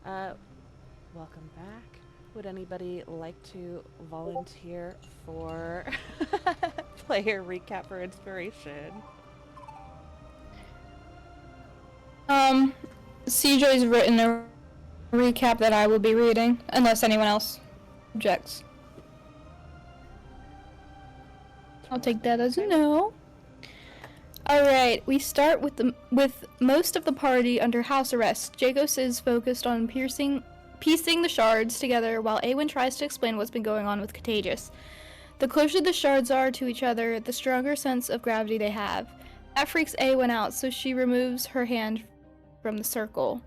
Uh, welcome back. Would anybody like to volunteer for player recap for inspiration? Um, CJ's written a recap that I will be reading, unless anyone else objects. I'll take that as a no. Alright, we start with most of the party under house arrest. Jagos is focused on piecing the shards together while Awen tries to explain what's been going on with Contagious. The closer the shards are to each other, the stronger sense of gravity they have. That freaks Awen out, so she removes her hand from the circle.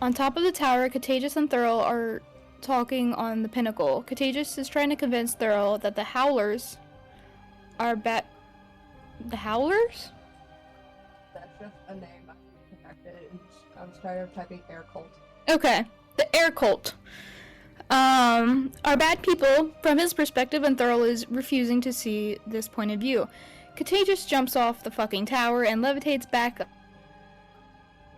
On top of the tower, Contagious and Thurl are talking on the pinnacle. Contagious is trying to convince Thurl that the Howlers are The Howlers? That's just a name I connected. I'm tired of typing air cult. Okay, the air cult. Are bad people from his perspective, and Thurl is refusing to see this point of view. Contagious jumps off the fucking tower and levitates back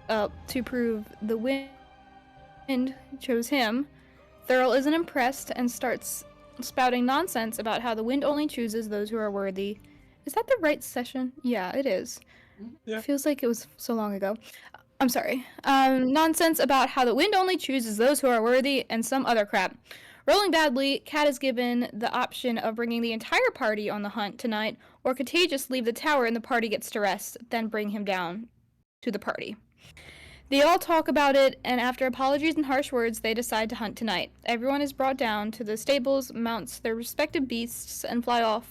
up to prove the wind chose him. Thurl isn't impressed and starts spouting nonsense about how the wind only chooses those who are worthy. Is that the right session? Yeah, it is. Yeah. Feels like it was so long ago. I'm sorry. Nonsense about how the wind only chooses those who are worthy and some other crap. Rolling badly, Kat is given the option of bringing the entire party on the hunt tonight, or Contagious leave the tower and the party gets to rest, then bring him down to the party. They all talk about it, and after apologies and harsh words, they decide to hunt tonight. Everyone is brought down to the stables, mounts their respective beasts, and fly off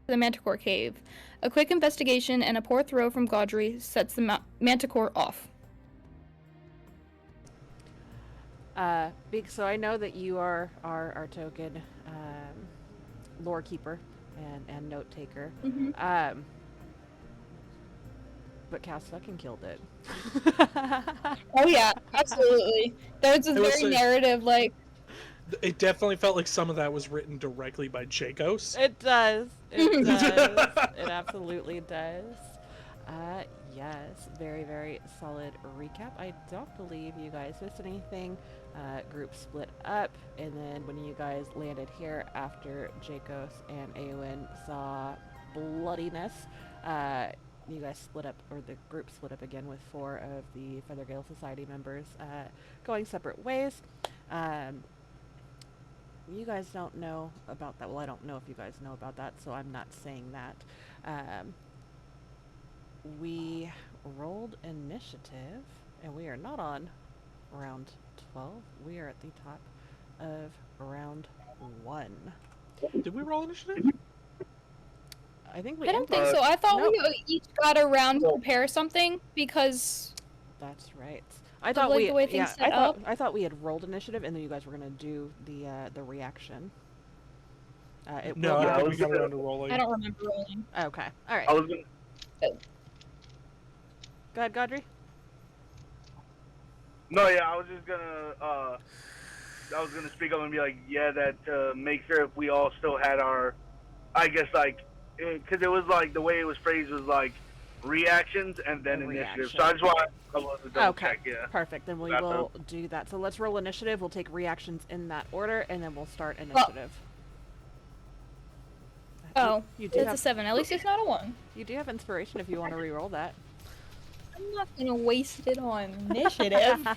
to the Manticore Cave. A quick investigation and a poor throw from Gaudry sets the Manticore off. So I know that you are our token lore keeper and note taker. Mm-hmm. But Cass fucking killed it. Oh yeah, absolutely. There's this very narrative, like... It definitely felt like some of that was written directly by Jagos. It does. It does. It absolutely does. Yes, very, very solid recap. I don't believe you guys missed anything. Group split up, and then when you guys landed here after Jacos and Awen saw bloodiness, you guys split up, or the group split up again with 4 of the Feathergale Society members going separate ways. You guys don't know about that. Well, I don't know if you guys know about that, so I'm not saying that. We rolled initiative, and we are not on round 12. We are at the top of round 1. Did we roll initiative? I think we. I don't think so. I thought no. we each got a round to prepare something, because... That's right. I thought like we. the way things set up. I thought we had rolled initiative, and then you guys were gonna do the reaction. No, I think we got around to rolling. I don't remember rolling. Okay. All right. I was gonna. Go ahead, Gaudry. No, yeah, I was just gonna. I was gonna speak up and be like, yeah, that make sure if we all still had our, I guess like, because it was like the way it was phrased was like reactions and then initiative. So I just want to double check. Yeah. Perfect. Then we will do that. So let's roll initiative. We'll take reactions in that order, and then we'll start initiative. Oh, you do it's have a 7. At least it's not a 1. You do have inspiration if you want to re-roll that. I'm not gonna waste it on initiative.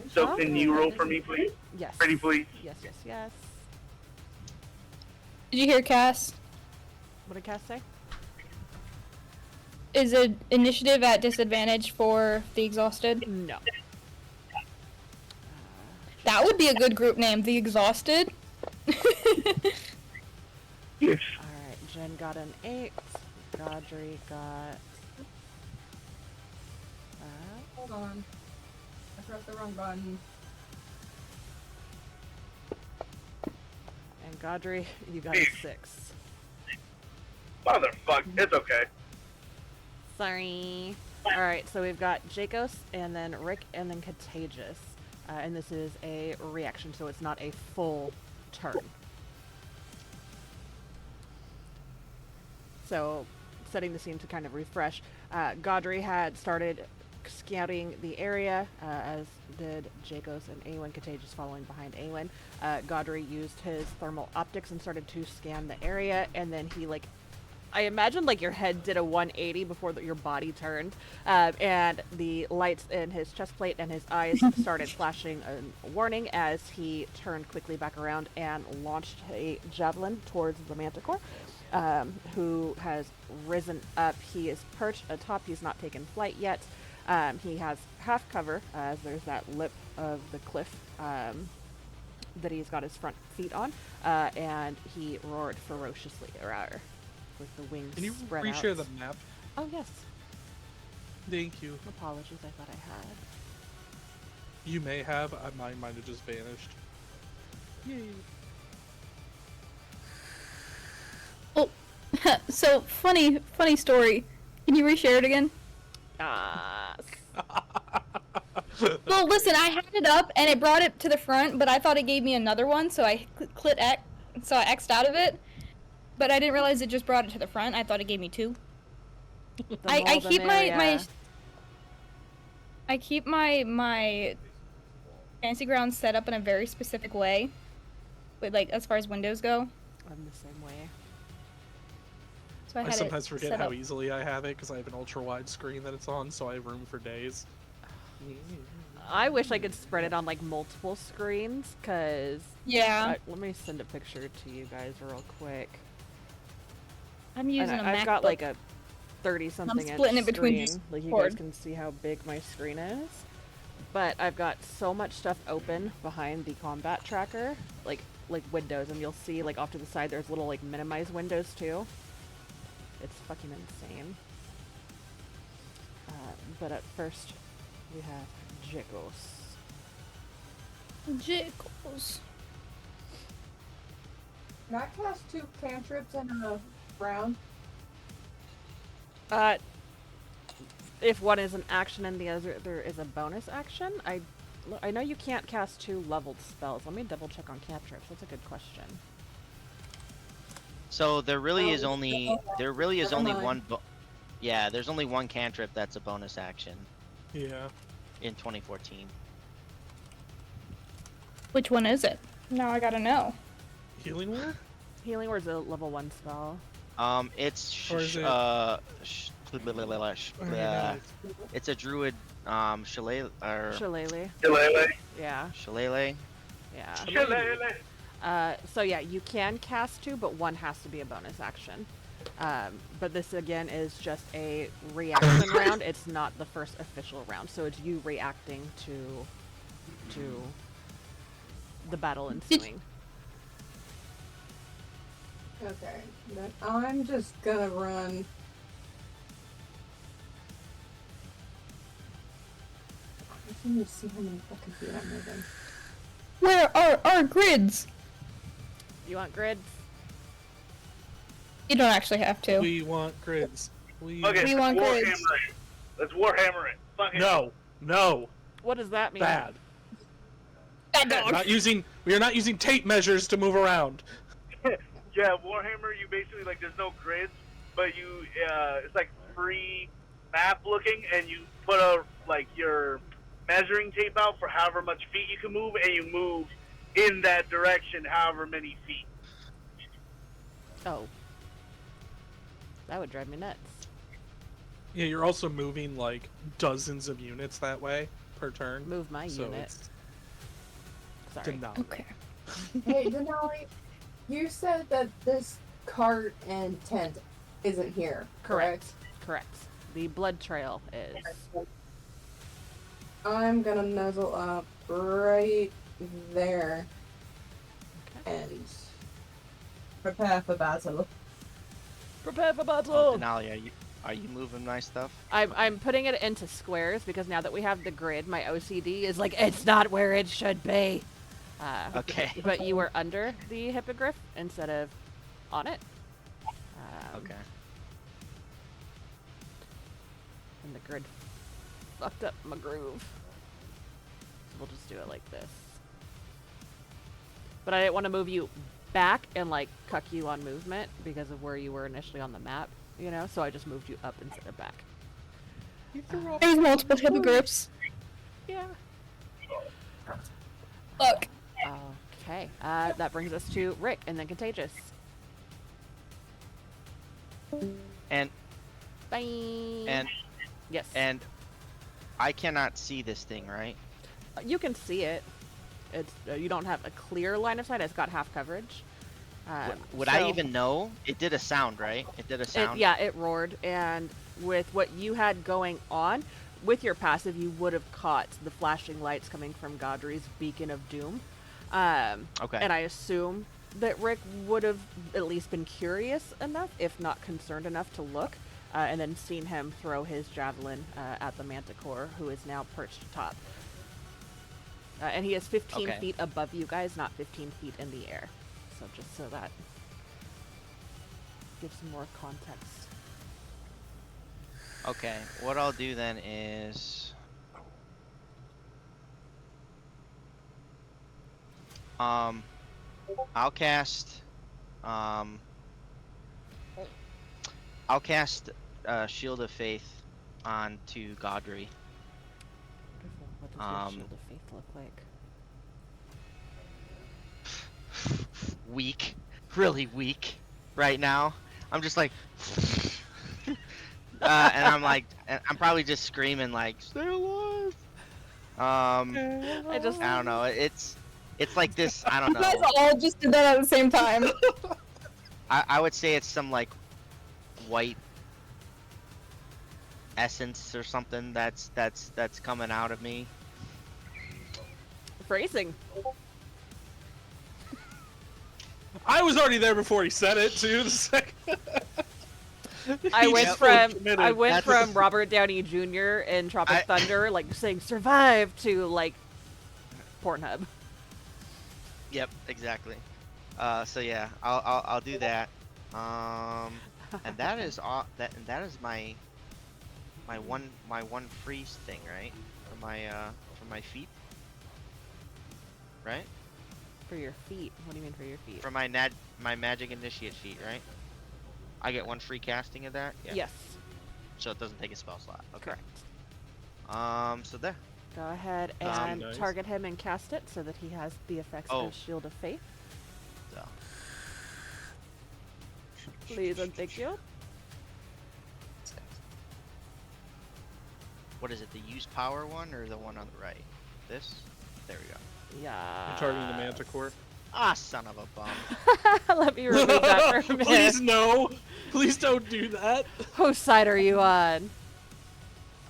So can you roll for me, please? Yes. Pretty please. Yes, yes, yes. Did you hear Cass? What did Cass say? Is it initiative at disadvantage for the exhausted? No. That would be a good group name, the Exhausted. Yes. Alright, Jen got an 8. Gaudry got... Hold on. I pressed the wrong button. And Gaudry, you got a 6. Motherfuck. It's okay. Sorry. Alright, so we've got Jacos, and then Rick, and then Contagious. And this is a reaction, so it's not a full turn. So, setting the scene to kind of refresh, Gaudry had started scouting the area, as did Jacos and Awen Contagious following behind Awen. Godry used his thermal optics and started to scan the area, and then he, like, I imagine, like, your head did a 180 before your body turned, and the lights in his chest plate and his eyes started flashing a warning as he turned quickly back around and launched a javelin towards the Manticore, who has risen up. He is perched atop. He's not taken flight yet. He has half cover, as there's that lip of the cliff that he's got his front feet on, and he roared ferociously around with the wings Can you spread reshare out. the map? Oh, yes. Thank you. Apologies, I thought I had. You may have. Mine might have just vanished. Yay. Oh, so funny story. Can you reshare it again? Ah. Well, listen, I had it up and it brought it to the front, but I thought it gave me another one, so I clicked X, so I X'd out of it. But I didn't realize it just brought it to the front. I thought it gave me 2. I keep I keep my Fantasy Grounds set up in a very specific way, with, like, as far as windows go. I'm the same way. So I I had sometimes it forget set how up. easily I have it because I have an ultra wide screen that it's on, so I have room for days. I wish I could spread it on, like, multiple screens, because... Yeah, let me send a picture to you guys real quick. I'm using And a I've MacBook. got, like, a 30-something inch splitting it between screen. each Like, you cord. guys can see how big my screen is. But I've got so much stuff open behind the combat tracker, like windows, and you'll see, like, off to the side there's little, like, minimize windows, too. It's fucking insane. But at first, we have Jacos. Jiggles. Can I cast 2 cantrips in a round? If one is an action and the other there is a bonus action, I know you can't cast 2 leveled spells. Let me double check on cantrips. That's a good question. So there really is Oh, only never mind. one. Yeah, there's only one cantrip that's a bonus action Yeah. in 2014. Which one is it? Now I gotta know. Healing word? Healing Word's a level 1 spell. It's Or is it- it's a druid shillelagh or Shillelagh. Shillelagh. Yeah, shillelagh. yeah. Shillelagh. So yeah, you can cast 2, but 1 has to be a bonus action. But this again is just a reaction round. It's not the first official round, so it's you reacting to the battle ensuing. Okay, then I'm just gonna run. I just need to see how many fucking feet I'm moving. Where are our grids? You want grids? You don't actually have to. We want grids. We Okay, We let's want Warhammer grids. it. Let's Warhammer it. Fuck it. No. What does that mean? Bad. Bad dog. We are not using tape measures to move around. Yeah, Warhammer, you basically, like, there's no grids, but you, it's like free map looking, and you put your measuring tape out for however much feet you can move, and you move in that direction however many feet. Oh. That would drive me nuts. Yeah, you're also moving like dozens of units that way per turn. Move my so unit. it's Sorry. phenomenal. Okay. Hey, Denali, you said that this cart and tent isn't here, correct? Correct. The blood trail is. I'm gonna nuzzle up right there Okay. and prepare for battle. Prepare for Oh, battle! Denali, are you moving my stuff? I'm putting it into squares because now that we have the grid, my OCD is like, it's not where it should be. Okay. But you were under the hippogriff instead of on it. Okay. And the grid fucked up my groove. So we'll just do it like this. But I didn't want to move you back and like cuck you on movement because of where you were initially on the map, you know? So I just moved you up instead of back. He threw off There's multiple hippogriffs. Yeah. Look. Okay. That brings us to Rick and then Contagious. And Bye. and Yes. and I cannot see this thing, right? You can see it. It's you don't have a clear line of sight. It's got half coverage. Would I so even know? It did a sound, right? It did a sound. Yeah, it roared, and with what you had going on, with your passive, you would have caught the flashing lights coming from Godry's beacon of doom. Okay. And I assume that Rick would have at least been curious enough, if not concerned enough, to look, and then seen him throw his javelin at the Manticore, who is now perched atop. And he is 15 Okay. feet above you guys, not 15 feet in the air. So just so that gives some more context. Okay. What I'll do then is I'll cast Shield of Faith onto Godry. What does your Shield of Faith look like? Weak, really weak right now. I'm just like and I'm probably just screaming like, stay alive. I just I don't know. It's like this. I don't You guys know. all just did that at the same time. I would say it's some like white essence or something that's coming out of me. phrasing. I was already there before he said it too. The second. I He went just from committed. I went That's- from Robert Downey Jr. in Tropic Thunder, like saying "survive" to like Pornhub. Yep, exactly. So yeah, I'll do that. And that is all. That is my one freeze thing, right? For my feet. Right? For your feet. What do you mean for your feet? For my magic initiate feat, right? I get one free casting of that. Yeah. Yes. So it doesn't take a spell slot. Okay. Correct. So there. Go ahead and Nice. target him and cast it so that he has the effects Oh. of Shield of Faith. So. Please and thank you. What is it? The use power one or the one on the right? This? There we go. Yeah. You're targeting the Manticore. Ah, son of a bum. Let me remove that for a minute. Please no. Please don't do that. Whose side are you on?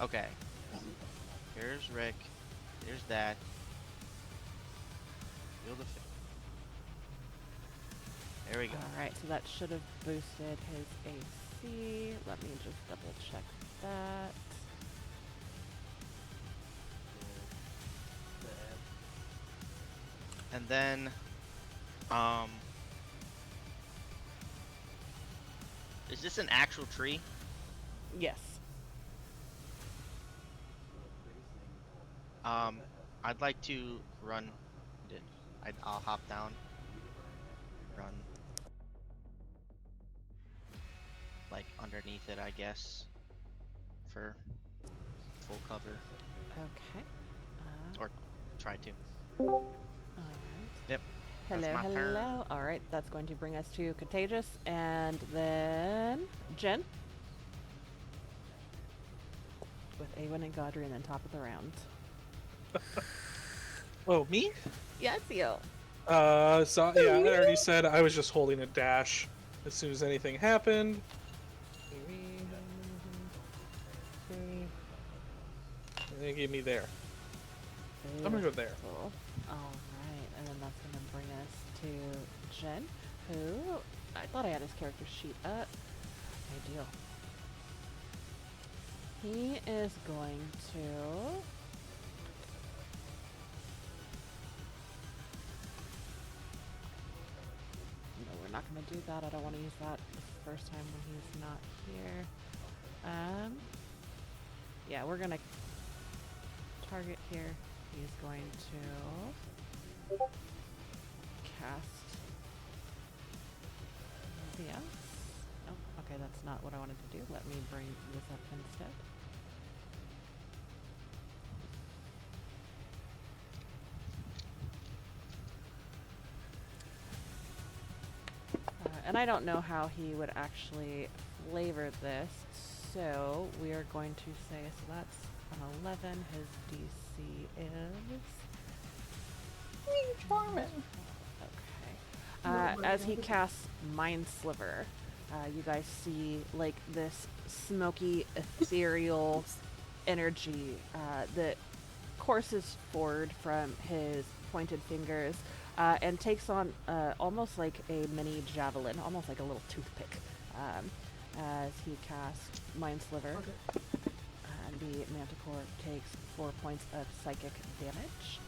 Okay. Here's Rick. Here's that. Shield of Faith. There we go. Alright, so that should have boosted his AC. Let me just double check that. And then, is this an actual tree? Yes. I'd like to run. I'll hop down. Run. Like underneath it, I guess. For full cover. Okay. Or try to. Alright. Yep. That's Hello, my turn. hello. Alright, that's going to bring us to Contagious, and then Jen. With Awen and Godry, and then top of the round. Oh, me? Yes, you. So yeah, I already said I was just holding a dash as soon as anything happened. And they gave me there. I'm gonna go there. Beautiful. Alright, and then that's going to bring us to Jen, who I thought I had his character sheet up. Ideal. He is going to. No, we're not going to do that. I don't want to use that the first time when he's not here. Yeah, we're going to target here. He's going to cast yes. Oh, okay, that's not what I wanted to do. Let me bring this up instead. and I don't know how he would actually flavor this, so we are going to say, so that's an 11. His DC is... Charmin. Okay. As he casts Mind Sliver, you guys see like this smoky, ethereal energy that courses forward from his pointed fingers and takes on almost like a mini javelin, almost like a little toothpick, as he casts Mind Sliver. The Manticore takes 4 points of psychic damage.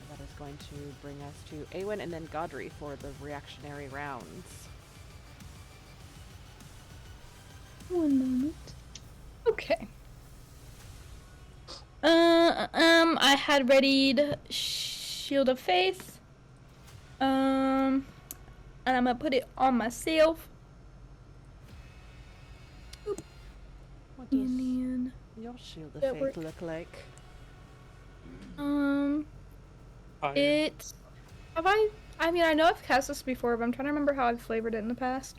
That is going to bring us to Awen and then Godry for the reactionary rounds. One moment. Okay. I had readied Shield of Faith. And I'm gonna put it on myself. What does And then, your Shield of that Faith work? look like? It. I mean, I know I've cast this before, but I'm trying to remember how I've flavored it in the past.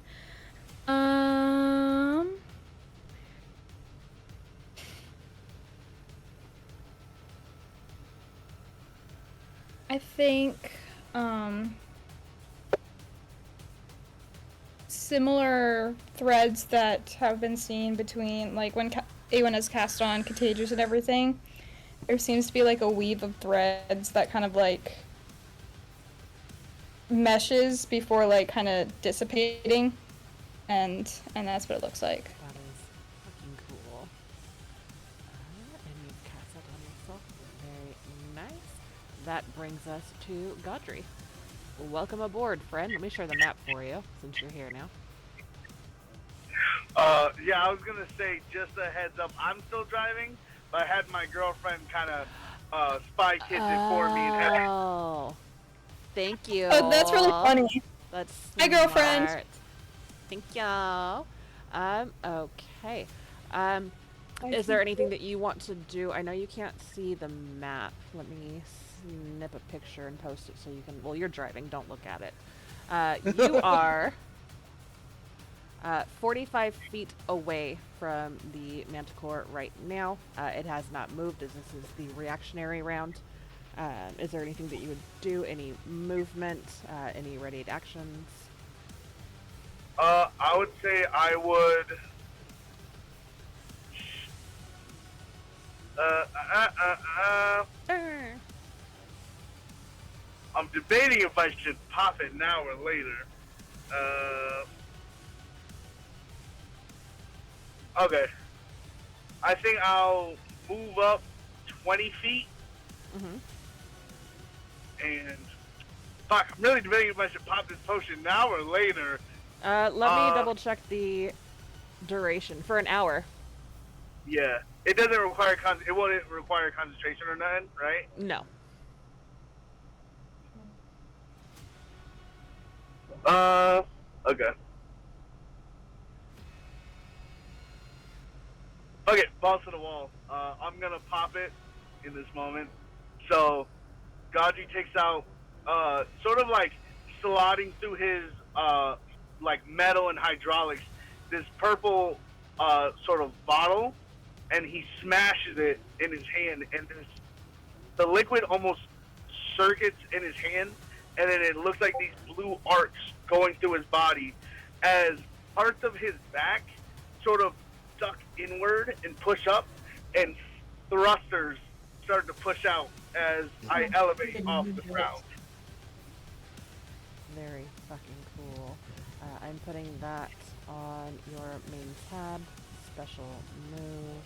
I think, similar threads that have been seen between, like, when Awen is cast on Contagious and everything, there seems to be, like, a weave of threads that kind of, like, meshes before, like, kind of dissipating, and that's what it looks like. That is fucking cool. And you cast that on yourself. Very nice. That brings us to Godry. Welcome aboard, friend. Let me share the map for you, since you're here now. Yeah, I was gonna say, just a heads up, I'm still driving, but I had my girlfriend kind of spy kids it for me. And Oh, thank you. Oh, that's really funny. That's Hi, girlfriend. smart. Thank you. Okay. Is there anything that you want to do? I know you can't see the map. Let me snip a picture and post it so you can. Well, you're driving. Don't look at it. You are 45 feet away from the Manticore right now. It has not moved as this is the reactionary round. Is there anything that you would do? Any movement? Any readied actions? I would say I would. I'm debating if I should pop it now or later. Okay. I think I'll move up 20 feet Mm-hmm. and fuck, I'm really debating if I should pop this potion now or later. Let me double check the duration for an hour. Yeah, it doesn't require it won't require concentration or nothing, right? No. Okay. Okay, balls to the wall. I'm gonna pop it in this moment. So, Godry takes out, sort of like slotting through his, like metal and hydraulics, this purple, sort of bottle, and he smashes it in his hand, and the liquid almost circuits in his hand, and then it looks like these blue arcs going through his body as parts of his back sort of suck inward and push up, and thrusters start to push out as I elevate off the ground. Very fucking cool. I'm putting that on your main tab. Special move.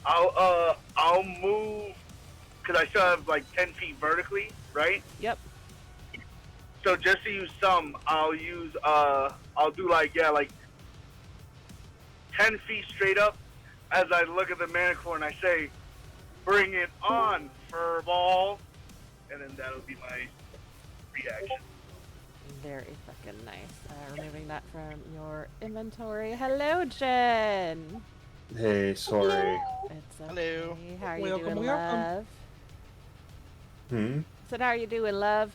I'll move, because I still have like 10 feet vertically, right? Yep. So just to use some, I'll do like 10 feet straight up as I look at the Manticore and I say, bring it on, furball. And then that'll be my reaction. Very fucking nice. Removing that from your inventory. Hello, Jen. Hey, sorry. It's okay. Hello. How are you Welcome, doing, welcome. love? So how are you doing, love?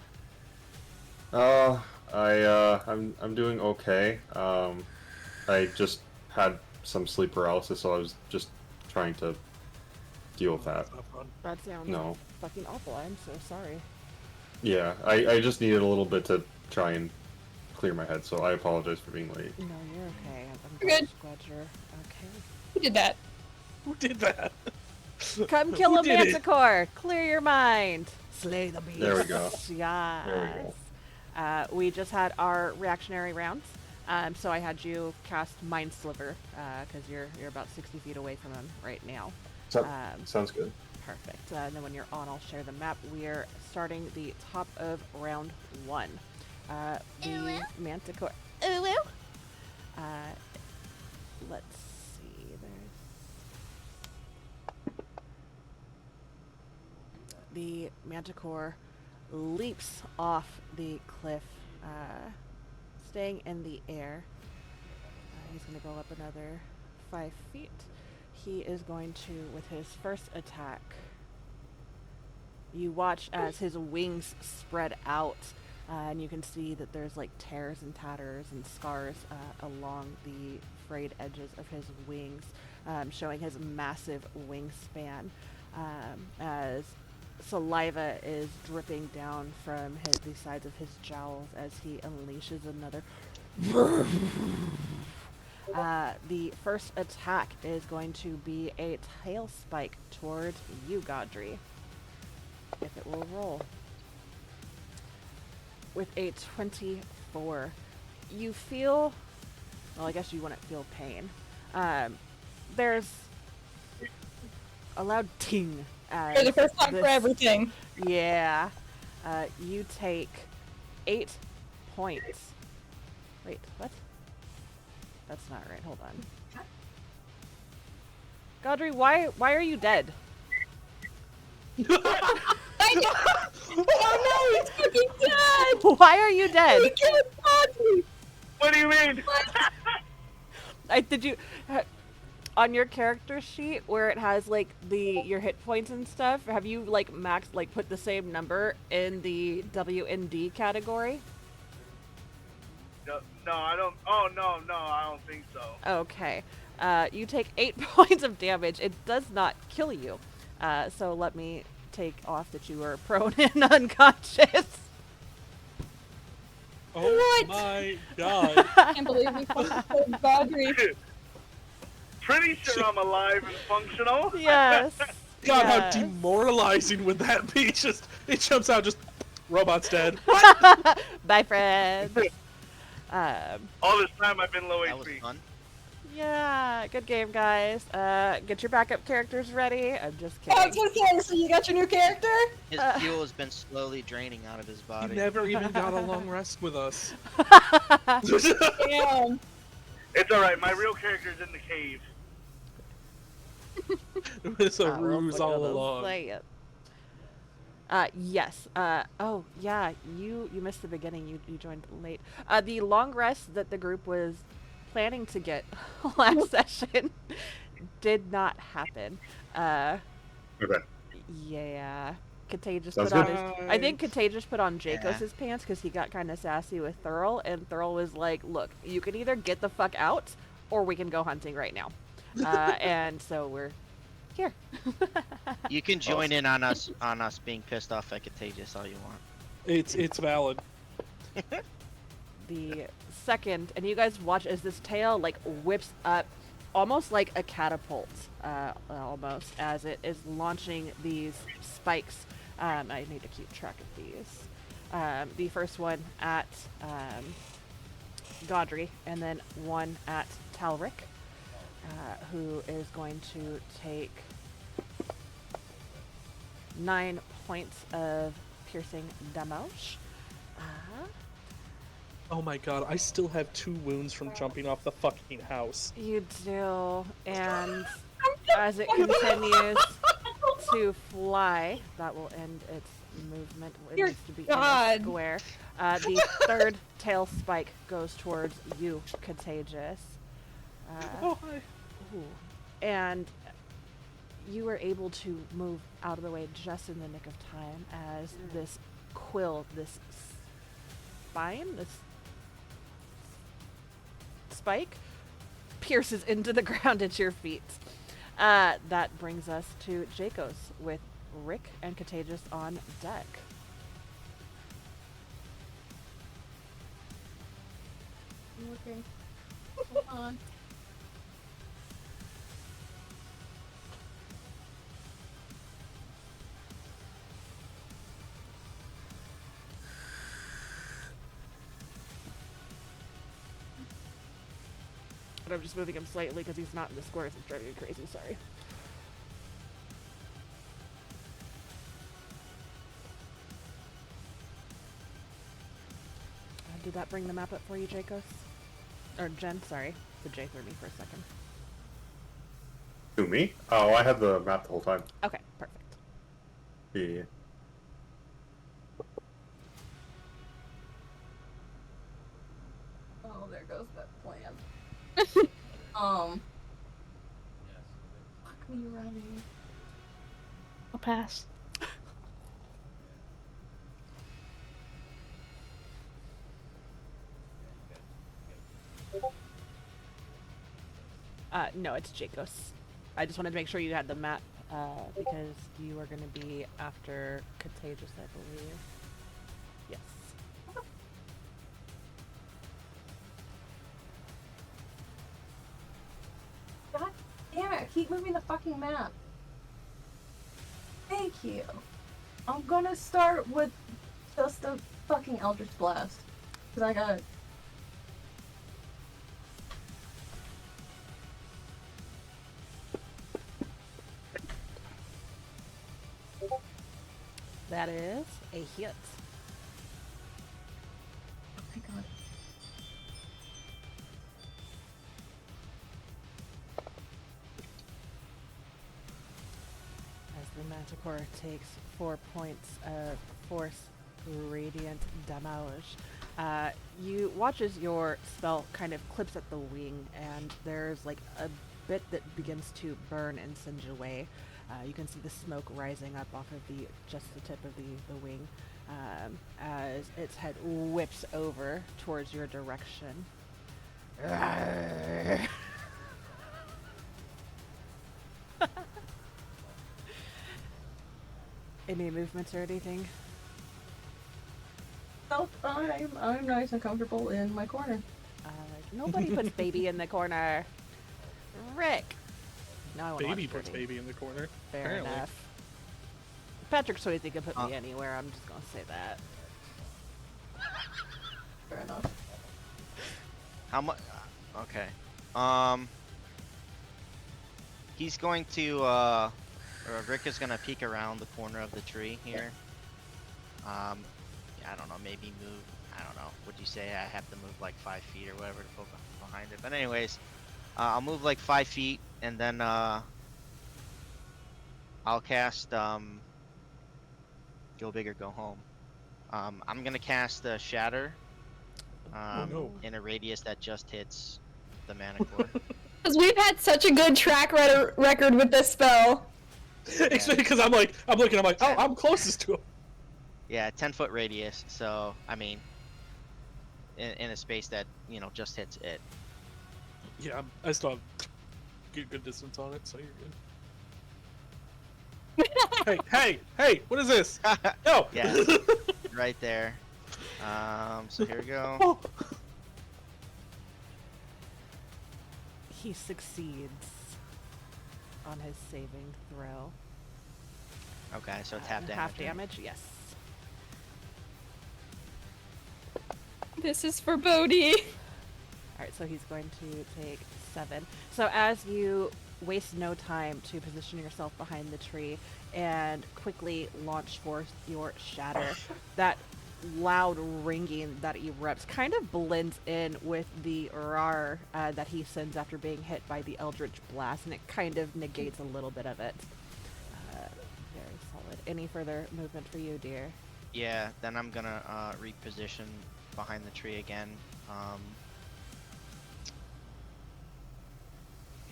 I'm doing okay. I just had some sleep paralysis, so I was just trying to deal with that. That's not fun. That sounds No. fucking awful. I'm so sorry. Yeah, I just needed a little bit to try and clear my head, so I apologize for being late. No, you're okay. I'm You're good. glad you're okay. Who did that? Who did that? Come kill Who a did it? manticore. Clear your mind. Slay the beast. There we go. Yes. There we We just had our reactionary rounds. So I had you cast Mind Sliver because you're about 60 feet away from him right now. So, sounds good. Perfect. And then when you're on, I'll share the map. We're starting the top of round 1. The manticore. Ooh, ooh. Let's see. The manticore leaps off the cliff, staying in the air. He's going to go up another 5 feet. He is going to, with his first attack, you watch as his wings spread out, and you can see that there's like tears and tatters and scars along the frayed edges of his wings, showing his massive wingspan, as saliva is dripping down from the sides of his jowls as he unleashes another. The first attack is going to be a tail spike towards you, Godry. If it will roll. With a 24, you feel, well, I guess you wouldn't feel pain. There's a loud ting. For the first time for everything. Yeah. You take 8 points. Wait, what? That's not right. Hold on. Godry, why are you dead? I know! Oh no, he's fucking dead! Why are you dead? He killed Audrey! What do you mean? Did you on your character sheet where it has like your hit points and stuff? Have you like put the same number in the W and D category? No, I don't. Oh no, I don't think so. Okay. You take 8 points of damage. It does not kill you. So let me take off that you were prone and unconscious. Oh What? my god. I can't believe we fucking killed Godry. Pretty sure I'm alive and functional. Yes. God, yes. how demoralizing would that be? Just it jumps out, just robot's dead. Bye, friends. All this time I've been low That was HP. fun. Yeah, good game, guys. Get your backup characters ready. I'm just I was kidding. gonna say, so you got your new character? His fuel has been slowly draining out of his He body. never even got a long rest with us. Damn. It's alright, my real character's in the cave. It was a I was ruse all gonna along. say it. Yes. Oh, yeah. You missed the beginning. You joined late. The long rest that the group was planning to get last session did not happen. Okay. Yeah. Contagious Sounds put on good. his. I think Contagious put on Yeah. Jacos's pants because he got kind of sassy with Thurl, and Thurl was like, "Look, you can either get the fuck out, or we can go hunting right now." And so we're here. You can join in on us being pissed off at Contagious all you want. It's valid. The second, and you guys watch as this tail like whips up almost like a catapult, almost as it is launching these spikes. I need to keep track of these. The first one at Godry, and then one at Talric, who is going to take 9 points of piercing damage. Oh my god, I still have 2 wounds from jumping off the fucking house. You do, and as it continues to fly, that will end its movement. It Dear needs to be God. in a square. The third tail spike goes towards you, Contagious. Oh, hi. Ooh. And you were able to move out of the way just in the nick of time as this quill, this spine, this spike pierces into the ground at your feet. That brings us to Jacos with Rick and Contagious on deck. Okay. Hold on. But I'm just moving him slightly because he's not in the squares. It's driving me crazy. Sorry. Did that bring the map up for you, Jacos? Or Jen, sorry. The J threw me for a second. To me? Oh, I had the map the whole time. Okay, perfect. Yeah. Oh, there goes that plan. Fuck me running. I'll pass. No, it's Jacos. I just wanted to make sure you had the map, because you are going to be after Contagious, I believe. Yes. God damn it, I keep moving the fucking map. Thank you. I'm gonna start with just a fucking Eldritch Blast. Cause I got That is a hit. oh my god. As the Manticore takes 4 points of force radiant damage. You watch as your spell kind of clips at the wing, and there's like a bit that begins to burn and singe away. You can see the smoke rising up off of just the tip of the wing, as its head whips over towards your direction. Any movements or anything? Nope, I'm nice and comfortable in my corner. Nobody puts baby in the corner. Rick. No, I want Baby puts baby in the corner. Fair apparently. enough. Patrick Swayze can put me anywhere. I'm just gonna say that. Fair enough. How much? Okay. He's going to, or Rick is gonna peek around the corner of the tree here. Yeah, I don't know, maybe move, I don't know, would you say I have to move like 5 feet or whatever to poke behind it? But anyways, I'll move like 5 feet, and then, I'll cast, Go Big or Go Home. I'm gonna cast Shatter, no. in a radius that just hits the Manticore. Because we've had such a good track record with this spell. Especially because I'm looking, I'm like, oh, I'm closest to him. Yeah, 10-foot radius, so, I mean, in a space that, you know, just hits it. Yeah, I still have good distance on it, so you're good. hey, what is this? No! Yeah, right there. So here we go. Oh. He succeeds on his saving throw. Okay, so it's half damage. Half right? damage, yes. This is for Bodhi. Alright, so he's going to take 7. So as you waste no time to position yourself behind the tree and quickly launch forth your shatter, that loud ringing that erupts kind of blends in with the rar that he sends after being hit by the Eldritch Blast, and it kind of negates a little bit of it. Very solid. Any further movement for you, dear? Yeah, then I'm gonna reposition behind the tree again.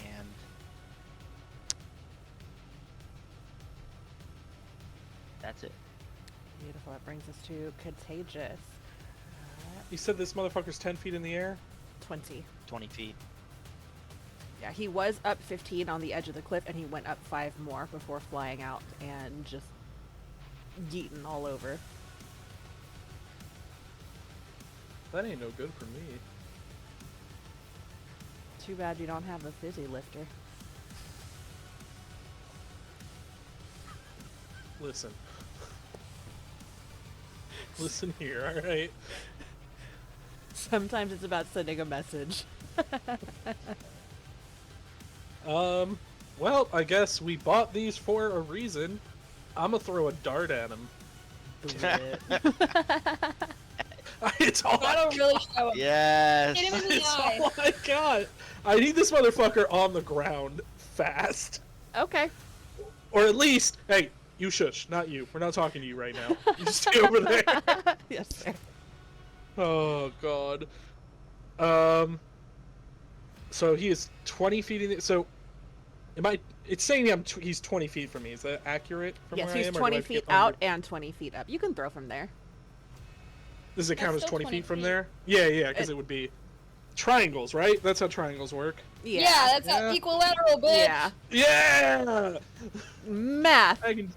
And that's it. Beautiful. That brings us to Contagious. You said this motherfucker's 10 feet in the air? 20. 20 feet. Yeah, he was up 15 on the edge of the cliff, and he went up 5 more before flying out and just yeeting all over. That ain't no good for me. Too bad you don't have a fizzy lifter. Listen. Listen here, alright? Sometimes it's about sending a message. Well, I guess we bought these for a reason. I'm gonna throw a dart at him. It's all That'll really show him. Yes. Hit him in the It's eye. all I got. I need this motherfucker on the ground fast. Okay. Or at least, hey, you shush, not you. We're not talking to you right now. You just stay over there. Yes, sir. Oh god. So he is 20 feet in the, so it's saying he's 20 feet from me. Is that accurate from Yes, where he's I am? or do 20 I feet get out under- and 20 feet up. You can throw from there. Does it count as That's 20 still feet 20 from feet. there? Yeah, because it would be triangles, right? That's how triangles work. Yeah, that's Yeah. how equilateral, bitch. Yeah. Yeah! Math. I can...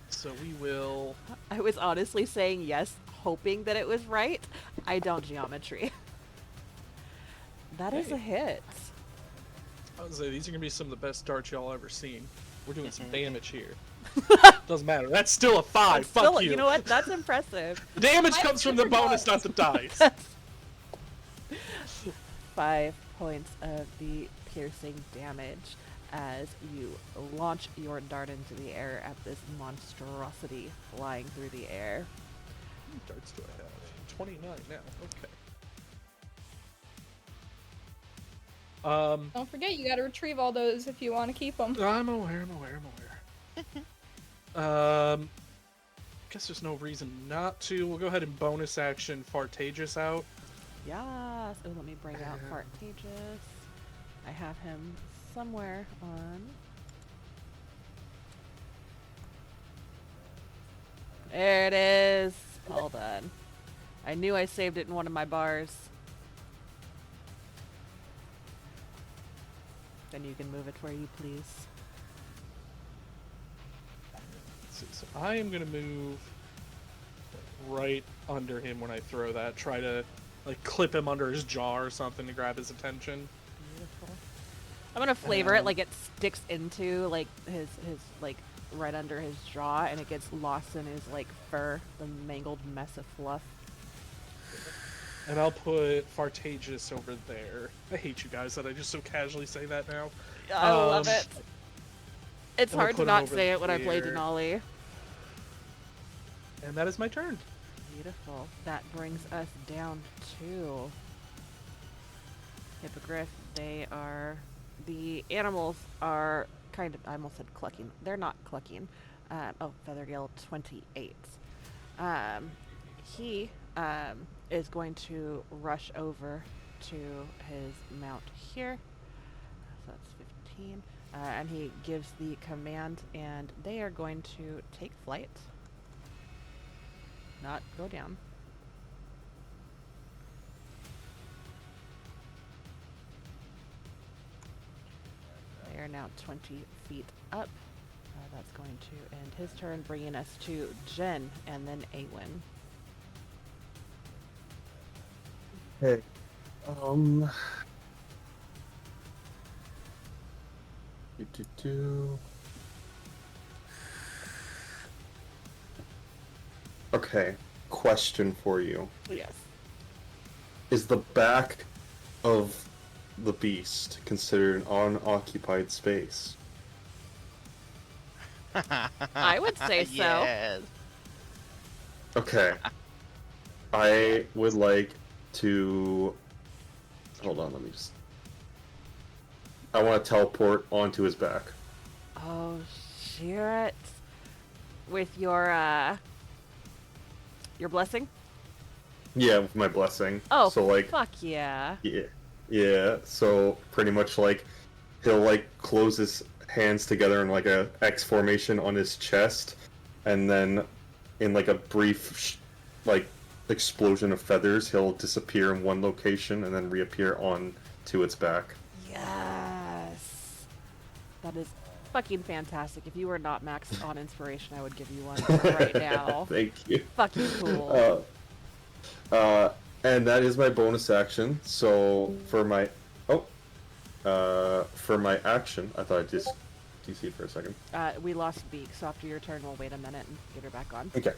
So we will... I was honestly saying yes, hoping that it was right. I don't geometry. That is a hit. I was say, these are going to be some of the best darts y'all ever seen. We're doing some damage here. Doesn't matter. That's still a 5. Fuck Still, you. you know what? That's impressive. The damage I comes from the super bonus, not darts. the dice. 5 points of the piercing damage as you launch your dart into the air at this monstrosity flying through the air. How many darts do I have? 29 now. Okay. Don't forget, you gotta retrieve all those if you want to keep them. I'm aware. Guess there's no reason not to. We'll go ahead and bonus action Fartagus out. Yes. Oh, let me bring out Fartagus. I have him somewhere on. There it is. All done. I knew I saved it in one of my bars. Then you can move it where you please. So I am gonna move right under him when I throw that. Try to like clip him under his jaw or something to grab his attention. Beautiful. I'm gonna flavor it like it sticks into like his like right under his jaw and it gets lost in his like fur, the mangled mess of fluff. And I'll put Fartagus over there. I hate you guys that I just so casually say that now. I love it. It's and we'll hard to put him not over say it when I play there. Denali. And that is my turn. Beautiful. That brings us down to Hippogriff. The animals are kind of, I almost said clucking. They're not clucking. Feathergale 28. He is going to rush over to his mount here. So that's 15. And he gives the command, and they are going to take flight. Not go down. They are now 20 feet up. That's going to end his turn, bringing us to Jen and then Awen. Hey. Okay, question for you. Yes. Is the back of the beast considered an unoccupied space? I would say so. Yes. Okay. I would like to... Hold on, let me just... I want to teleport onto his back. Oh, shit. With your blessing? Yeah, with my blessing. Oh, so like, fuck yeah. yeah. So pretty much like, he'll like close his hands together in like a X formation on his chest, and then in like a brief like explosion of feathers, he'll disappear in one location and then reappear on to its back. Yes. That is fucking fantastic. If you were not maxed on inspiration, I would give you one right now. Thank you. Fucking cool. And that is my bonus action. So for my action, I thought I just DC for a second. We lost Beak, so after your turn, we'll wait a minute and get her back on. Okay.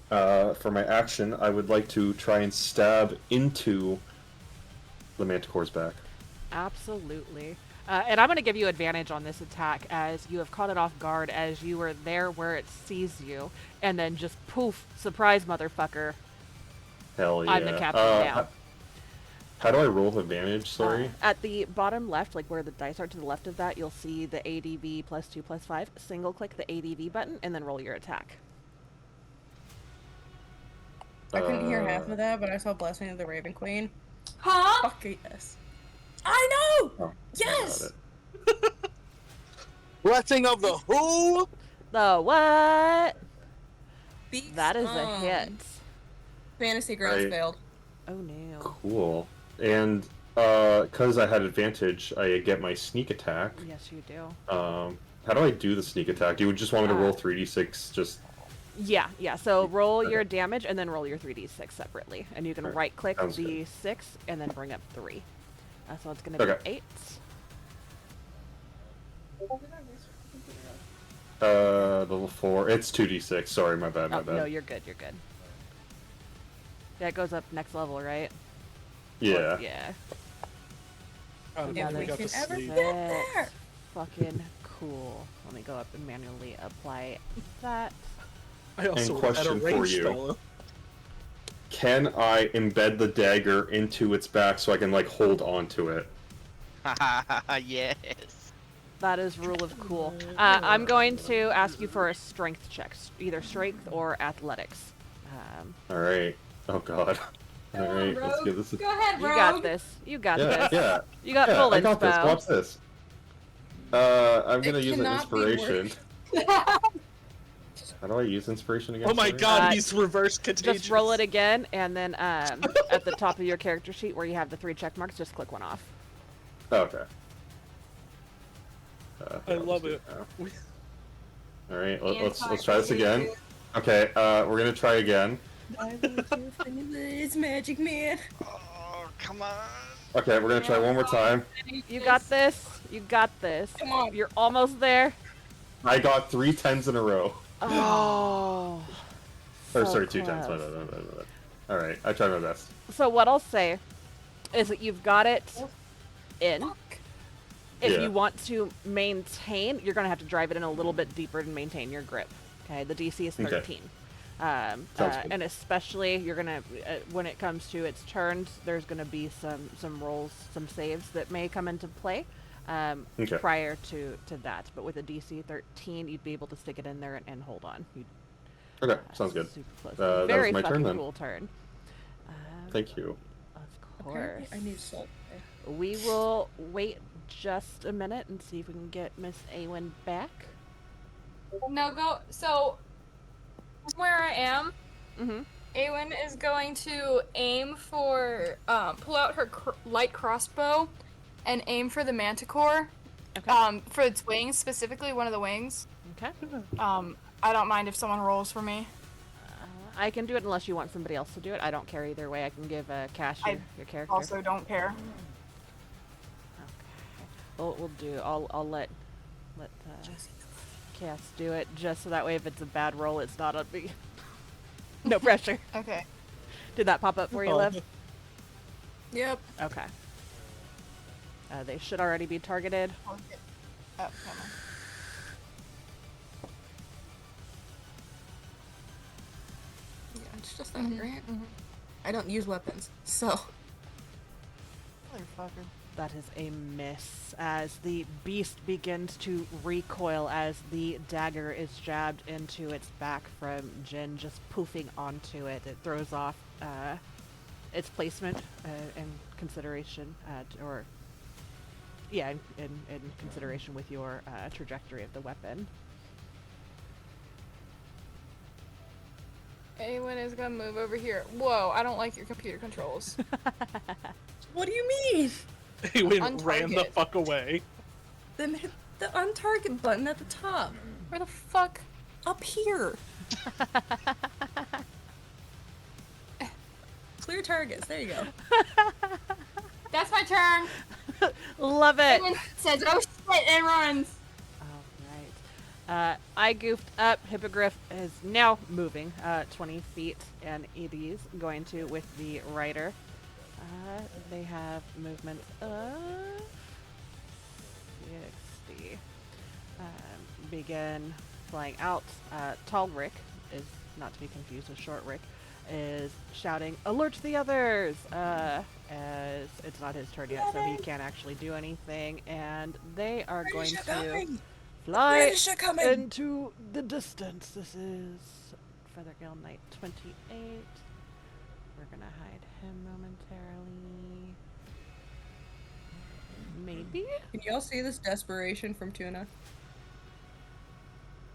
For my action, I would like to try and stab into the Manticore's back. Absolutely. And I'm going to give you advantage on this attack as you have caught it off guard as you were there where it sees you. And then just poof, surprise, motherfucker. Hell yeah. I'm the captain now. How do I roll with advantage? Sorry. At the bottom left, like where the dice are to the left of that, you'll see the ADV +2/+5. Single click the ADV button and then roll your attack. I couldn't hear half of that, but I saw Blessing of the Raven Queen. Huh? Fuck yes. I know! Oh, Yes! got it. Blessing of the who? The what? Beaks, That is a hit. Fantasy Grounds Right. failed. Oh no. Cool. And because I had advantage, I get my sneak attack. Yes, you do. How do I do the sneak attack? Do you just want me to roll 3d6? Just Yeah. So roll Okay. your damage and then roll your 3d6 separately. And you can Alright, right click sounds the good. 6 and then bring up 3. So it's going to be Okay. 8. Level 4. It's 2d6. Sorry, my bad. Oh, no, you're good. Yeah, it goes up next level, right? Yeah. Yeah. Oh, Yeah, If we we got can to ever sleep. get there! Fucking cool. Let me go up and manually apply that. I also had a question for range you. spell. Can I embed the dagger into its back so I can like hold on to it? Yes. That is rule of cool. I'm going to ask you for a strength check, either strength or athletics. All right. Oh god. All right. Let's Rogue. give this. Go ahead, You Rogue. got this. You got Yeah. this. Yeah. You got Yeah. full I got this. inspo. Watch this. I'm gonna It use an cannot be inspiration. How do I use inspiration again? Oh my Sorry? god, he's reverse contagious. Just roll it again, and then at the top of your character sheet where you have the 3 check marks, just click one off. Oh, okay. I love it. All right. Let's try this again. Okay. We're gonna try again. It's Magic Man. Oh, come on. Okay. We're gonna try one more time. You got this. You got this. Come on. You're almost there. I got 3 10s in a row. Oh. Or so sorry, 2 10s. close. All right. I tried my best. So what I'll say is that you've got it in. If Yeah. you want to maintain, you're going to have to drive it in a little bit deeper to maintain your grip. Okay, the DC is 13. Sounds good. And especially, you're going to, when it comes to its turns, there's going to be some rolls, some saves that may come into play Okay. prior to that. But with a DC 13, you'd be able to stick it in there and hold on. Okay. Sounds good. Super close. That was Very my turn fucking then. cool turn. Thank you. Of course. Apparently I need salt. We will wait just a minute and see if we can get Miss Awen back. No, go. So, from where I am, Mm-hmm. Awen is going to aim for, pull out her light crossbow and aim for the manticore. Okay. For its wings, specifically one of the wings. Okay. I don't mind if someone rolls for me. I can do it unless you want somebody else to do it. I don't care either way. I can give Cash your character. Also, don't care. Well, we'll do. I'll let Cass do it just so that way if it's a bad roll, it's not on me. No pressure. Okay. Did that pop up for you, Oh. Liv? Yep. Okay. They should already be targeted. Oh, come on. Yeah, it's just that grant. I don't use weapons, so. Motherfucker. That is a miss as the beast begins to recoil as the dagger is jabbed into its back from Jin, just poofing onto it. It throws off its placement in consideration, in consideration with your trajectory of the weapon. Awen is gonna move over here. Whoa, I don't like your computer controls. What do you mean? Awen ran the target. fuck away. Then hit the untarget button at the top. Where the fuck? Up here. Clear targets. There you go. That's my turn. Love it. Awen says, "Oh shit," and runs. Alright. I goofed up. Hippogriff is now moving 20 feet, and it is going to with the rider. They have movement of 60. Begin flying out. Tall Rick is not to be confused with Short Rick, is shouting, "Alert the others!" As it's not his turn yet, so he can't actually do anything, and they are going to fly into the distance. This is Feathergill Knight 28. We're gonna hide him momentarily. Maybe? Can y'all see this desperation from Tuna?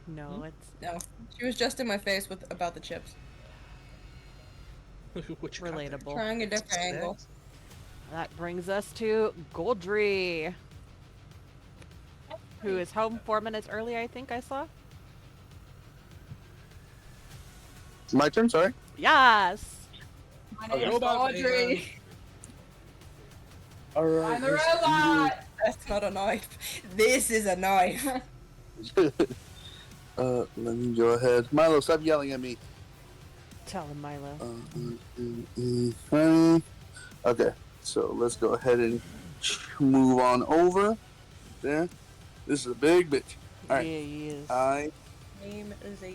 No, it's No. She was just in my face with about the chips. Which relatable. Trying a different angle. That brings us to Goldry, who is home 4 minutes early, I think I saw. My turn, sorry. Yes! My Okay. name's Audrey. Alright. I'm the robot. That's not a knife. This is a knife. Let me go ahead. Milo, stop yelling at me. Tell him, Milo. Okay, so let's go ahead and move on over. There. This is a big bitch. Alright. Yeah, he is. Name is a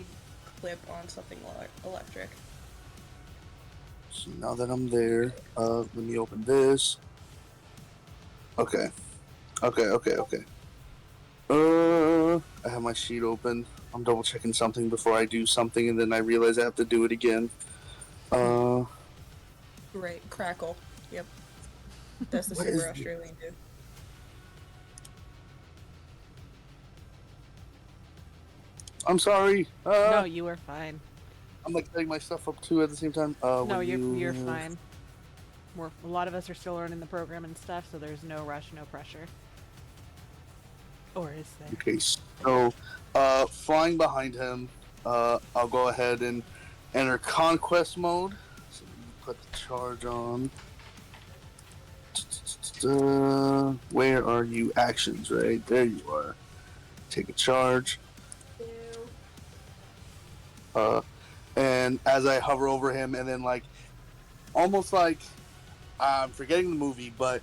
clip on something electric. So now that I'm there, let me open this. Okay. Okay. I have my sheet open. I'm double checking something before I do something, and then I realize I have to do it again. Great. Crackle. Yep. That's the What super is Australian dude. I'm sorry. No, you were fine. I'm like setting my stuff up too at the same time. No, when you're fine. A lot of us are still learning the program and stuff, so there's no rush, no pressure. Or is there? Okay, so flying behind him, I'll go ahead and enter conquest mode. So put the charge on. Where are you? Actions, right? There you are. Take a charge. And as I hover over him, and then like, almost like, I'm forgetting the movie, but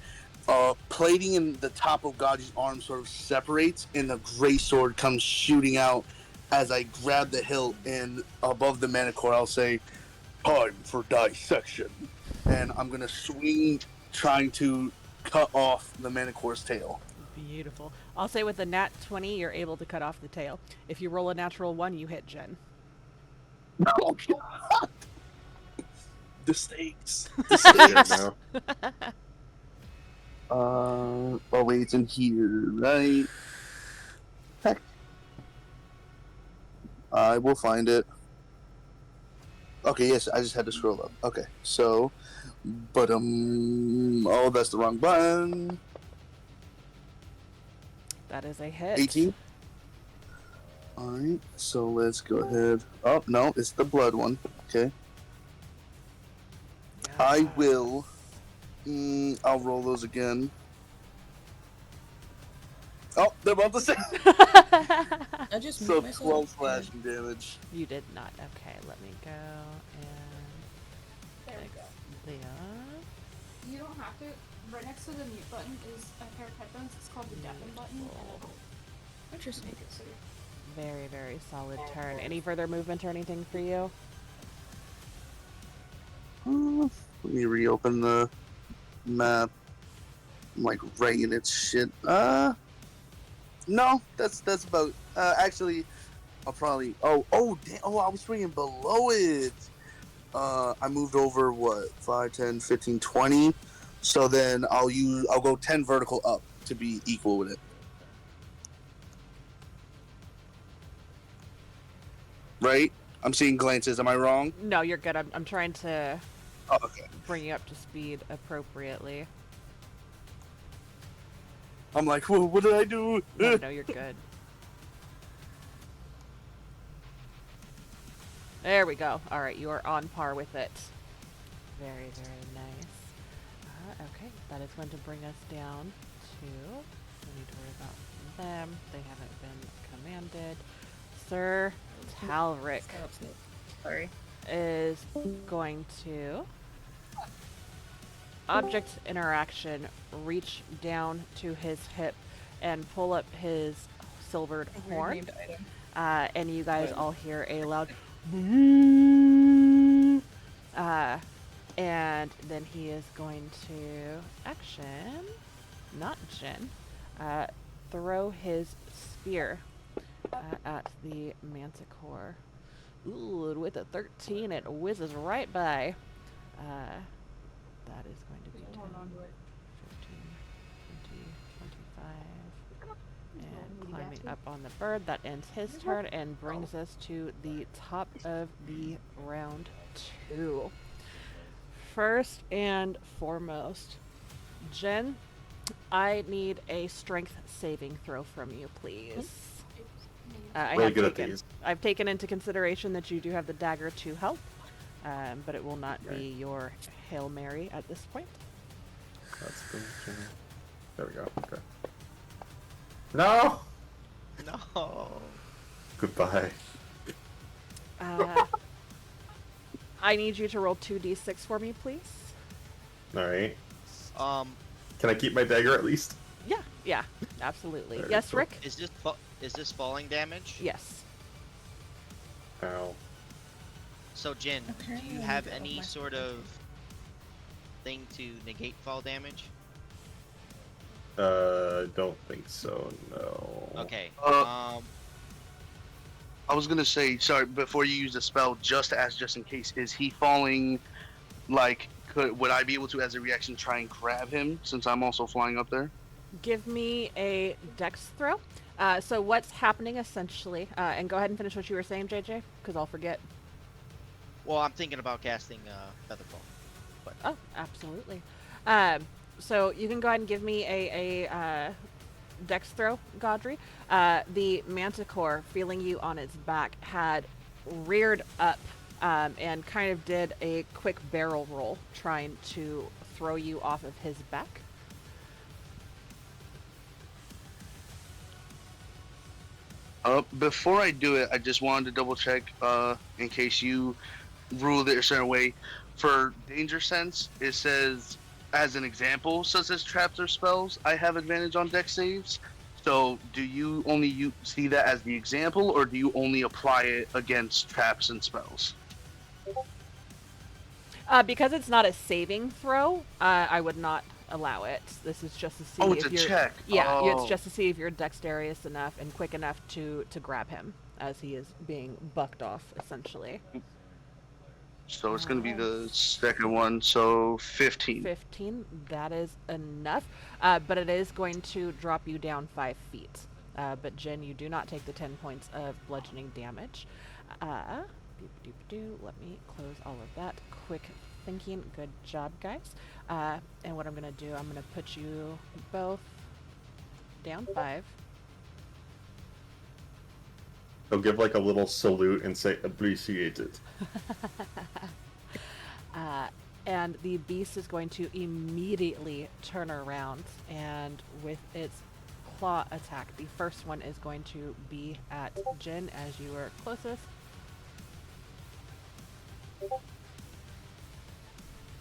plating in the top of Gaji's arm sort of separates, and the gray sword comes shooting out as I grab the hilt, and above the Manticore, I'll say, "Time for dissection," and I'm gonna swing, trying to cut off the Manticore's tail. Beautiful. I'll say with a nat 20, you're able to cut off the tail. If you roll a natural 1, you hit Jen. Oh God! The stakes. The stakes. Oh wait, it's in here, right? Heck. I will find it. Okay, yes, I just had to scroll up. Okay, so, but oh, that's the wrong button. That is a hit. 18. Alright, so let's go ahead. Oh, no, it's the blood one. Okay. I will. I'll roll those again. Oh, they're about the same. I just So moved 12 myself. slashing damage. You did not. Okay, let me go and There we go. Leah. You don't have to. Right next to the mute button is a pair of headphones. It's called the deafen button. And it'll Interesting. make it so Very, very solid turn. Any further movement or anything for you? Let me reopen the map. I'm like right in its shit. No, that's about. Actually, I'll probably. Oh, damn. Oh, I was swinging below it. I moved over what 5, 10, 15, 20. So then I'll go 10 vertical up to be equal with it. Right? I'm seeing glances. Am I wrong? No, you're good. I'm trying to Oh, okay. bring you up to speed appropriately. I'm like, whoa, what did I do? No, you're good. There we go. All right, you are on par with it. Very, very nice. Okay, that is going to bring us down to... We need to worry about them. They haven't been commanded. Sir Talric Sorry. is going to... Object interaction, reach down to his hip and pull up his silvered horn. And you guys all hear a loud and then he is going to action, not Jin, throw his spear at the Manticore. Ooh, and with a 13 it whizzes right by. That is going to be 10, 15, 20, 25. And climbing up on the bird, that ends his turn and brings us to the top of the round 2. First and foremost, Jen, I need a strength saving throw from you, please. I've taken into consideration that you do have the dagger to help, but it will not be your Hail Mary at this point. That's the... There we go. Okay. No! No. Goodbye. I need you to roll 2d6 for me, please. Alright. Um. Can I keep my dagger at least? Yeah, absolutely. Very Yes, cool. Rick? Is this falling damage? Yes. Ow. So Jin, do you have any sort of thing to negate fall damage? Don't think so, no. Okay. I was gonna say, sorry, before you use the spell, just to ask, just in case, is he falling? Like, would I be able to, as a reaction, try and grab him since I'm also flying up there? Give me a dex throw. So what's happening essentially, and go ahead and finish what you were saying, JJ, because I'll forget. Well, I'm thinking about casting Featherfall. But... Oh, absolutely. So you can go ahead and give me a dex throw, Godry. The Manticore, feeling you on its back, had reared up and kind of did a quick barrel roll, trying to throw you off of his back. Before I do it, I just wanted to double check, in case you ruled it a certain way. For danger sense, it says, as an example, such as traps or spells, I have advantage on dex saves. So, do you only see that as the example, or do you only apply it against traps and spells? Because it's not a saving throw, I would not allow it. This is just to see Oh, if it's a you're check. Yeah, Oh. it's just to see if you're dexterous enough and quick enough to grab him as he is being bucked off, essentially. So it's going to be the second one, so 15. 15, that is enough, but it is going to drop you down 5 feet. But Jen, you do not take the 10 points of bludgeoning damage. Let me close all of that. Quick thinking. Good job, guys. And what I'm going to do, I'm going to put you both down 5. He'll give like a little salute and say appreciated. And the beast is going to immediately turn around, and with its claw attack, the first one is going to be at Jin as you were closest.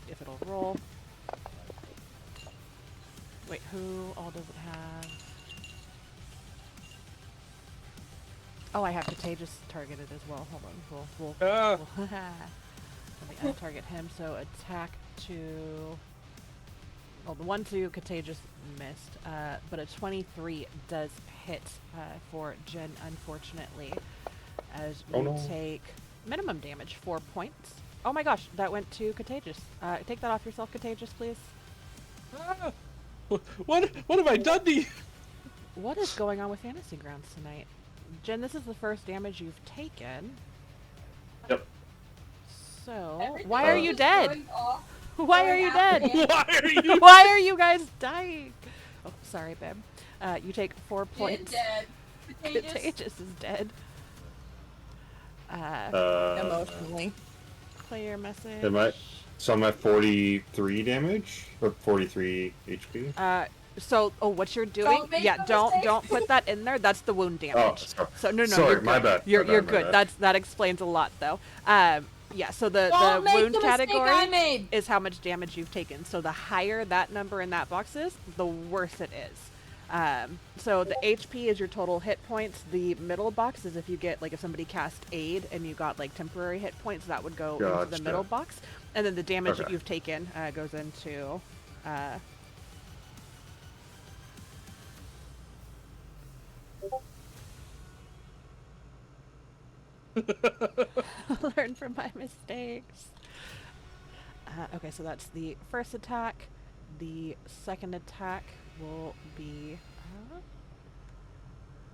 If it'll roll. Wait, who all does it have? Oh, I have Contagious targeted as well. Hold on. We'll let me untarget him. So attack to... Well, the 1-2 Contagious missed, but a 23 does hit for Jen, unfortunately, as you take minimum damage, 4 points. Oh my gosh, that went to Contagious. Take that off yourself, Contagious, please. Ah! What have I done to you? What is going on with Fantasy Grounds tonight? Jen, this is the first damage you've taken. So, why are you dead? Why going are you after dead? him. Why are you? Why are you guys dying? Oh, sorry, babe. You take 4 Jin points. dead. Contagious. Contagious is dead. Emotionally. Play your message. So I'm at 43 damage or 43 HP. So, what you're doing? Don't make Yeah, the don't mistake. put that in there. That's the wound Oh, damage. sorry. So no, Sorry, you're my good. bad. You're My good. bad. That explains a lot though. Yeah. So the Don't make wound the mistake category I made. is how much damage you've taken. So the higher that number in that box is, the worse it is. So the HP is your total hit points. The middle box is if you get, like, if somebody cast aid and you got, like, temporary hit points, that would go into the Gotcha. middle box. And then the damage that Okay. you've taken goes into... learn from my mistakes. Okay, so that's the first attack. The second attack will be...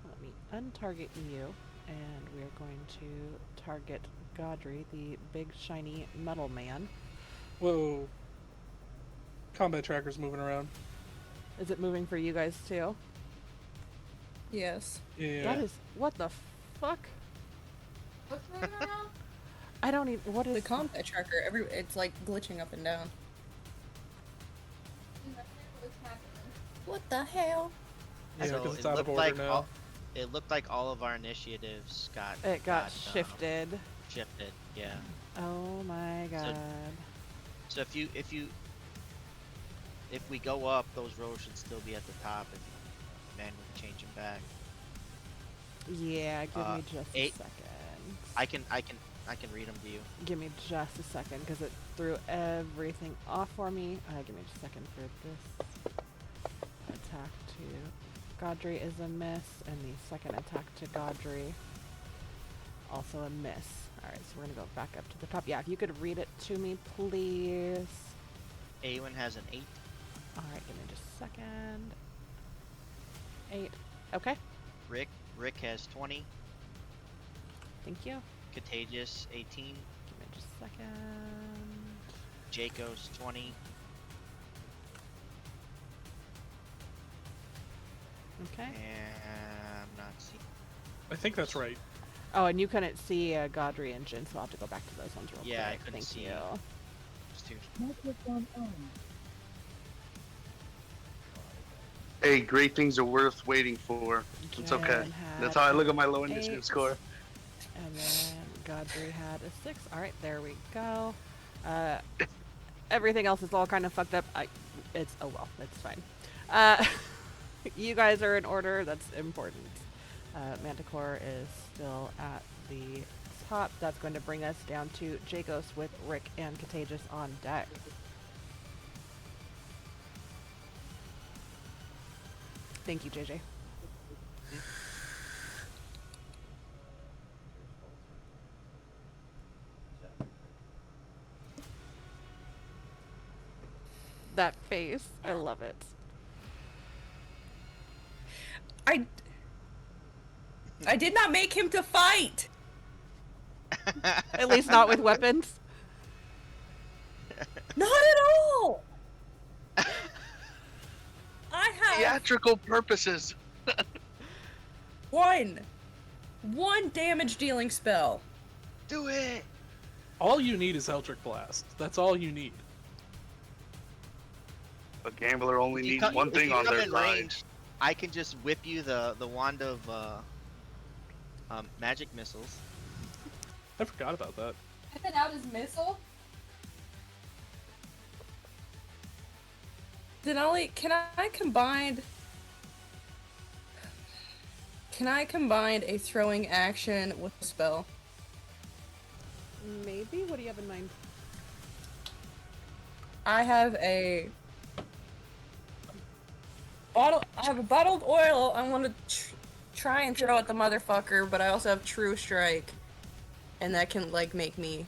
let me untarget you, and we are going to target Godry, the big shiny metal man. Whoa. Combat tracker's moving around. Is it moving for you guys too? Yes. Yeah. That is... what the fuck? What's moving around? I don't even... what is... The combat tracker, it's like glitching up and down. What the hell? Yeah, So 'cause it's it out of looked order like now. it looked like all of our initiatives got It got shifted. shifted. Yeah. Oh my god. So if we go up, those rows should still be at the top. If you manually change them back, Yeah, give me just a 8. second. I can read them to you. Give me just a second, because it threw everything off for me. Give me just a second for this attack to Godry is a miss, and the second attack to Godry also a miss. Alright, so we're gonna go back up to the top. Yeah, if you could read it to me, please. Awen has an 8. Alright, give me just a second. 8. Okay, Rick has 20. thank you. Contagious 18. Give me just a second. Jacob's 20. Okay. And I'm not seeing. I think that's right. Oh, and you couldn't see Godry and Jin, so I'll have to go back to those ones real quick. Yeah, I couldn't Thank see you. Just two. Hey, great things are worth waiting for. It's okay. That's how I look at my low initiative 8. score. And then Godry had a 6. Alright, there we go. Everything else is all kind of fucked up. It's, oh well, it's fine. You guys are in order, that's important. Manticore is still at the top. That's going to bring us down to Jacos with Rick and Contagious on deck. Thank you, JJ. That face, I love it. I did not make him to fight. At least not with weapons. Not at all. I have Theatrical purposes. one damage dealing spell. Do it. All you need is Eldritch Blast. That's all you need. A gambler only If you needs come- one if thing you on come their in side. range, I can just whip you the wand of magic missiles. I forgot about that. Sent out his missile. Denali, can I combine a throwing action with a spell? Maybe? What do you have in mind? I have a bottle. I have a bottled oil. I want to try and throw at the motherfucker, but I also have True Strike, and that can like make me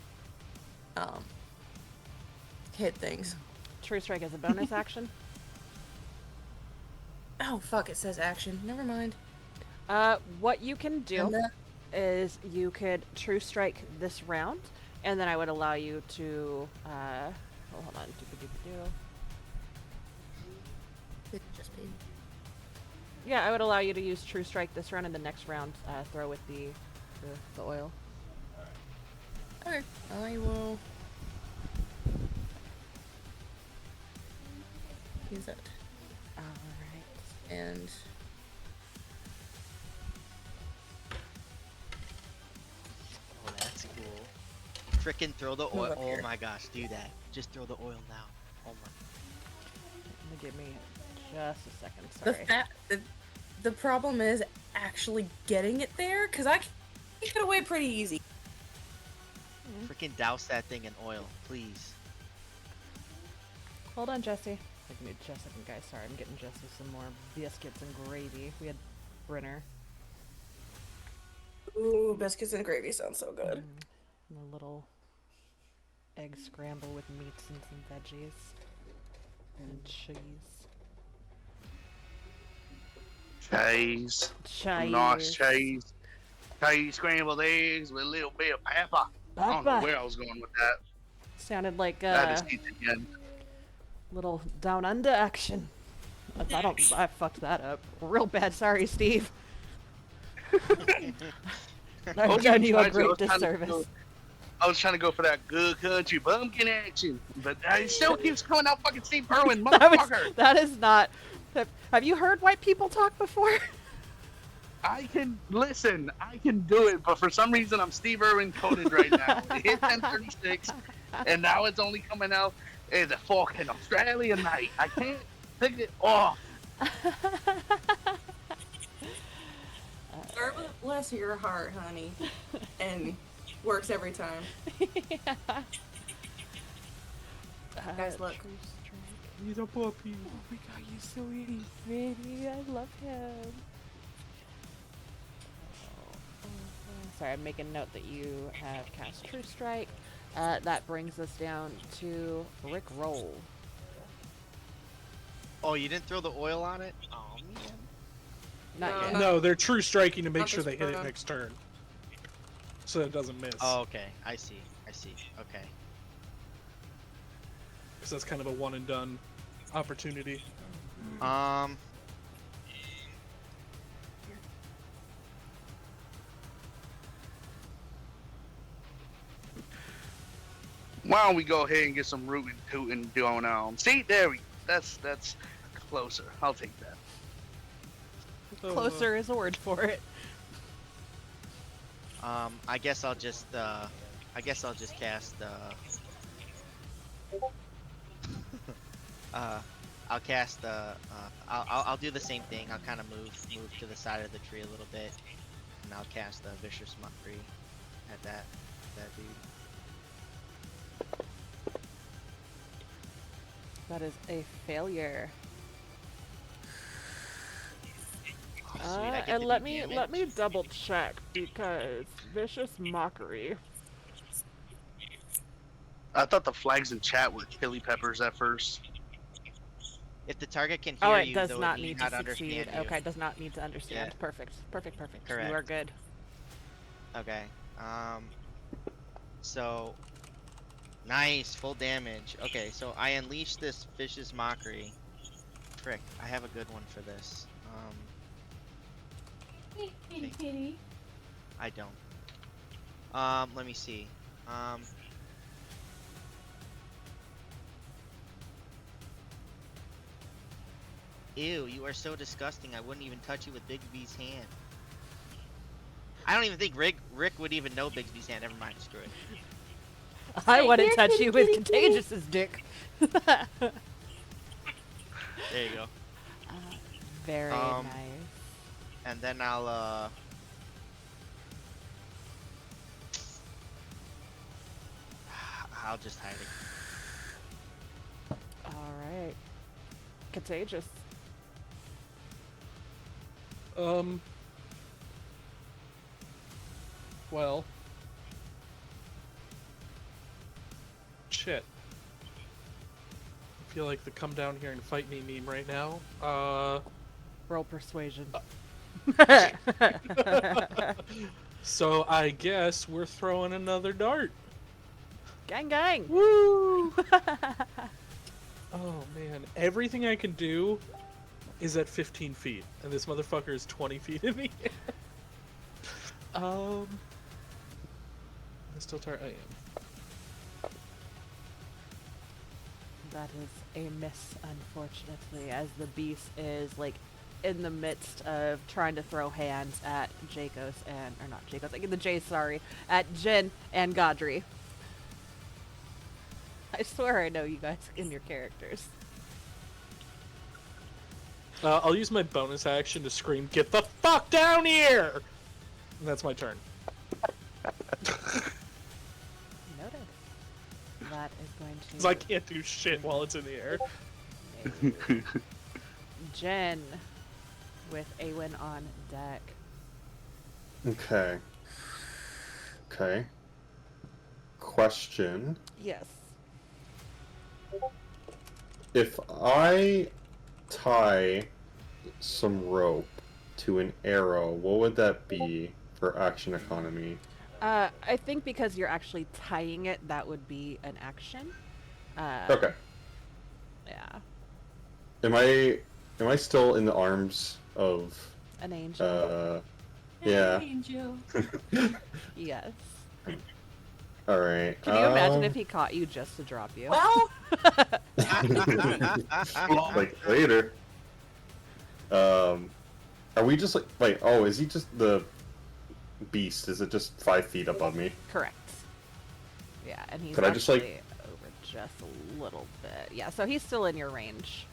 hit things. True Strike as a bonus action. Oh fuck! It says action. Never mind. What you can do And is you could True Strike this round, And then I would allow you to, oh, hold on, doo-ba-doo-ba-doo. Yeah, I would allow you to use True Strike this round, and the next round throw with the oil. Okay, I will use that. Alright. And Oh, that's cool. Frickin' throw the oil. Oh my gosh, do that. Just throw the oil now. Homer. Give me just a second, the problem is actually getting it there, because I can get away pretty easy. Frickin' douse that thing in oil, please. Hold on, Jesse. Give me just a second, guys. Sorry, I'm getting Jesse some more biscuits and gravy. We had Brenner. Ooh, biscuits and gravy sounds so good. And a little egg scramble with meats and some veggies. And cheese. Cheese. Nice cheese. Cheese scrambled eggs with a little bit of pepper. I don't know where I was going with that. Sounded like That is again. little down under action. I fucked that up real bad. Sorry, Steve. I've done you a great disservice. I was trying to go for that good country bumpkin action, but it still keeps coming out fucking Steve Irwin, motherfucker. That is not. Have you heard white people talk before? I can listen. I can do it, but for some reason I'm Steve Irwin coded right now. It hit 10:36, and now it's only coming out as a fucking Australian night. I can't take it off. Start with bless your heart, honey, and works every time. Yeah. Guys, look. He's a puppy. Oh my god, he's so itty bitty. I love him. Sorry, I'm making note that you have cast True Strike. That brings us down to Rick Roll. Oh, you didn't throw the oil on it? Oh man. Not yet. No, they're true striking to make Not sure this they hit it round. next turn. So it doesn't miss. Oh, okay. I see. I see. Okay. Because that's kind of a one and done opportunity. Why don't we go ahead and get some rootin' tootin' going on? See, there we. That's closer. I'll take that. Closer is a word for it. I guess I'll just cast I'll cast I'll do the same thing. I'll kind of move to the side of the tree a little bit, and I'll cast the Vicious Mockery at that dude. That is a failure. Oh, sweet, I get And to let do me damage. double check because Vicious Mockery. I thought the flags in chat were chili peppers at first. If the target can Oh, hear it you, does though, not it need not to succeed. understand you. Okay, does not need to understand. Yeah. Perfect. Perfect. You Correct. are good. Okay. So nice, full damage. Okay, so I unleash this Vicious Mockery. Frick, I have a good one for this. I don't. Let me see. Ew, you are so disgusting. I wouldn't even touch you with Bigsby's hand. I don't even think Rick would even know Bigsby's hand. Never mind, screw it. I wouldn't touch you with Contagious's dick. There you go. Very nice. And then I'll just hide it. Alright. Contagious. Well. Shit. I feel like the come down here and fight me meme right now. Roll persuasion. So I guess we're throwing another dart. Gang, gang! Woo! Oh man, everything I can do is at 15 feet, and this motherfucker is 20 feet in the air. I still tired. I am. That is a miss, unfortunately, as the beast is like in the midst of trying to throw hands at Jacos and, or not Jacos, like the J, sorry, at Jin and Godry. I swear I know you guys in your characters. I'll use my bonus action to scream, "Get the fuck down here!" And that's my turn. Noted. That is going to... Because I can't do shit while it's in the air. Jen with Awen on deck. Okay. Okay. Question. Yes. If I tie some rope to an arrow, what would that be for action economy? I think because you're actually tying it, that would be an action. Okay. Yeah. Am I still in the arms of An angel. yeah. Angel. Yes. All right. Can you imagine if he caught you just to drop you? Well, like later. Are we just like wait? Oh, is he just the beast? Is it just 5 feet above me? Correct. Yeah, and he's Could I just, like- actually over just a little bit. Yeah, so he's still in your range.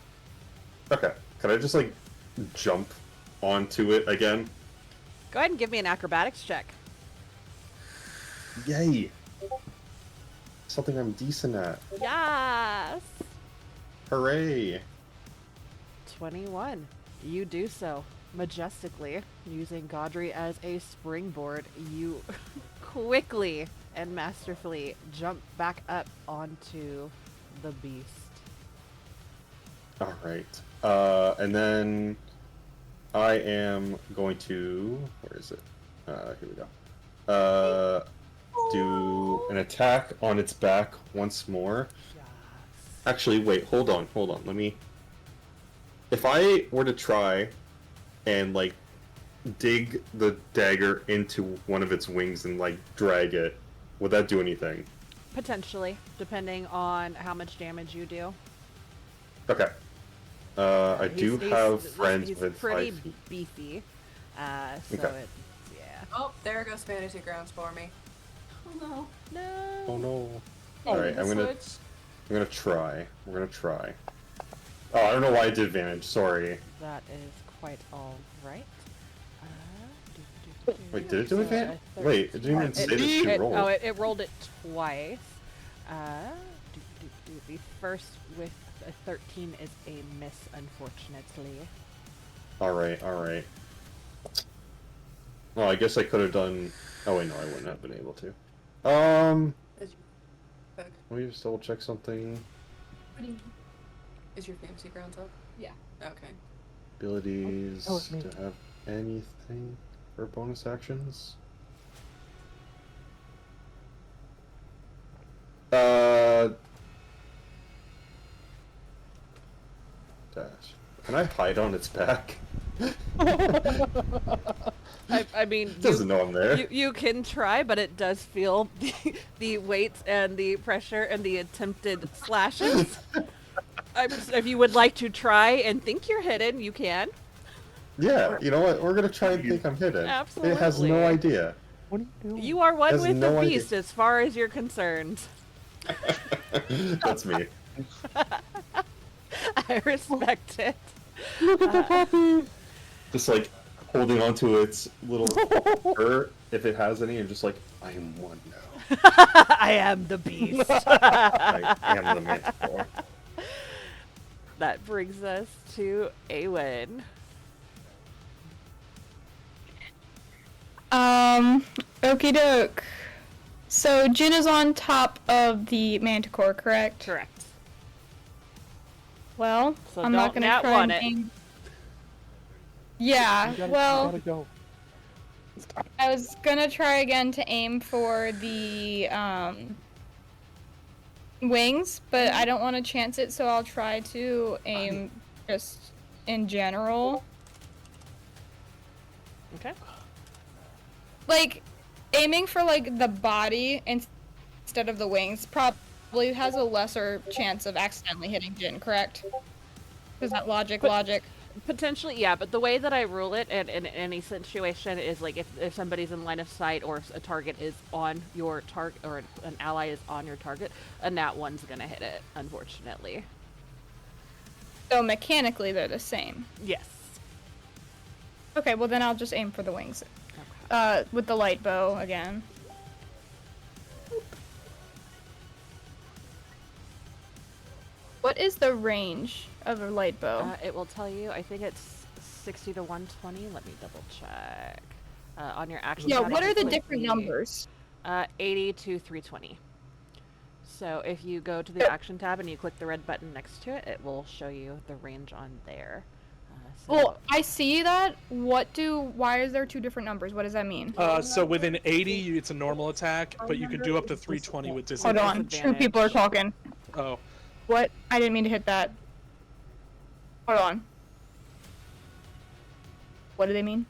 Okay. Can I just like jump onto it again? Go ahead and give me an acrobatics check. Yay! Something I'm decent at. Yes! Hooray! 21. You do so majestically. Using Godry as a springboard, you quickly and masterfully jump back up onto the beast. All right. And then I am going to. Where is it? Here we go. Do an attack on its back once more. Yes. Actually, wait. Hold on. Let me. If I were to try and like dig the dagger into one of its wings and like drag it, would that do anything? Potentially, depending on how much damage you do. Okay. I do have he's friends with pretty 5 feet. beefy. So Okay. it's, yeah. oh, there goes fantasy grounds for me. Oh no. No. Oh no. Oh, Alright, I'm gonna try. We're gonna try. Oh, I don't know why I did advantage. Sorry. That is quite all right. Wait, did it do So, advantage? Wait, it didn't even say that she rolled. Oh, it rolled it twice. The first with a 13 is a miss, unfortunately. Alright. Well, I guess I could have done. Oh wait, no, I wouldn't have been able to. Let me just double check something. Is your fantasy grounds up? Yeah. Okay. Abilities Oh, it's me. to have anything for bonus actions. Dash. Can I hide on its back? I mean, It doesn't know I'm there. you can try, but it does feel the weight and the pressure and the attempted slashes. If you would like to try and think you're hidden, you can. Yeah, you know what? We're gonna try and think I'm hidden. Absolutely. It has no idea. What are you doing? You are one Has with no the idea. beast as far as you're concerned. That's me. I respect it. Look at the puppy! Just like holding onto its little fur, if it has any, and just like, I am one now. I am the beast. I am the Manticore. That brings us to Awen. Okie doke. So Jin is on top of the Manticore, correct? Correct. Well, So I'm not don't gonna nat try one and it. aim. Yeah, well, You gotta go. I was gonna try again to aim for the wings, but I don't want to chance it, so I'll try to aim just in general. Okay. Like, aiming for, like, the body instead of the wings probably has a lesser chance of accidentally hitting Jin, correct? Is that logic? Potentially, yeah, but the way that I rule it in any situation is like if somebody's in line of sight or a target is on your target or an ally is on your target, a nat 1's gonna hit it, unfortunately. So mechanically they're the same. Yes. Okay, well then I'll just aim for the wings. Okay. With the light bow again. What is the range of a light bow? It will tell you. I think it's 60 to 120. Let me double check. On your action. Yeah, tab, what you are the click different numbers? 80 to 320. So if you go to the action tab and you click the red button next to it, it will show you the range on there. Well, I see that. Why is there two different numbers? What does that mean? So within 80, it's a normal attack, but you can do up to 320 with Hold disadvantage. on, two people are talking. Oh. What? I didn't mean to hit that. Hold on. What do they mean?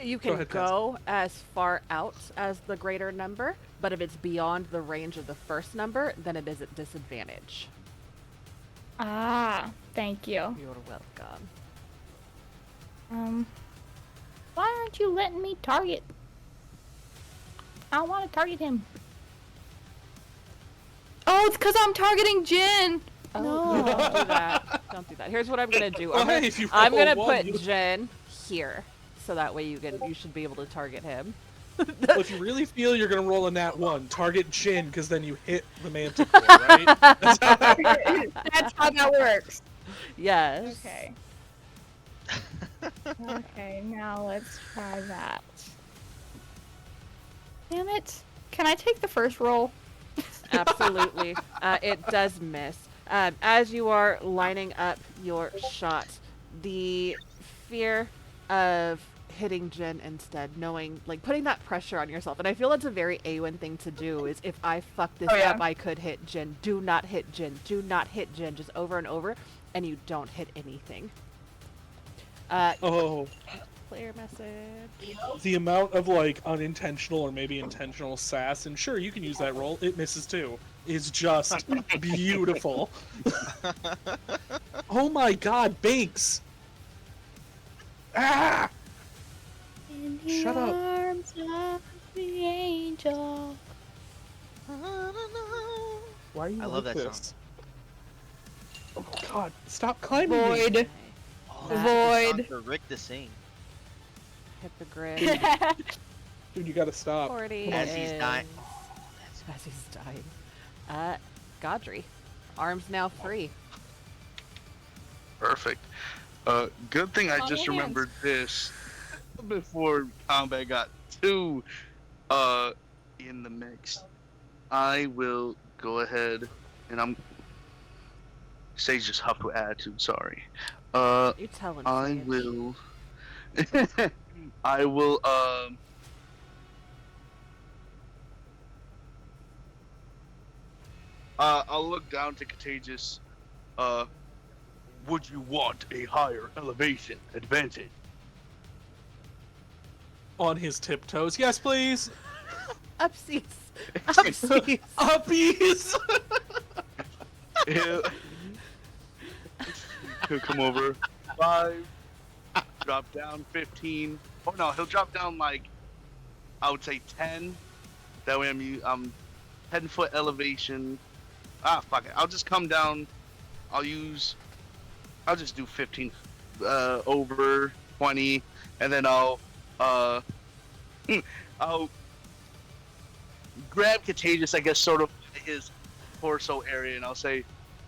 You can go as far out as the greater number, but if it's beyond the range of the first number, then it is at disadvantage. Ah, thank you. You're welcome. Why aren't you letting me target? I want to target him. Oh, it's because I'm targeting Jin. Oh, No. don't do that. Don't do that. Here's what I'm gonna do. Well, I'm hey, if you gonna roll one, put Jin here, so that way you should be able to target him. Well, if you really feel you're gonna roll a nat 1, target Jin, because then you hit the manticore, right? That's how that works. Yes. Okay. Okay, now let's try that. Damn it. Can I take the first roll? Absolutely. It does miss. As you are lining up your shot, the fear of hitting Jin instead, knowing, like, putting that pressure on yourself, and I feel that's a very Awen thing to do, is if I fuck this up, I could hit Jin. Do not hit Jin. Do not hit Jin. Just over and over, and you don't hit anything. Player message. The amount of, like, unintentional or maybe intentional sass, and sure, you can use that roll, it misses too, is just beautiful. Oh my god, Banks! Ah! In Shut up. arms of the angel. Why are you I like love that this? Oh god, stop climbing me! Void. Oh, that's the song Void. for Rick to sing. Hit the grid. Dude, you gotta stop. 40 As he's dying. As he's dying. Godry. Arms now free. Perfect. Good thing I On just your hands. remembered this before combat got too in the mix. I will go ahead and I'm Sage just huffed with attitude, sorry. You tell him. I Sage. will I will I'll look down to Contagious. Would you want a higher elevation advantage? On his tiptoes. Yes, please! Upsies. Upsies. Uppies! He'll come over 5, drop down 15. Oh no, he'll drop down like I would say 10. That way I'm 10-foot elevation. Ah, fuck it. I'll just come down. I'll just do 15 over 20, and then I'll grab Contagious, I guess, sort of his torso area, and I'll say,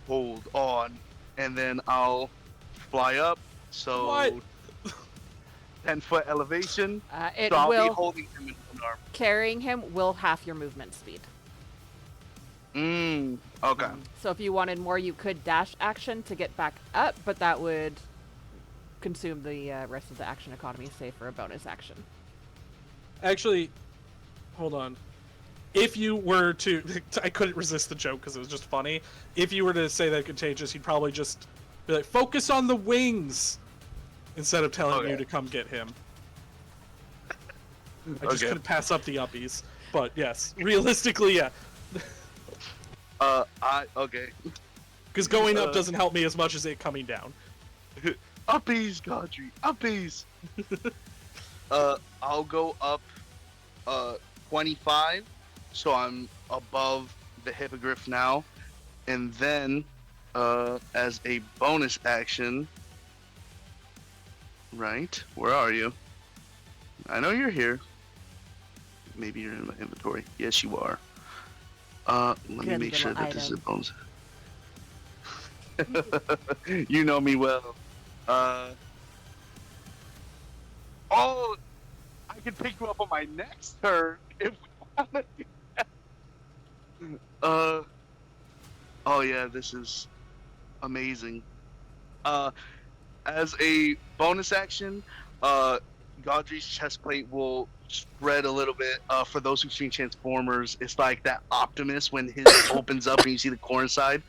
hold on, and then I'll fly up. So What? 10-foot elevation. It So I'll be will. holding him in one arm. Carrying him will half your movement speed. Okay. So if you wanted more, you could dash action to get back up, but that would consume the rest of the action economy, save for a bonus action. Actually, hold on. if you were to, I couldn't resist the joke because it was just funny. If you were to say that contagious, he'd probably just be like, "Focus on the wings," instead of telling you to come get him. I just couldn't pass up the uppies. But yes, realistically, yeah. Okay. Because going up doesn't help me as much as it coming down. Uppies, Godry, uppies. I'll go up 25, so I'm above the hippogriff now, and then as a bonus action, right? Where are you? I know you're here. Maybe you're in my inventory. Yes, you are. Let me make sure that this is a bonus. You know me well. Oh, I can pick you up on my next turn if we want to do that. Oh yeah, this is amazing. As a bonus action, Godry's chest plate will spread a little bit. For those who've seen Transformers, it's like that Optimus when his opens up and you see the core inside.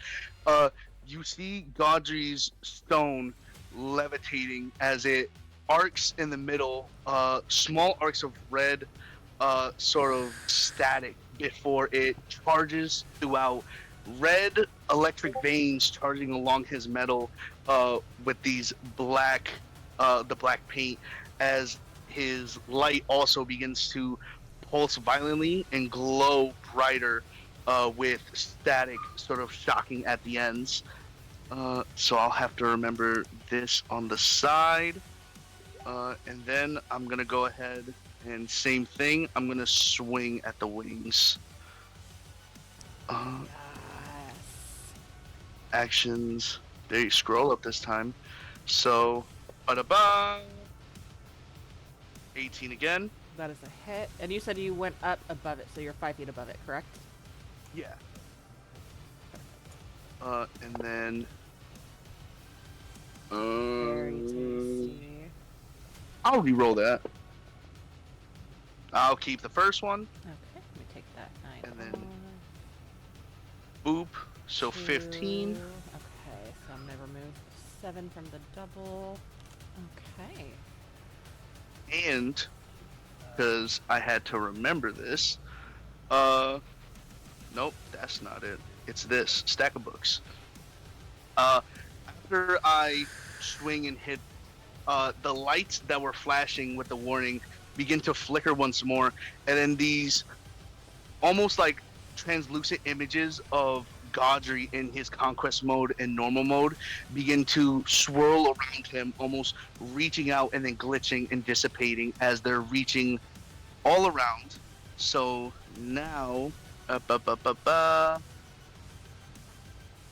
You see Godry's stone levitating as it arcs in the middle, small arcs of red, sort of static before it charges throughout. Red electric veins charging along his metal with these black, the black paint, as his light also begins to pulse violently and glow brighter with static sort of shocking at the ends. So I'll have to remember this on the side. And then I'm going to go ahead and same thing. I'm going to swing at the wings. Actions. There you scroll up this time. So, ba-da-ba. 18 again. That is a hit. And you said you went up above it, so you're 5 feet above it, correct? Yeah. And then... Very tasty. I'll re-roll that. I'll keep the first one. Okay, let me take that 9 And then boop. So 15. Okay, so I'm gonna remove 7 from the double. Okay. And because I had to remember this, nope, that's not it. It's this stack of books. After I swing and hit, the lights that were flashing with the warning begin to flicker once more, and then these almost like translucent images of Godry in his conquest mode and normal mode begin to swirl around him, almost reaching out and then glitching and dissipating as they're reaching all around. So now,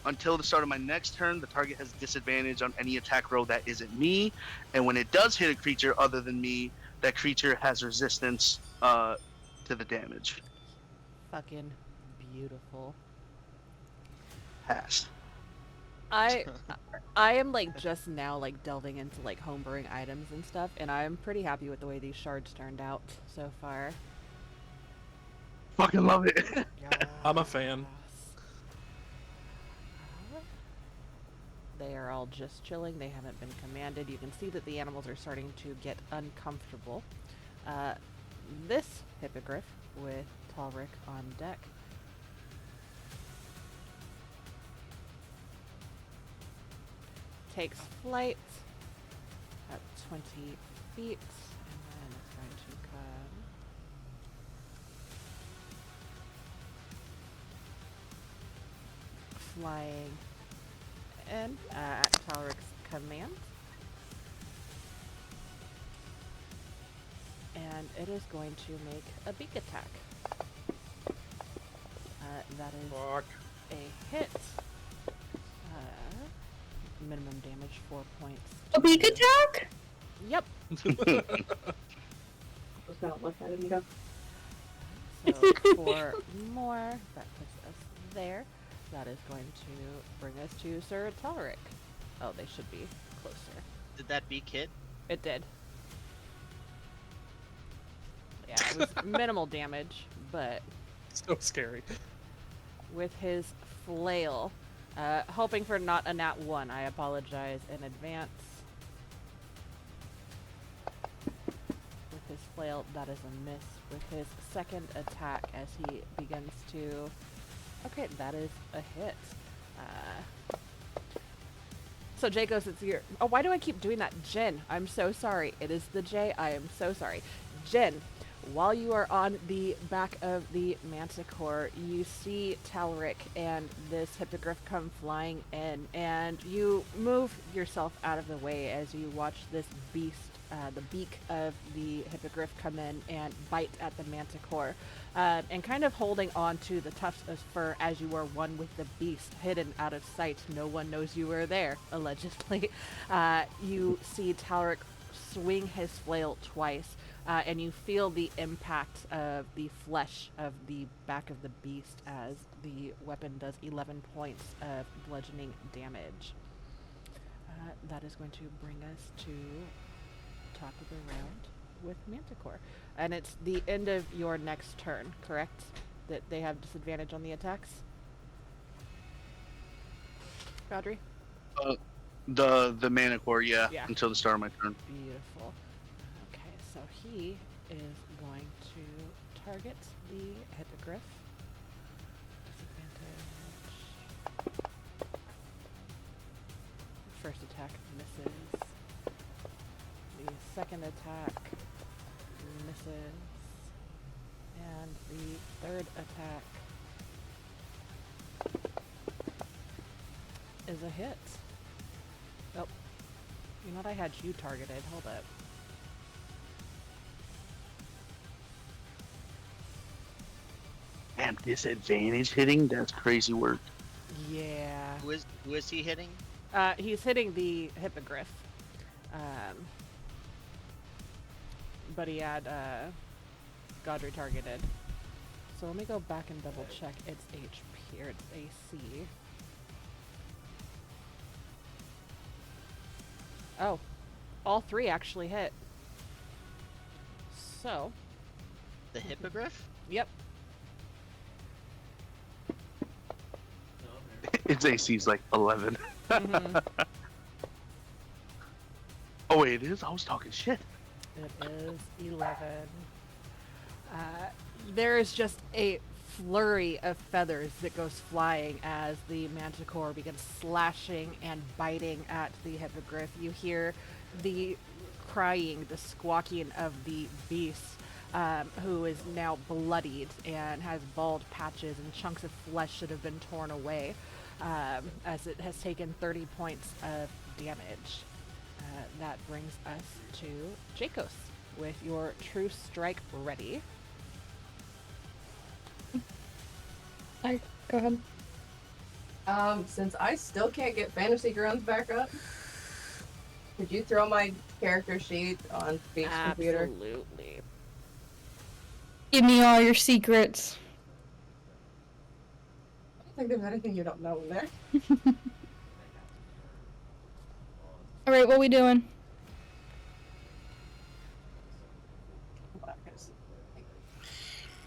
until the start of my next turn, the target has disadvantage on any attack roll that isn't me, and when it does hit a creature other than me, that creature has resistance to the damage. Fucking beautiful. Pass. I am like just now like delving into like homebrewing items and stuff, and I'm pretty happy with the way these shards turned out so far. Fucking love it. I'm a fan. They are all just chilling. They haven't been commanded. You can see that the animals are starting to get uncomfortable. This hippogriff with Talric on deck takes flight at 20 feet, and then it's going to come flying in at Talric's command. And it is going to make a beak attack. That is a hit. Minimum damage 4 points. A beak attack? Yep. Just don't look at it and go. So 4 more. That puts us there. That is going to bring us to Sir Talric. Oh, they should be closer. Did that beak hit? It did. Yeah, it was minimal damage, but So scary. With his flail. Hoping for not a nat 1. I apologize in advance. With his flail, that is a miss. With his second attack as he begins to... Okay, that is a hit. So Jacobs, it's your... Oh, why do I keep doing that? Jen, I'm so sorry. It is the J. I am so sorry. Jen, while you are on the back of the Manticore, you see Talric and this hippogriff come flying in, and you move yourself out of the way as you watch this beast, the beak of the hippogriff come in and bite at the Manticore, and kind of holding on to the tufts of fur as you are one with the beast, hidden out of sight. No one knows you were there, allegedly. You see Talric swing his flail twice, and you feel the impact of the flesh of the back of the beast as the weapon does 11 points of bludgeoning damage. That is going to bring us to top of the round with Manticore. And it's the end of your next turn, correct? That they have disadvantage on the attacks? Godry? The Manticore, yeah, Yeah. until the start of my turn. Beautiful. Okay, so he is going to target the hippogriff. Disadvantage. First attack misses. The second attack misses. And the third attack is a hit. Oh, you know what? I had you targeted. Hold up. Damn, disadvantage hitting? That's crazy work. Yeah. Who is he hitting? He's hitting the hippogriff. But he had Godry targeted. So let me go back and double check its HP or its AC. Oh, all three actually hit. So. The hippogriff? Yep. Its AC's like 11. Mhm. Oh wait, it is? I was talking shit. It is 11. There is just a flurry of feathers that goes flying as the Manticore begins slashing and biting at the hippogriff. You hear the crying, the squawking of the beast, who is now bloodied and has bald patches and chunks of flesh that have been torn away, as it has taken 30 points of damage. That brings us to Jacos with your True Strike ready. Go ahead. Since I still can't get Fantasy Grounds back up, could you throw my character sheet on Beast Computer? Absolutely. Give me all your secrets. I don't think there's anything you don't know in there. Alright, what we doing?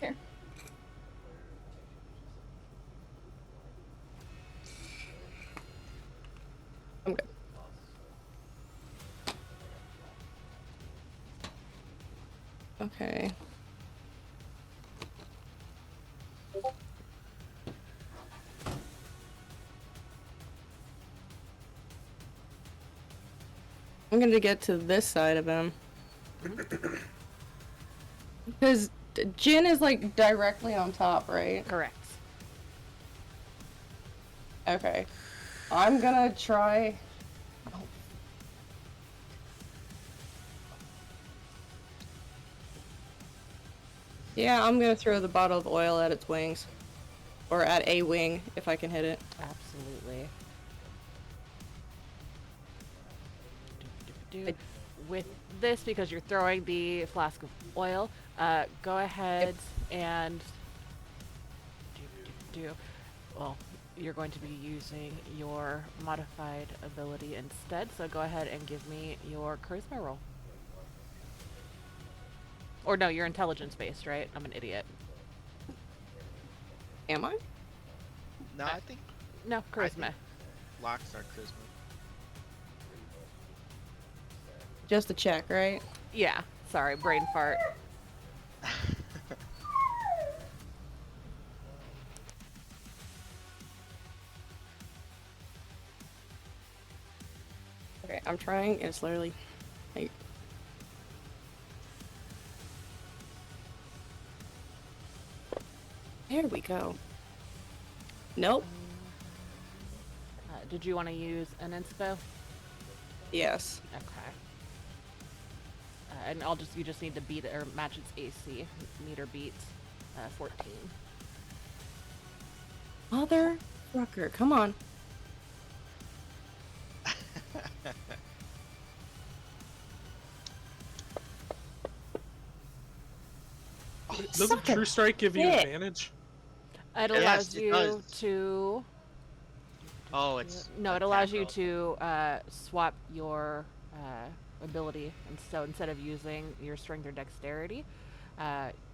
Here. I'm good. Okay. I'm gonna get to this side of him. Because Jin is like directly on top, right? Correct. Okay. I'm gonna try. Yeah, I'm gonna throw the bottle of oil at its wings. Or at a wing, if I can hit it. Absolutely. With this, because you're throwing the flask of oil, go ahead and well, you're going to be using your modified ability instead, so go ahead and give me your charisma roll. Or no, you're intelligence based, right? I'm an idiot. Am I? No, I think No, charisma. locks are charisma. Just a check, right? Yeah. Sorry, brain fart. Okay, I'm trying, and it's literally like. There we go. Nope. Did you want to use an inspo? Yes. Okay. And you just need to beat it or match its AC. Meter beats 14. Motherfucker, come on. Doesn't True Strike give you dick. advantage? It Yes, allows it you does. to. Oh, it's No, it attack allows you roll. to swap your ability, and so instead of using your strength or dexterity,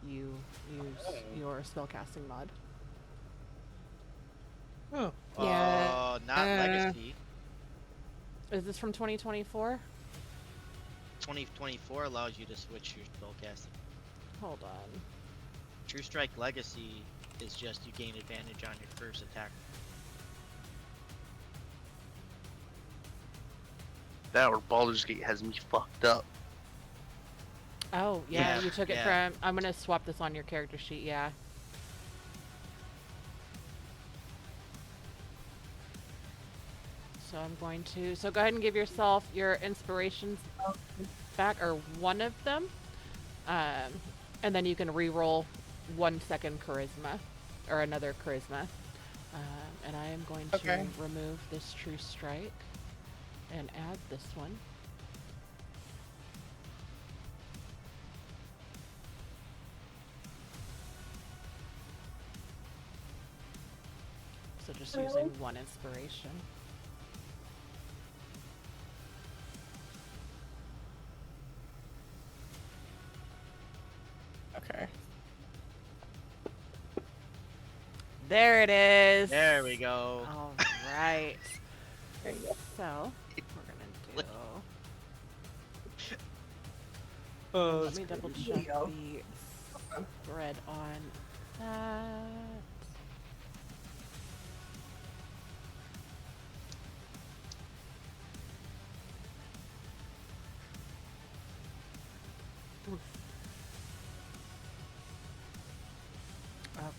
you use your spellcasting mod. Oh. Yeah. Not Legacy. Is this from 2024? 2024 allows you to switch your spellcasting. Hold on. True Strike Legacy is just you gain advantage on your first attack. That or Baldur's Gate has me fucked up. Oh, yeah, Yeah, you took it yeah. from. I'm gonna swap this on your character sheet, yeah. So I'm going to. So go ahead and give yourself your inspirations back, or one of them. And then you can re-roll 1 second charisma, or another charisma. And I am going to Okay. remove this True Strike and add this one. So just using 1 inspiration. Okay. There it is. There we go. All right. There you go. So we're gonna do. Let me double check the spread on that.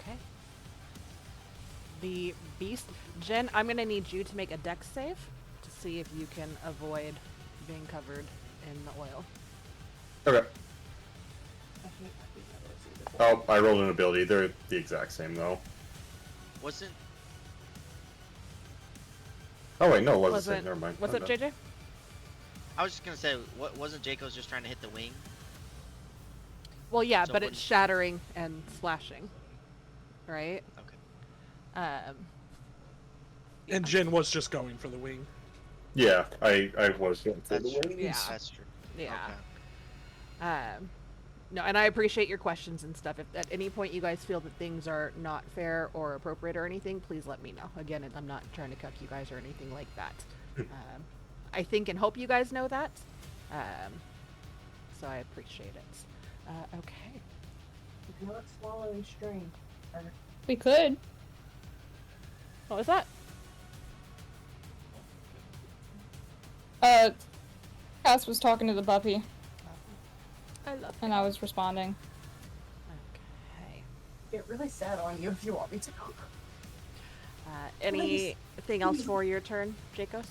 Okay. The beast. Jen, I'm going to need you to make a dex save to see if you can avoid being covered in the oil. Okay. Oh, I rolled an ability. They're the exact same though. Wasn't Oh wait, no, it wasn't. the same. Never mind. What's I'm up, done. JJ? I was just gonna say, wasn't Jayco's just trying to hit the wing? Well, yeah, So but wouldn't- it's shattering and slashing, right? Okay. And Jin was just going for the wing. Yeah, I was going for the That's true. wings. Yeah. That's true. Yeah. Okay. No, and I appreciate your questions and stuff. If at any point you guys feel that things are not fair or appropriate or anything, please let me know. Again, I'm not trying to cuck you guys or anything like that. I think and hope you guys know that. So I appreciate it. Okay. Not swallowing string. We could. What was that? Cass was talking to the puppy, I love and I was responding. Okay. Get really sad on you if you want me to. Anything else for your turn, Jacos?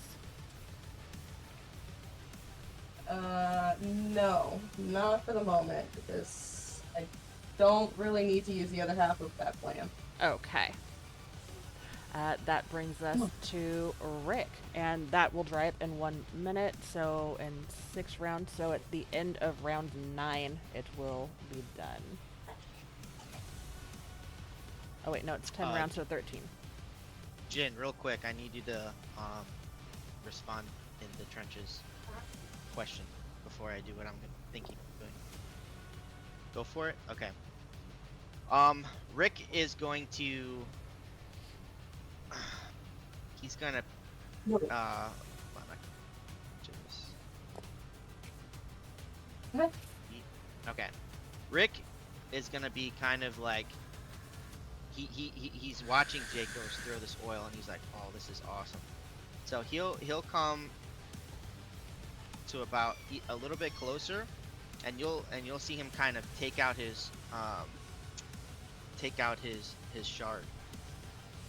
No, not for the moment, because I don't really need to use the other half of that plan. Okay. That brings us to Rick, and that will dry up in 1 minute, so in 6 rounds, so at the end of round 9, it will be done. Oh wait, no, it's 10 rounds, so 13. Jin, real quick, I need you to respond in the trenches question before I do what I'm thinking of doing. Go for it? Okay. Rick is going to. He's gonna. Hold on, What? Okay. Rick is gonna be kind of like. He's watching Jacobs throw this oil, and he's like, "Oh, this is awesome." So he'll come to about a little bit closer, and you'll see him kind of take out his shard,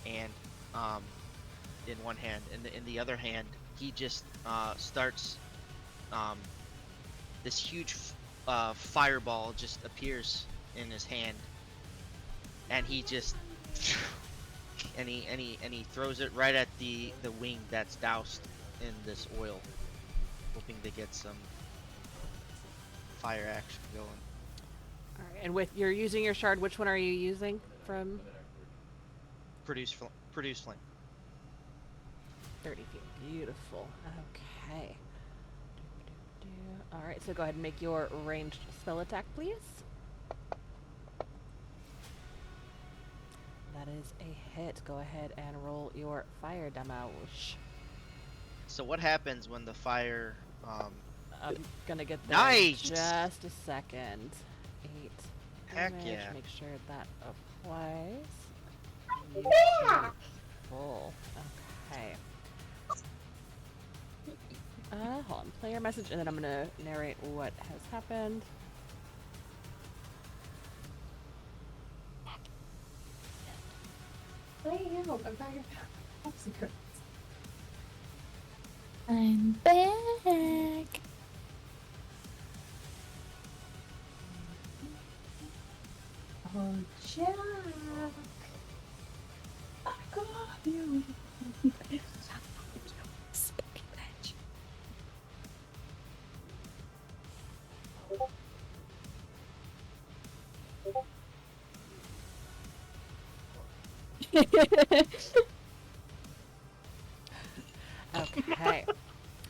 and in one hand, and in the other hand, he just starts this huge fireball just appears in his hand, and he just and he throws it right at the wing that's doused in this oil, hoping to get some fire action going. All right, and with you're using your shard, which one are you using from? Produce flame. 30 feet. Beautiful. Okay. All right, so go ahead and make your ranged spell attack, please. That is a hit. Go ahead and roll your fire damage. So what happens when the fire? I'm gonna get there Nice! in just a second. 8 Heck damage. yeah. Make sure that applies. You Yeah. shoot full. Okay. Hold on. Player message, and then I'm gonna narrate what has happened. I'm back. Oh, Jack. I got you. Spooky ledge. Okay.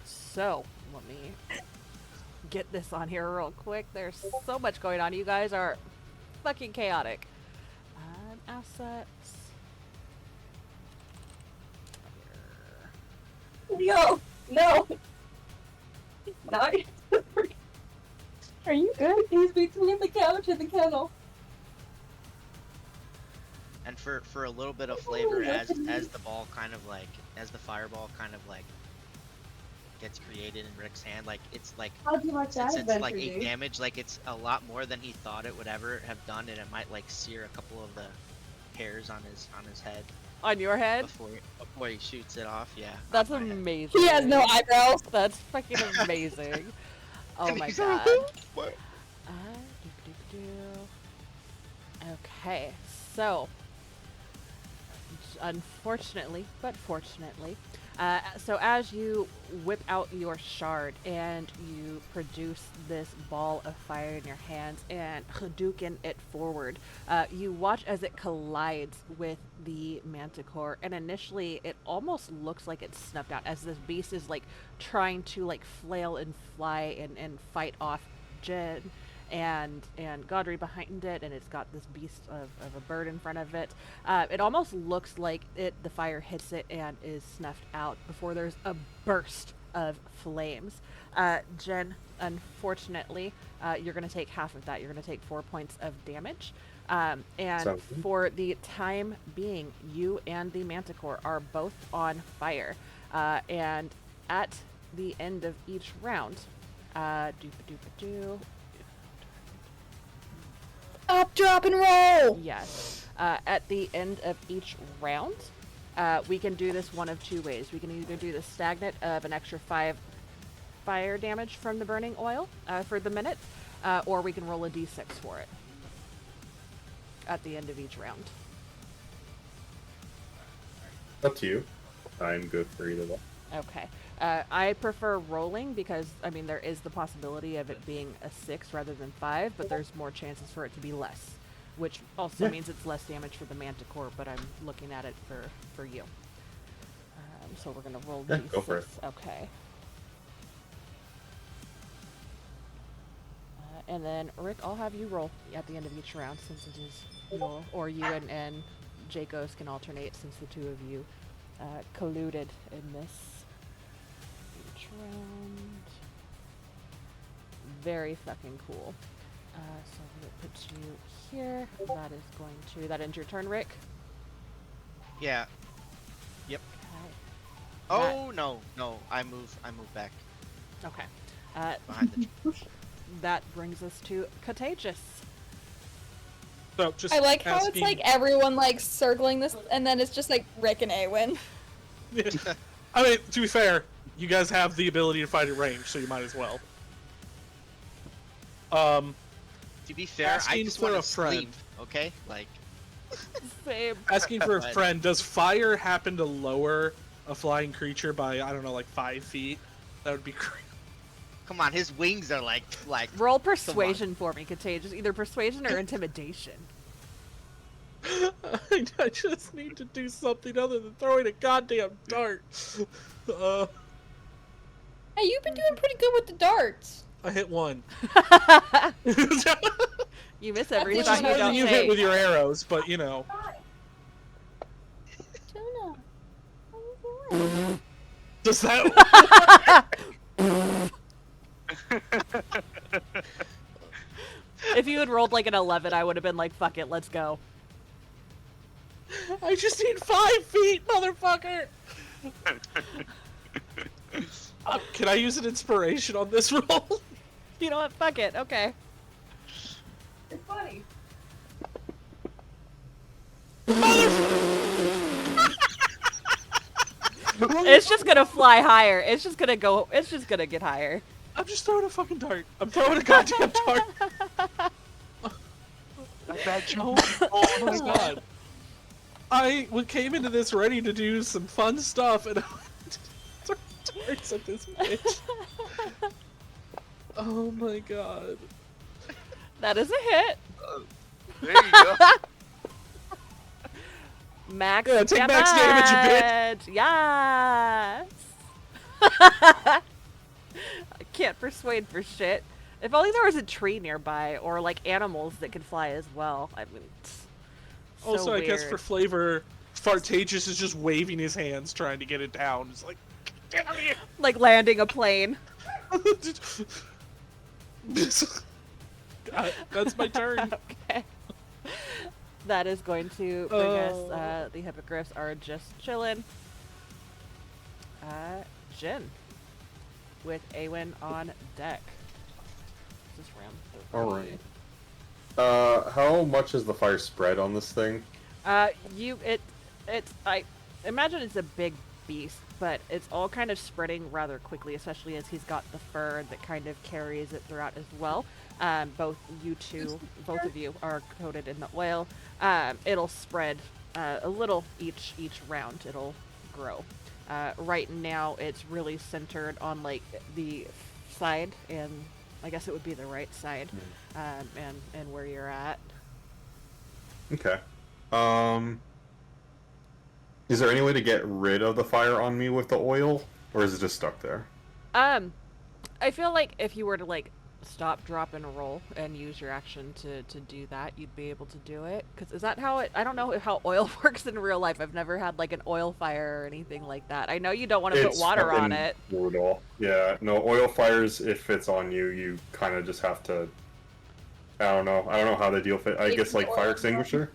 So, let me get this on here real quick. There's so much going on. You guys are fucking chaotic. Assets. No, no. Not. Are you good? He's between the couch and the kennel. And for a little bit of flavor, as the ball kind of like, as the fireball kind of like gets created in Rick's hand, like it's like How'd you like that since it's like adventure, 8 dude? damage, like it's a lot more than he thought it would ever have done, and it might like sear a couple of the hairs on his head On your head? before he shoots it off. Yeah. That's on my head. amazing. He has no eyebrows. That's fucking amazing. Oh my He's god. What? Okay, so unfortunately, but fortunately, so as you whip out your shard and you produce this ball of fire in your hands and Hadouken it forward, you watch as it collides with the manticore, and initially it almost looks like it's snuffed out as this beast is like trying to like flail and fly and fight off Jen and Godry behind it, and it's got this beast of a bird in front of it. It almost looks like the fire hits it and is snuffed out before there's a burst of flames. Jen, unfortunately, you're going to take half of that. You're going to take 4 points of damage. And Sounds good. for the time being, you and the manticore are both on fire. And at the end of each round, Up, drop, and roll. yes, at the end of each round, we can do this one of two ways. We can either do the stagnant of an extra 5 fire damage from the burning oil for the minute, or we can roll a d6 for it at the end of each round. Up to you. I'm good for either one. Okay. I prefer rolling because, I mean, there is the possibility of it being a 6 rather than 5, but there's more chances for it to be less, which also means it's less damage for the manticore, but I'm looking at it for you. So we're going to roll Yeah, d6. go for it. Okay. And then Rick, I'll have you roll at the end of each round since it is your, or you and Jacos can alternate since the two of you colluded in this. Each round. Very fucking cool. So we'll put you here. That is going to, that ends your turn, Rick? Yeah. Yep. Okay. Oh no, I move back Okay. behind the tree. That brings us to Contagious. So just I like how asking... it's like everyone like circling this, and then it's just like Rick and Awen. I mean, to be fair, you guys have the ability to fight at range, so you might as well. To be fair, I asking just for want a to friend. sleep. Okay, like. Same. Asking for a But- friend, does fire happen to lower a flying creature by, I don't know, like 5 feet? That would be great. Come on, his wings are like. Roll persuasion for me, Contagious. Either persuasion or intimidation. I just need to do something other than throwing a goddamn dart. Hey, you've been doing pretty good with the darts. I hit one. You miss every Which shot is you more than don't you hit take. with your arrows, but you know. Tuna. Does that? If you had rolled like an 11, I would have been like, fuck it, let's go. I just need 5 feet, motherfucker! Can I use an inspiration on this roll? You know what? Fuck it. Okay. It's funny. It's just gonna fly higher. It's just gonna go. It's just gonna get higher. I'm just throwing a fucking dart. I'm throwing a goddamn dart. Oh my god. I came into this ready to do some fun stuff, and I throw darts at this bitch. Oh my god. That is a hit. There you go. Max Yeah, take damage. max damage, you Yes. I can't persuade for shit. If only there was a tree nearby, or like animals that could fly as well. I mean, it's so Also, I guess weird. for flavor, Fartagious is just waving his hands trying to get it down. It's like, get out of here! Like landing a plane. That's my turn. Okay. That is going to bring us, the hippogriffs are just chilling. Jin. With Awen on deck. This round. Alright. How much is the fire spread on this thing? I imagine it's a big beast, but it's all kind of spreading rather quickly, especially as he's got the fur that kind of carries it throughout as well. Both of you are coated in the oil. It'll spread a little each round. It'll grow. Right now, it's really centered on like the side, and I guess it would be the right side, and where you're at. Okay. Is there any way to get rid of the fire on me with the oil, or is it just stuck there? I feel like if you were to like stop, drop, and roll and use your action to do that, you'd be able to do it. Because is that how it... I don't know how oil works in real life. I've never had like an oil fire or anything like that. I know you don't want to put water on fucking it. Brutal. Yeah, no, oil fires, if it's on you, you kind of just have to... I don't know how they deal with it. I guess like fire extinguisher?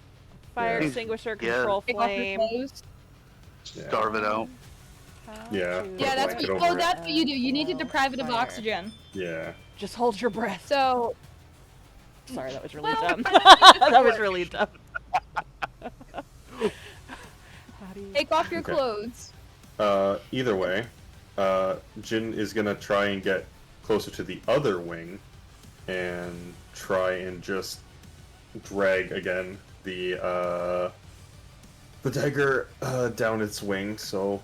Fire Yeah. extinguisher, Yeah. control Take off your flame. clothes. Starve it out. Yeah. Yeah, that's Blanket what. over Oh, it. that's what you do. You need to Control deprive it of fire. oxygen. Yeah. Just hold your breath. So Sorry, that was really Well, dumb. that That was really dumb. How do you... take off your Okay. clothes. Either way, Jin is gonna try and get closer to the other wing and try and just drag again the dagger down its wing. So,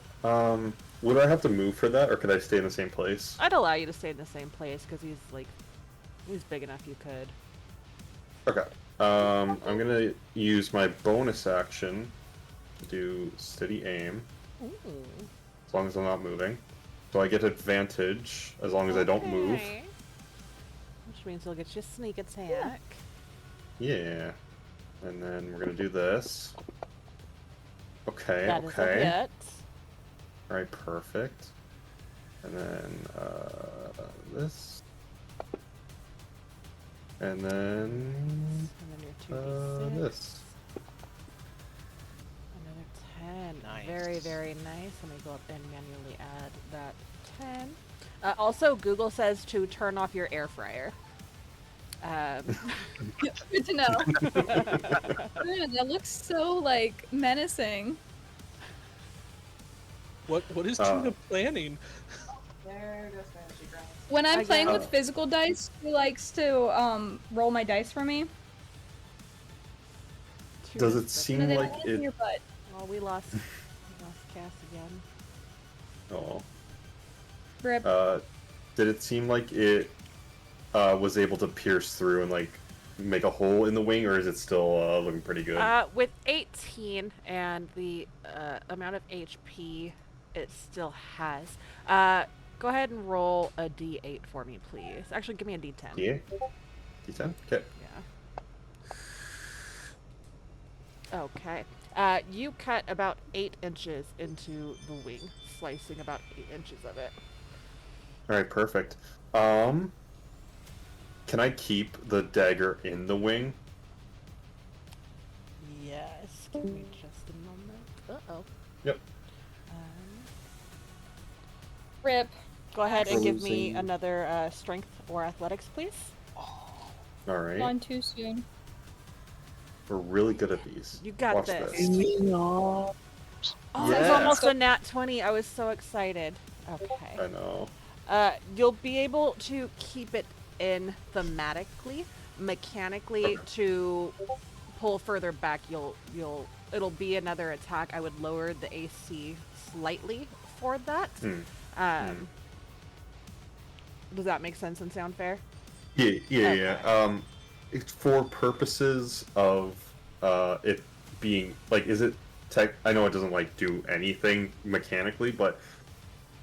would I have to move for that, or could I stay in the same place? I'd allow you to stay in the same place because he's big enough you could. Okay. I'm gonna use my bonus action to do steady aim, Ooh. as long as I'm not moving. So I get advantage as long as I don't move. Okay. Which means you'll get your sneak attack. Yeah. And then we're gonna do this. Okay, That is a okay. hit. Alright, perfect. And then this. And then And then your 2d6. this. Another 10. Nice. Very, very nice. Let me go up and manually add that 10. Also, Google says to turn off your air fryer. Good to know. Man, that looks so like menacing. What is Tuna planning? There goes fantasy grounds. When I'm playing Again. with physical dice, she likes to roll my dice for me. Does it seem And then like I land in it? your butt. Oh, we lost Cass again. Oh. Rip. Did it seem like it was able to pierce through and like make a hole in the wing, or is it still looking pretty good? With 18 and the amount of HP it still has, go ahead and roll a d8 for me, please. Actually, give me a d10. Yeah. D10. Okay. Yeah. Okay. You cut about 8 inches into the wing, slicing about 8 inches of it. All right. Perfect. Can I keep the dagger in the wing? Yes. Give me just a moment. Uh-oh. Yep. Rip. Go ahead and give me Closing. another strength or athletics, please. All right. Gone too soon. We're really good at these. You got Watch this. this. Oh, that's Yeah. almost a nat 20. I was so excited. Okay. I know. You'll be able to keep it in thematically. Mechanically, to pull further back, it'll be another attack. I would lower the AC slightly for that. Does that make sense and sound fair? Yeah. Okay. Yeah. It's for purposes of it being like, is it tech? I know it doesn't like do anything mechanically, but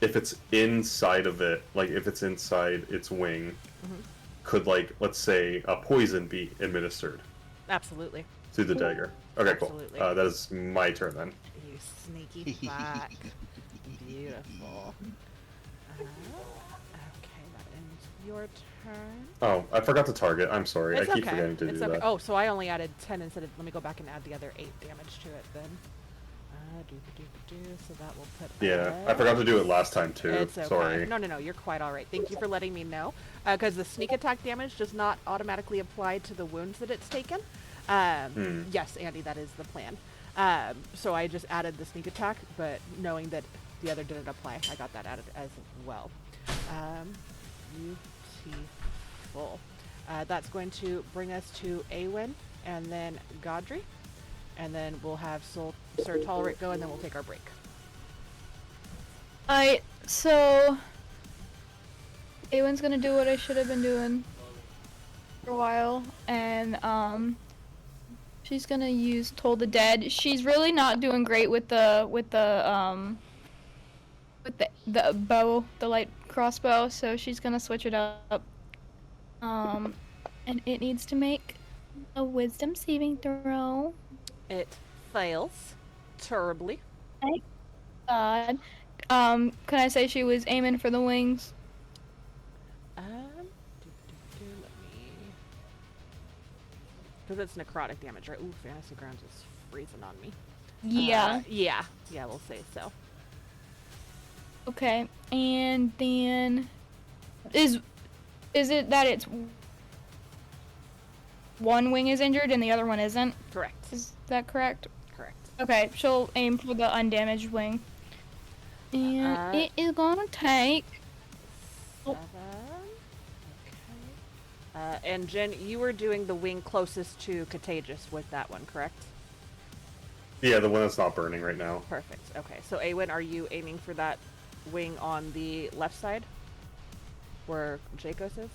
if it's inside of it, like if it's inside its wing, could like, let's say, a poison be administered Absolutely. through the dagger? Okay, Absolutely. cool. That is my turn then. You sneaky fuck. Beautiful. Okay, that ends your turn. Oh, I forgot to target. I'm sorry. It's I keep okay. forgetting to It's do okay. that. Oh, so I only added 10 instead of. Let me go back and add the other 8 damage to it then. So that will put. Yeah, I forgot to do it last time too. It's okay. Sorry. No, you're quite all right. Thank you for letting me know. Because the sneak attack damage does not automatically apply to the wounds that it's taken. Yes, Andy, that is the plan. So I just added the sneak attack, but knowing that the other didn't apply, I got that added as well. Beautiful. That's going to bring us to Awen and then Godry. And then we'll have Sir Tolerate go, and then we'll take our break. Alright, so Awen's gonna do what I should have been doing for a while, and she's gonna use Toll the Dead. She's really not doing great with the bow, the light crossbow, so she's gonna switch it up. And it needs to make a wisdom saving throw. It fails terribly. Thank God. Can I say she was aiming for the wings? Let me. Because it's necrotic damage, right? Ooh, Fantasy Grounds is freezing on me. Yeah. Yeah, we'll say so. Okay, and then is it that it's one wing is injured and the other one isn't? Correct. Is that correct? Correct. Okay, she'll aim for the undamaged wing. And it is gonna take. 7. Okay. And Jen, you were doing the wing closest to Contagious with that one, correct? Yeah, the one that's not burning right now. Perfect. Okay, so Awen, are you aiming for that wing on the left side? Where Jakos is?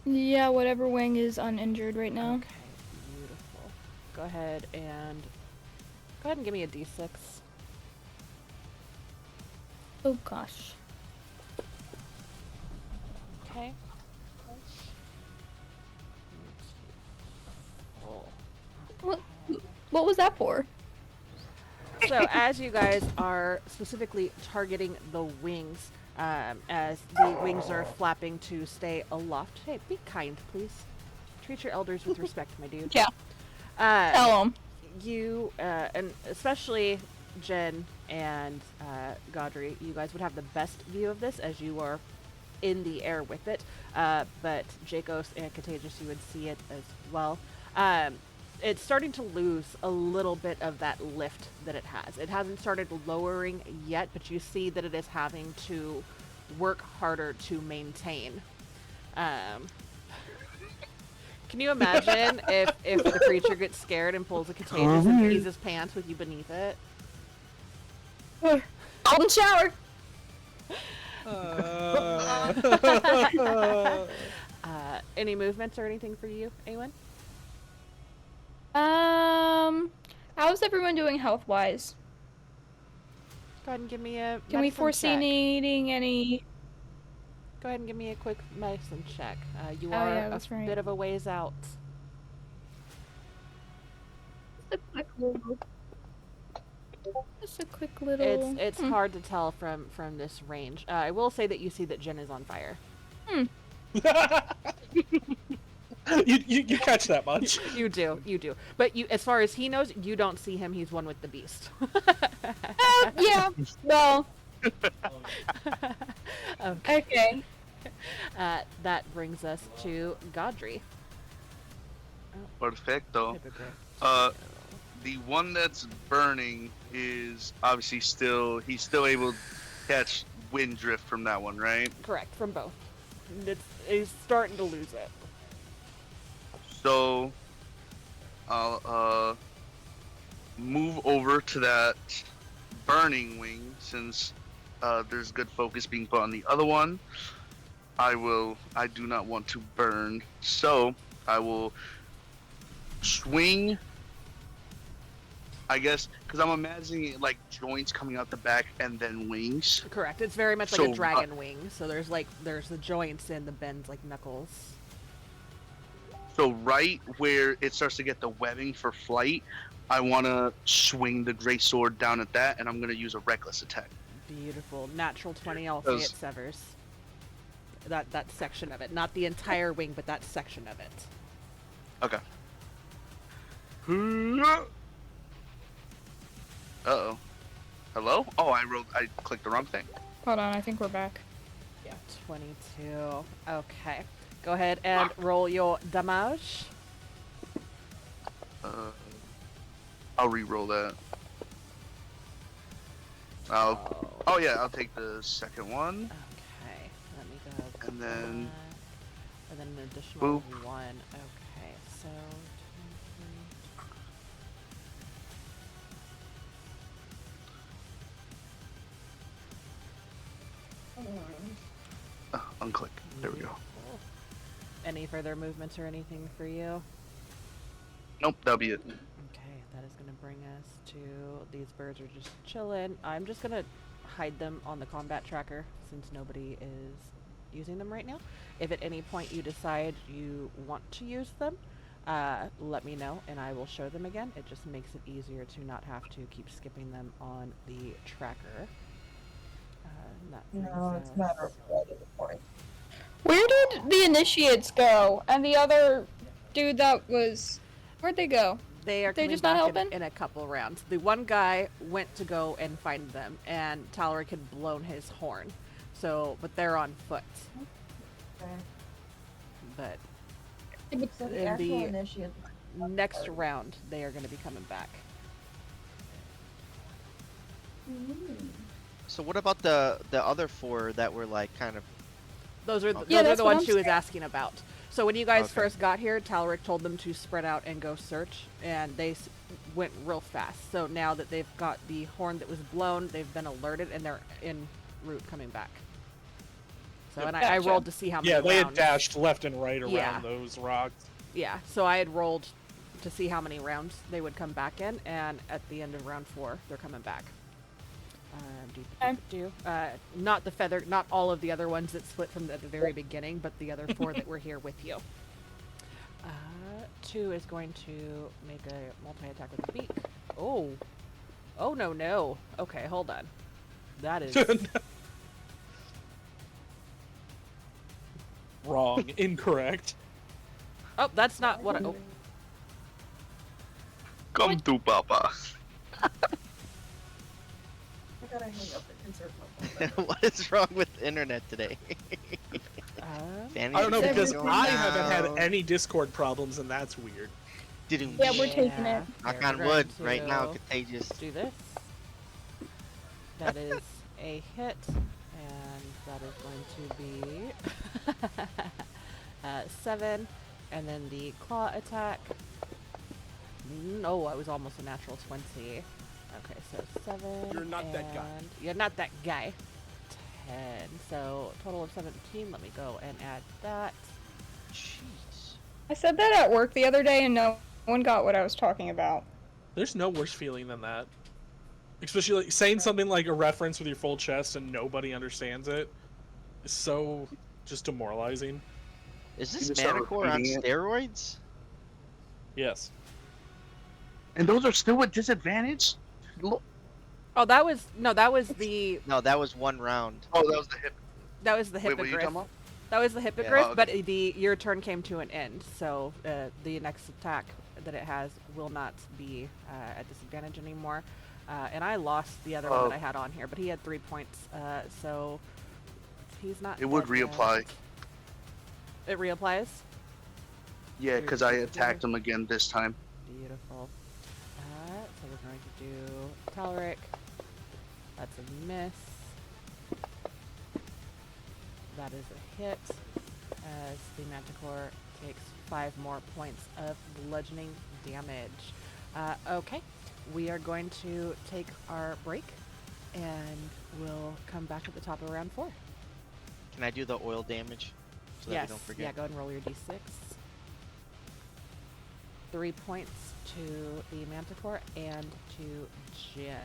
Yeah, whatever wing is uninjured right now. Okay, beautiful. Go ahead and give me a d6. Oh gosh. What was that for? So as you guys are specifically targeting the wings, as the wings are flapping to stay aloft. Hey, be kind, please. Treat your elders with respect, my dude. Yeah. Tell 'em. You, and especially Jen and Godry, you guys would have the best view of this as you are in the air with it. But Jacos and Contagious, you would see it as well. It's starting to lose a little bit of that lift that it has. It hasn't started lowering yet, but you see that it is having to work harder to maintain. Can you imagine if the creature gets scared and pulls a Contagious and pees his pants with you beneath it? Golden shower. Any movements or anything for you, Awen? How's everyone doing health-wise? Go ahead and give me a Can we medicine foresee check. needing any? Go ahead and give me a quick medicine check. You Oh, are yeah, a that's right. bit of a ways out. Just a quick little. It's hard to tell from this range. I will say that you see that Jen is on fire. You catch that much? You do. But you, as far as he knows, you don't see him. He's one with the beast. Yeah. Well. Okay. That brings us to Godry. Perfecto. Hypocrite. The one that's burning is obviously he's still able to catch wind drift from that one, right? Correct, from both. He's starting to lose it. So I'll move over to that burning wing since there's good focus being put on the other one. I do not want to burn, so I will swing, I guess, because I'm imagining it like joints coming out the back and then wings. Correct. It's very much like So, a dragon wing. So there's the joints and the bends like knuckles. So right where it starts to get the webbing for flight, I want to swing the great sword down at that, and I'm going to use a reckless attack. Beautiful. Natural 20. I'll say it severs. That section of it, not the entire wing, but that section of it. Okay. Uh-oh. Hello? Oh, I clicked the wrong thing. Hold on, I think we're back. Yeah, 22. Okay. Go ahead and roll your damage. I'll re-roll that. Oh yeah, I'll take the second one. Okay. Let me go. And then... And then an additional Boop. 1. Okay, so... 23. Unclick. There we go. Any further movements or anything for you? Nope, that'll be it. Okay, that is going to bring us to... These birds are just chilling. I'm just going to hide them on the combat tracker since nobody is using them right now. If at any point you decide you want to use them, let me know and I will show them again. It just makes it easier to not have to keep skipping them on the tracker. No, it's a matter of blood at the point. Where did the initiates go? And the other dude that was... Where'd they go? They're just not helping? in a couple rounds. The one guy went to go and find them, and Talric had blown his horn. So, but they're on foot. Okay. But So the in actual the initiate. next round, they are going to be coming back. So what about the other 4 that were like kind of... Those are the, Okay. Yeah, those are that's the what ones I'm she was saying. asking about. So when you guys Okay. first got here, Talric told them to spread out and go search, and they went real fast. So now that they've got the horn that was blown, they've been alerted, and they're en route coming back. So, and I Gotcha. rolled to see how many Yeah, they had rounds. dashed left and right around Yeah. those rocks. Yeah, so I had rolled to see how many rounds they would come back in, and at the end of round 4, they're coming back. Not the feather, not all of the other ones that split from the very beginning, but the other 4 that were here with you. 2 is going to make a multi-attack with a beak. Oh. Oh, no, no. Okay, hold on. That is... Wrong. Incorrect. Oh, that's not what I... Oh. Come to Papa. I gotta hang up and insert my phone. What is wrong with the internet today? Fanny, I don't know, is because going I haven't had down. any Discord problems, and that's weird. Didn't Yeah, we're taking it. knock Here, on we're wood going right now, to contagious. Do this. That is a hit, and that is going to be 7, and then the claw attack. No, I was almost a natural 20. Okay, so 7. You're not that guy. and- You're not that guy. 10. So total of 17. Let me go and add that. Jeez. I said that at work the other day and no one got what I was talking about. There's no worse feeling than that. Especially like, saying something like a reference with your full chest and nobody understands it is so just demoralizing. Is You this just start Manticore on repeating it. steroids? Yes. And those are still at disadvantage? Look. Oh, that was that was the No, that was one round. Oh, that was the hip. that was the Wait, what are you hippogriff. talking about? That was the hippogriff, Oh, but your turn came to an end, so the next attack that it has will not be at disadvantage anymore. And I lost the other one that I had on here, but he had 3 points, so he's not. It would dead yet. reapply. It reapplies. Yeah, because I attacked him again this time. Beautiful. So we're going to do Talric. That's a miss. That is a hit, as the Manticore takes 5 more points of bludgeoning damage. Okay, we are going to take our break, and we'll come back at the top of round 4. Can I do the oil damage? So that Yes, we don't forget. yeah, go ahead and roll your d6. 3 points to the Manticore and to Jen.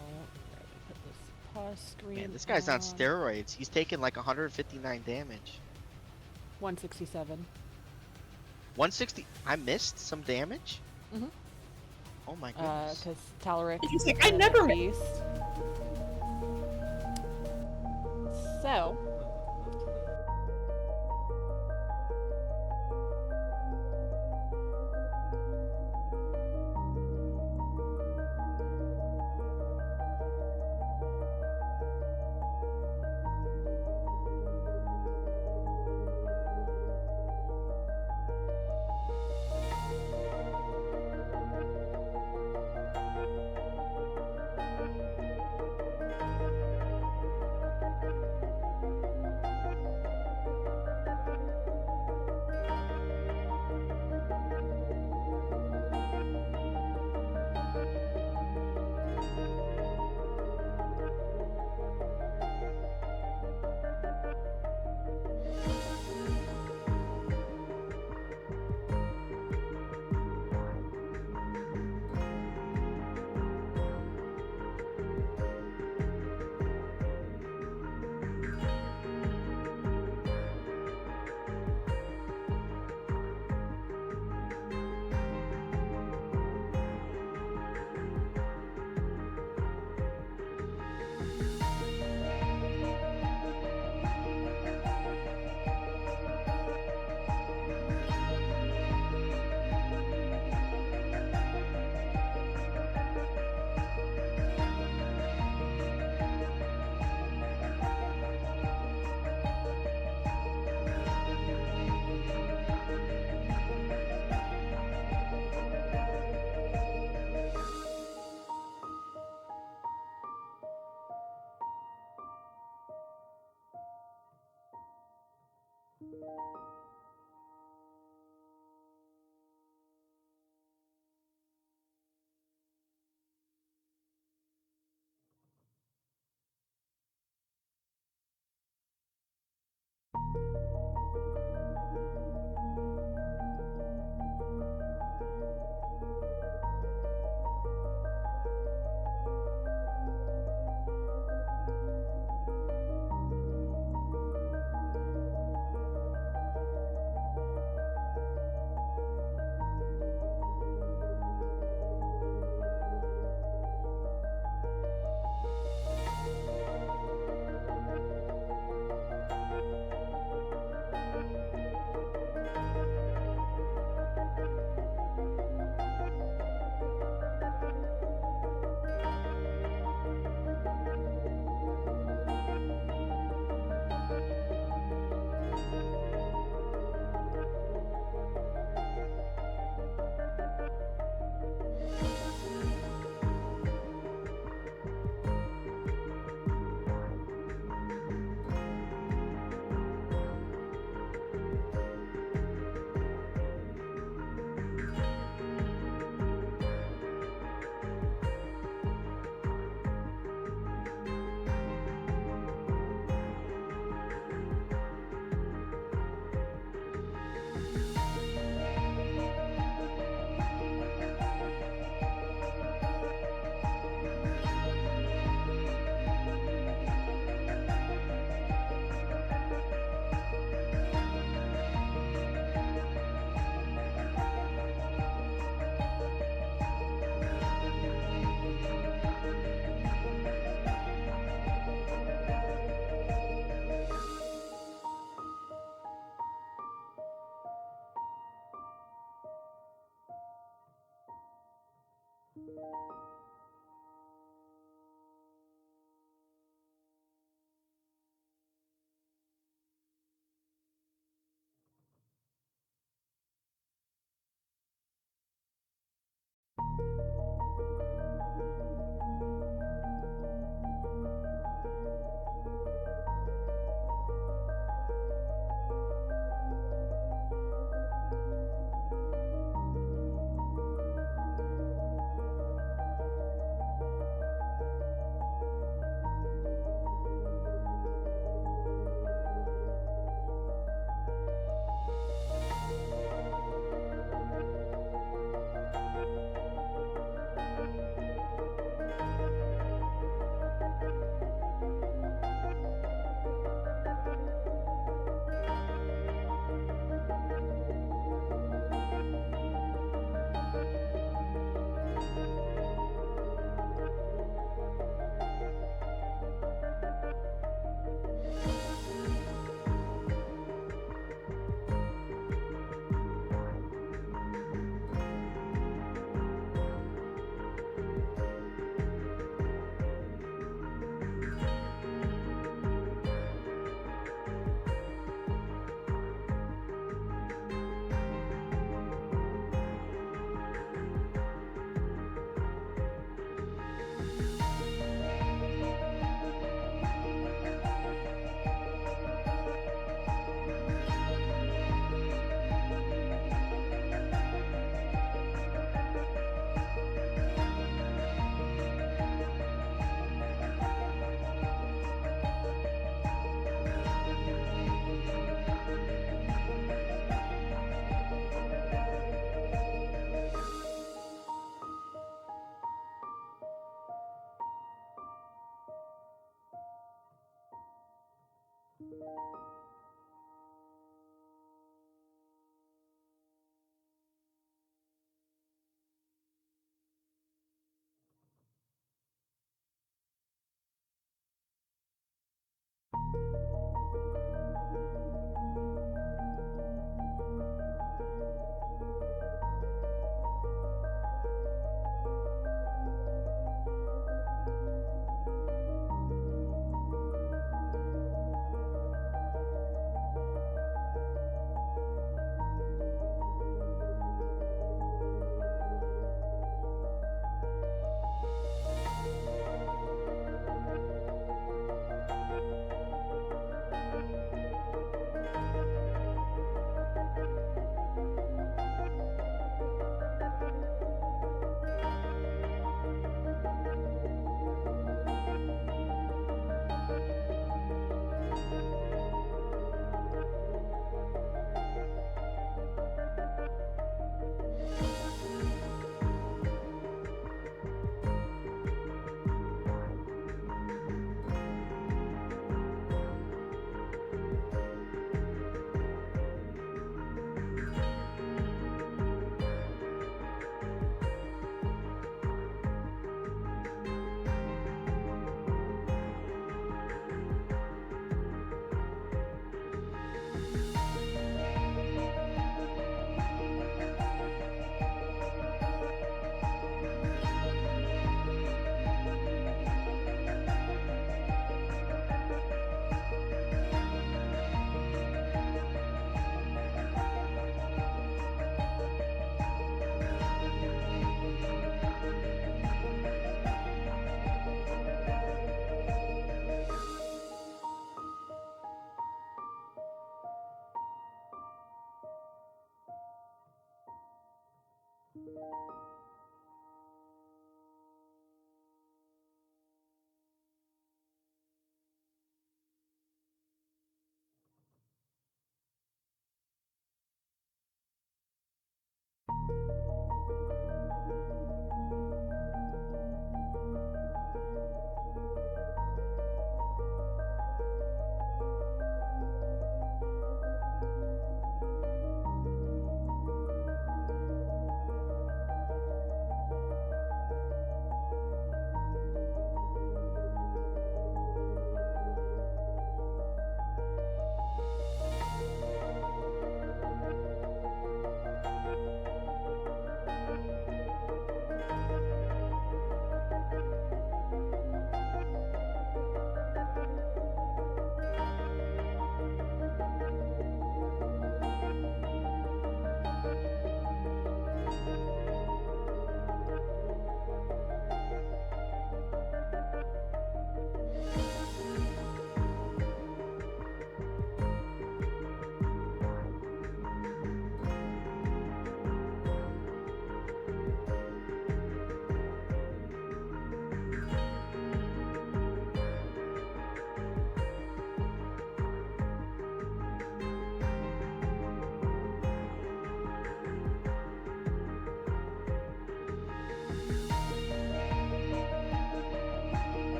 Alright, put this pause screen. Man, this guy's on on. steroids. He's taking like 159 damage. 167. 160. I missed some damage? Mhm. Oh my goodness. Because Talaric He's is like, I a never beast. So,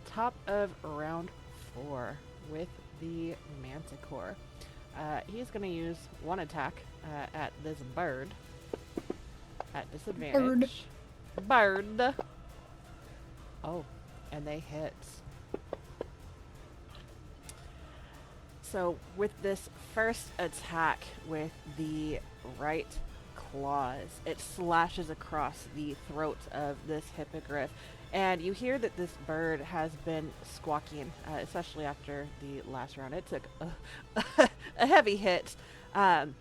Top of round 4 with the Manticore. He's going to use one attack at this bird at disadvantage. Bird. Oh, and they hit. So with this first attack with the right claws, it slashes across the throat of this hippogriff. And you hear that this bird has been squawking, especially after the last round. It took a heavy hit. And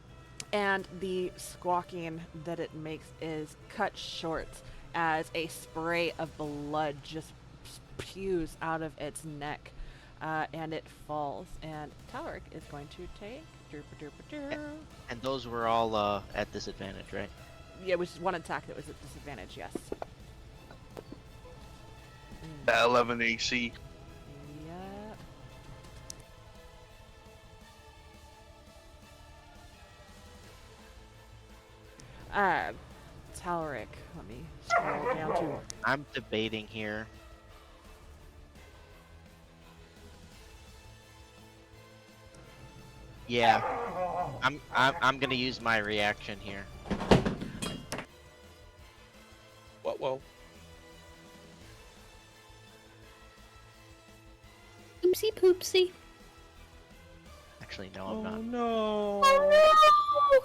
the squawking that it makes is cut short as a spray of blood just spews out of its neck. And it falls. And Talric is going to take... And those were all at disadvantage, right? Yeah, it was one attack that was at disadvantage, yes. That 11 AC. Yeah. Talric, let me scroll down to... I'm debating here. Yeah. I'm gonna use my reaction here. Whoa. Oopsie poopsie. Actually, no, I'm not. No. Oh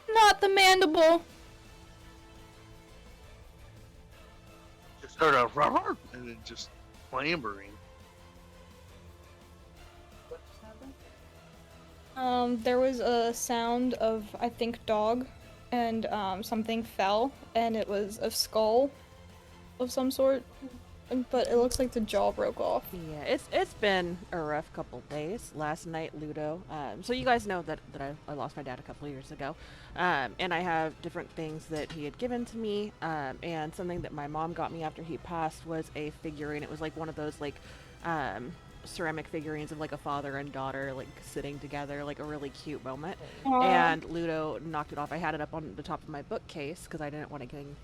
no! Not the mandible. Just heard a rubber and then just clambering. There was a sound of, I think, dog, and something fell, and it was a skull of some sort, but it looks like the jaw broke off. Yeah, it's been a rough couple days. Last night, Ludo. So you guys know that I lost my dad a couple years ago, and I have different things that he had given to me, and something that my mom got me after he passed was a figurine. It was like one of those like ceramic figurines of like a father and daughter like sitting together, like a really cute moment. Aww. And Ludo knocked it off. I had it up on the top of my bookcase because I didn't want it getting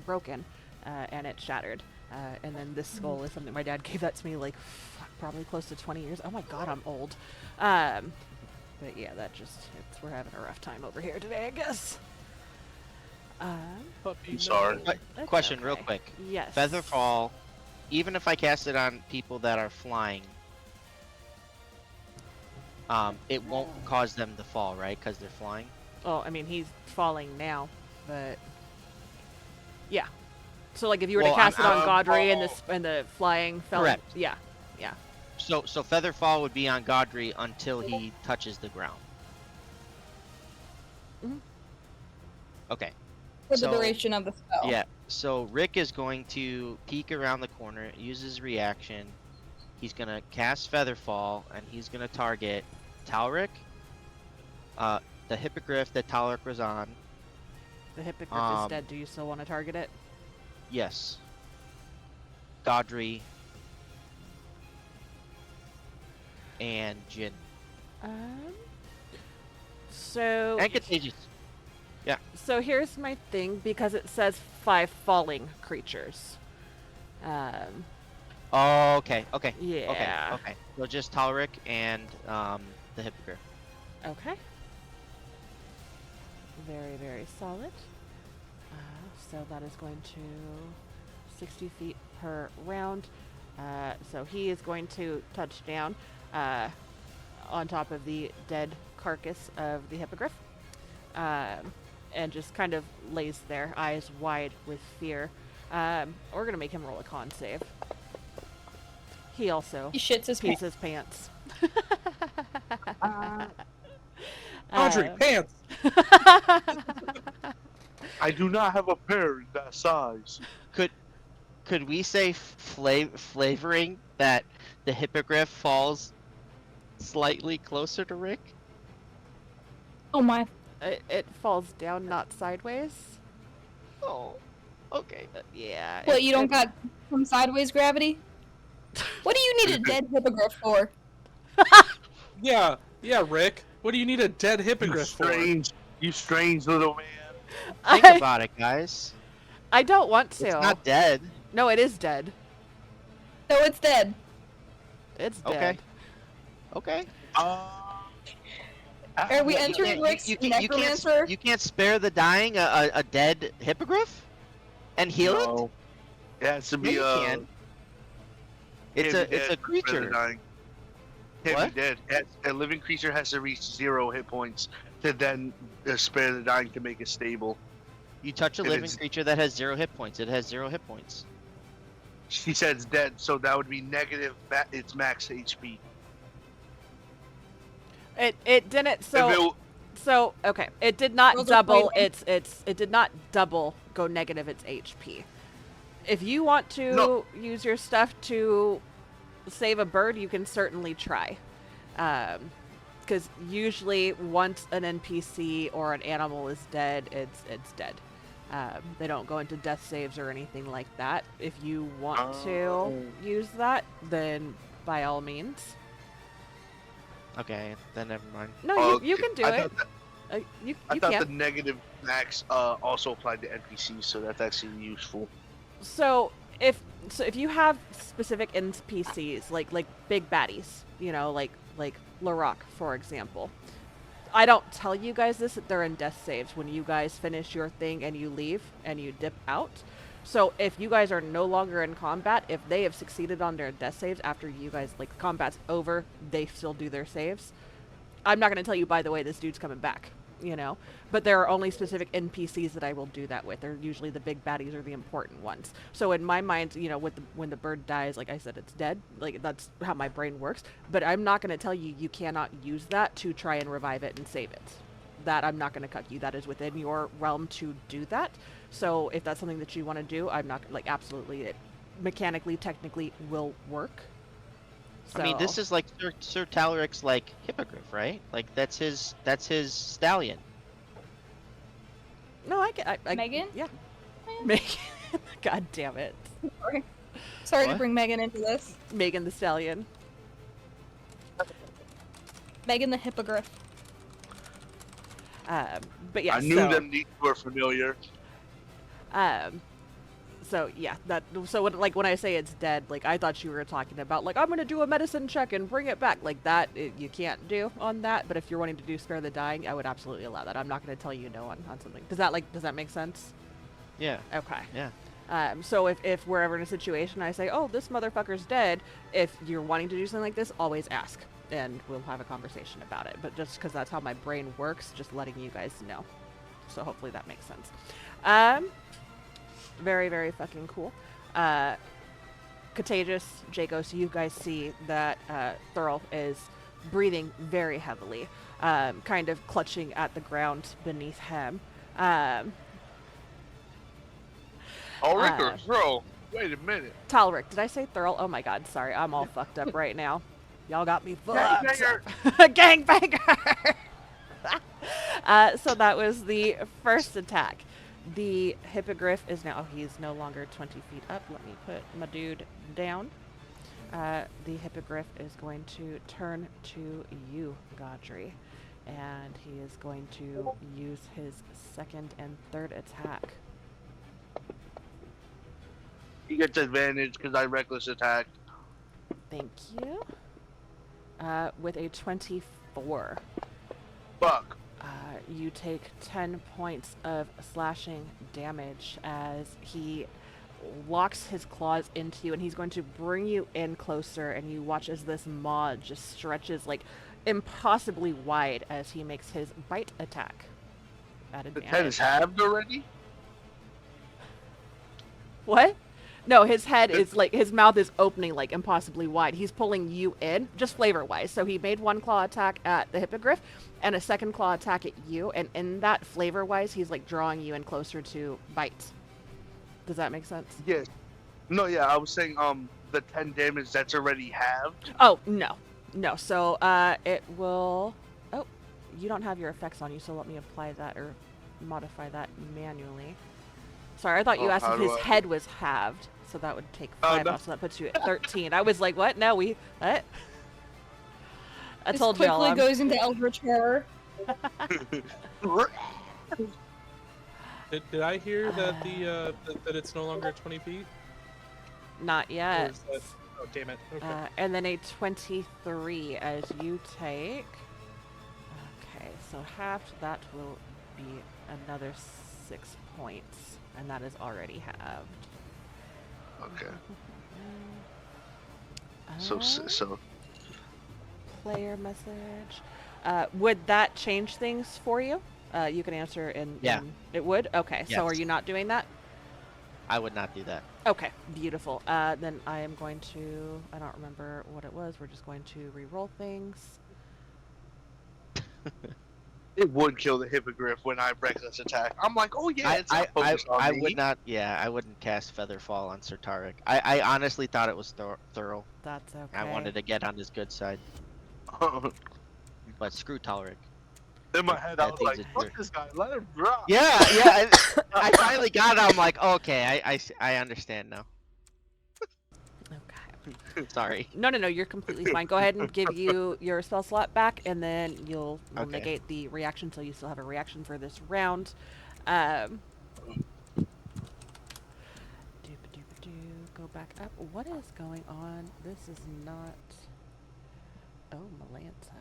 broken, and it shattered. And then this skull is something my dad gave that to me like probably close to 20 years. Oh my god, I'm old. But yeah, that just we're having a rough time over here today, I guess. I'm sorry. Question, okay. real quick. Yes. Featherfall, even if I cast it on people that are flying, it won't cause them to fall, right? Because they're flying. Oh, I mean, he's falling now, but yeah. So like if you were Well, to cast it on I'm- Godry and the flying fell. Correct. Yeah. So Featherfall would be on Godry until he touches the ground. Mhm. Okay. For the So- duration of the spell. Yeah. So Rick is going to peek around the corner, use his reaction. He's gonna cast Featherfall, and he's gonna target Talric, the hippogriff that Talric was on. The hippogriff is dead. Do you still want to target it? Yes. Godry. And Jin. So And Contagious. So here's my thing, because it says 5 falling creatures. Oh, okay. Yeah. Okay. So just Talric and the hippogriff. Okay. Very, very solid. So that is going to 60 feet per round. So he is going to touch down on top of the dead carcass of the hippogriff. And just kind of lays there, eyes wide with fear. We're going to make him roll a con save. He also He shits his pees pants. his pants. Audrey, Uh, pants! I do not have a pair in that size. Could we say flavoring that the hippogriff falls slightly closer to Rick? Oh my. It falls down, not sideways. Oh, okay. Yeah. What, you don't got some sideways gravity? What do you need a dead hippogriff for? Yeah, Rick. What do you need a dead hippogriff for? You strange little man. Think about it, guys. I don't want to. It's not dead. No, it is dead. No, it's dead. It's Okay. dead. Okay. Are we entering Rick's necromancer? You can't spare the dying a dead hippogriff and heal it? No. It has to be Yeah, you can. It's a creature. Can't What? be dead. A living creature has to reach 0 hit points to then spare the dying to make it stable. You touch a If living it's- creature that has 0 hit points. It has 0 hit points. She said it's dead, so that would be negative. Its max HP. It didn't. So okay, it did not Rolls are double fighting. it did not double go negative its HP. If you want to No. use your stuff to save a bird, you can certainly try. Because usually once an NPC or an animal is dead, it's dead. They don't go into death saves or anything like that. If you want to use that, then by all means. Okay, then never mind. No, you can do I it. thought You I thought can. the negative max also applied to NPCs, so that's actually useful. So if you have specific NPCs like big baddies, like Larok, for example. I don't tell you guys this that they're in death saves when you guys finish your thing and you leave and you dip out. So if you guys are no longer in combat, if they have succeeded on their death saves after you guys combat's over, they still do their saves. I'm not going to tell you, by the way, this dude's coming back, but there are only specific NPCs that I will do that with. They're usually the big baddies or the important ones. So in my mind, when the bird dies, like I said, it's dead. That's how my brain works. But I'm not going to tell you cannot use that to try and revive it and save it. That I'm not going to cut you. That is within your realm to do that. So if that's something that you want to do, I'm not absolutely it mechanically, technically will work. So, I mean, this is like Sir Talaric's hippogriff, right? That's his stallion. no, I get Megan? Yeah, Megan. God damn it, Sorry to What? bring Megan into this. Megan the Stallion. Megan the hippogriff. But yeah, I knew them names were familiar. So yeah, so when I say it's dead, I thought you were talking about I'm gonna do a medicine check and bring it back that. You can't do on that. But if you're wanting to do spare the dying, I would absolutely allow that. I'm not gonna tell you no on something. Does that make sense? Yeah. Okay. Yeah. So if we're ever in a situation, I say, oh, this motherfucker's dead. If you're wanting to do something like this, always ask, and we'll have a conversation about it. But just because that's how my brain works, just letting you guys know. So hopefully that makes sense. Very, very fucking cool. Contagious, Jacos, you guys see that Thurl is breathing very heavily, kind of clutching at the ground beneath him. Rick or Thurl? Wait a minute. Talric, did I say Thurl? Oh my god, sorry, I'm all fucked up right now. Y'all got me fucked. Gangbanger! So that was the first attack. The hippogriff is now, he's no longer 20 feet up. Let me put my dude down. The hippogriff is going to turn to you, Godry. And he is going to use his second and third attack. He gets advantage because I reckless attack. Thank you. With a 24. Fuck. You take 10 points of slashing damage as he locks his claws into you, and he's going to bring you in closer, and you watch as this maw just stretches impossibly wide as he makes his bite attack. At The advantage. 10 is halved already? What? No, his head is like, his mouth is opening like impossibly wide. He's pulling you in, just flavor-wise. So he made one claw attack at the hippogriff and a second claw attack at you. And in that flavor-wise, he's like drawing you in closer to bite. Does that make sense? Yes. No, yeah, I was saying the 10 damage that's already halved. Oh, no. No. So it will... Oh, you don't have your effects on you, so let me apply that or modify that manually. Sorry, I thought you asked if his head was halved, so that would take 5 off, so that puts you at 13. I was like, what? No, what? I told this y'all. quickly goes into Eldritch Horror. Did I hear that that it's no longer 20 feet? Not Or yet. is that... Oh, damn it. Okay. And then a 23 as you take. Okay, so halved, that will be another 6 points, and that is already halved. Okay. So Player message. Would that change things for you? You can answer in. Yeah. It would? Okay, Yes. so are you not doing that? I would not do that. Okay, beautiful. Then I am going to, I don't remember what it was, we're just going to re-roll things. it would kill the hippogriff when I reckless attack. I'm like, oh yeah, it's not focused on I me. would not. Yeah, I wouldn't cast Featherfall on Sir Tarek. I honestly thought it was thorough. That's okay. I wanted to get on his good side. But screw Talric. In my head, I was like, That fuck thing's a this guy, let him drop. Yeah. I finally got it. I'm like, okay, I understand now. Okay. Sorry. No, you're completely fine. Go ahead and give you your spell slot back, and then we'll Okay. negate the reaction, so you still have a reaction for this round. Go back up. What is going on? This is not... Oh, Melanta.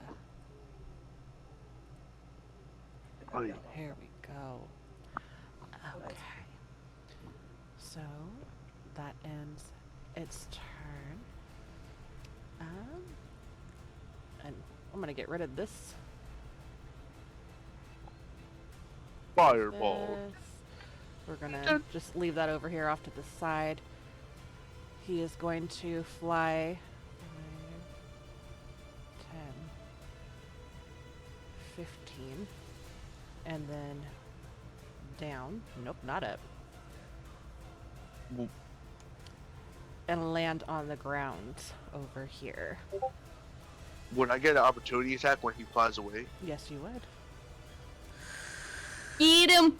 Oh, yeah. Here we go. Okay. So, that ends its turn. And I'm gonna get rid of this. Fireball. This. We're gonna just leave that over here off to the side. He is going to fly 10, 15, and then down. Nope, not up. Whoop. And land on the ground over here. Would I get an opportunity attack when he flies away? Yes, you would. Eat him!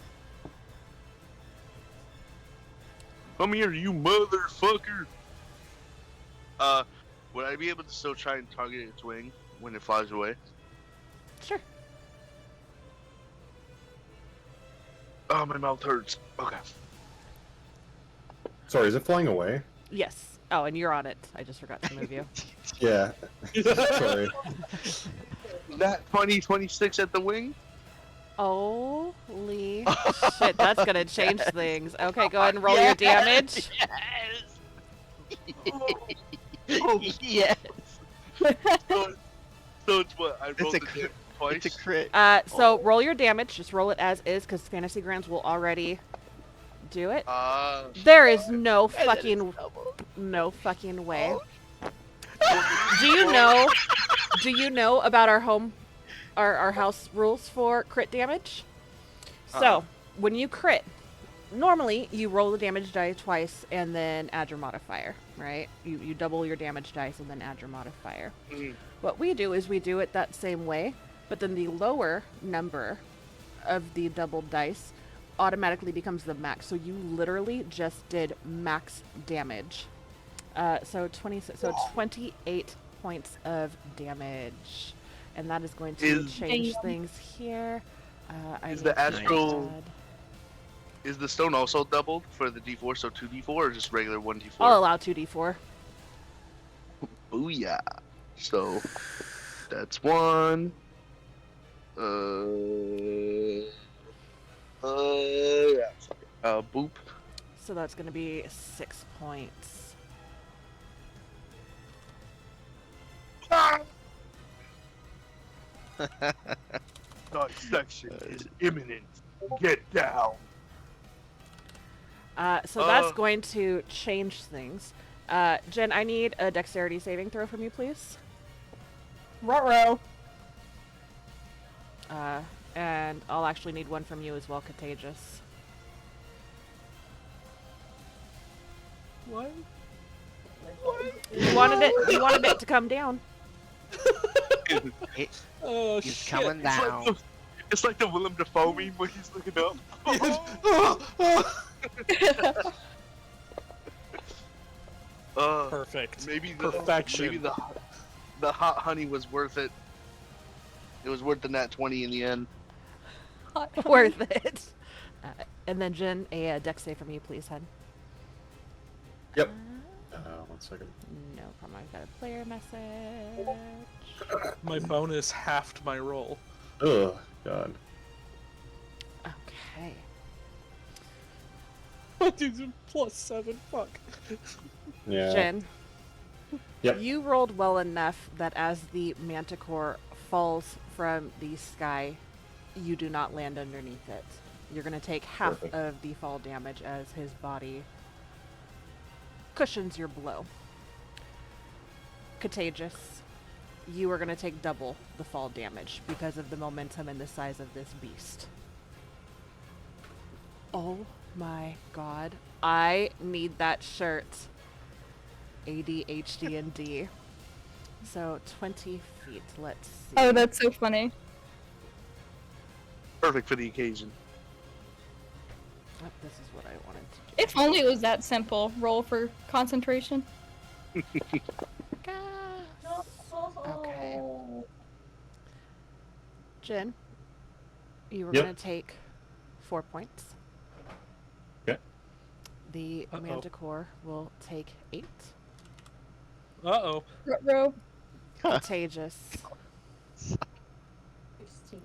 Come here, you motherfucker! Would I be able to still try and target its wing when it flies away? Sure. Oh, my mouth hurts. Okay. Sorry, is it flying away? Yes. Oh, and you're on it. I just forgot to move you. Yeah. Sorry. That 26 at the wing? Holy shit, that's gonna change things. Okay, go ahead and roll your damage. Yes. So it's what? I rolled a the damage twice? It's a crit. So roll your damage. Just roll it as is, because Fantasy Grounds will already do it. There is no fucking way. Do you know about our house rules for crit damage? So when you crit, normally you roll the damage die twice and then add your modifier, right? You double your damage dice and then add your modifier. What we do is we do it that same way, but then the lower number of the doubled dice automatically becomes the max. So you literally just did max damage. So 28 points of damage, and that is going to change things here. Is the astral? Is the stone also doubled for the D4? So 2D4 or just regular 1D4? I'll allow 2d4. Booyah! So that's one. Boop. So that's going to be 6 points. Dissection is imminent. Get down. So that's going to change things. Jen, I need a dexterity saving throw from you, please. Ruh-roh. And I'll actually need one from you as well, Contagious. What? You wanted it to come down. Oh, He's shit. coming down. It's like the Willem Dafoe meme when he's looking up. Perfect. Maybe Perfection. Maybe the hot honey was worth it. It was worth the nat 20 in the end. Worth it. And then Jen, a dex save from you, please, hun. Yep. 1 second. No problem. I've got a player message. My bonus halved my roll. Ugh, God. Okay. Dude, +7. Fuck. Yeah. Jen. Yep. You rolled well enough that as the manticore falls from the sky, you do not land underneath it. You're going to take half Perfect. of the fall damage as his body cushions your blow. Contagious. You are going to take double the fall damage because of the momentum and the size of this beast. Oh my god. I need that shirt. ADHD and D. So 20 feet. Let's see. Oh, that's so funny. Perfect for the occasion. Oh, this is what I wanted to do. If only it was that simple. Roll for concentration. Okay. Jen, you were Yep. going to take 4 points. Okay. The manticore will take 8. Uh-oh. Ruh-roh. Contagious.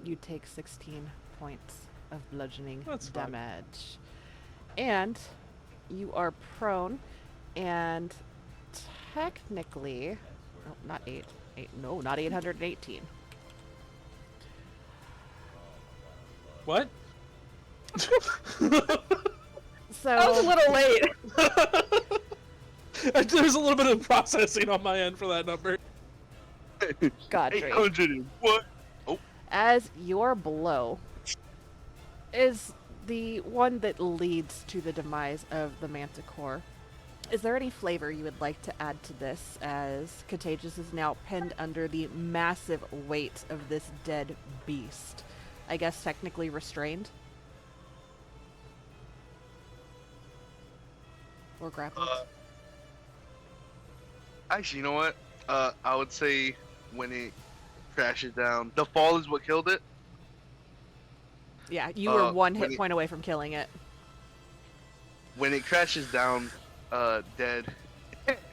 You take 16 points of bludgeoning That's fine. damage. And you are prone, and technically, oh, not 8. No, not 818. What? So I was a little late. There's a little bit of processing on my end for that number. Godfrey, 800 and what? as your blow is the one that leads to the demise of the manticore, is there any flavor you would like to add to this, as Contagious is now pinned under the massive weight of this dead beast? I guess technically restrained? Or grappled? Actually, you know what? I would say when it crashes down, the fall is what killed it. Yeah, you were one when hit it- point away from killing it. When it crashes down, dead,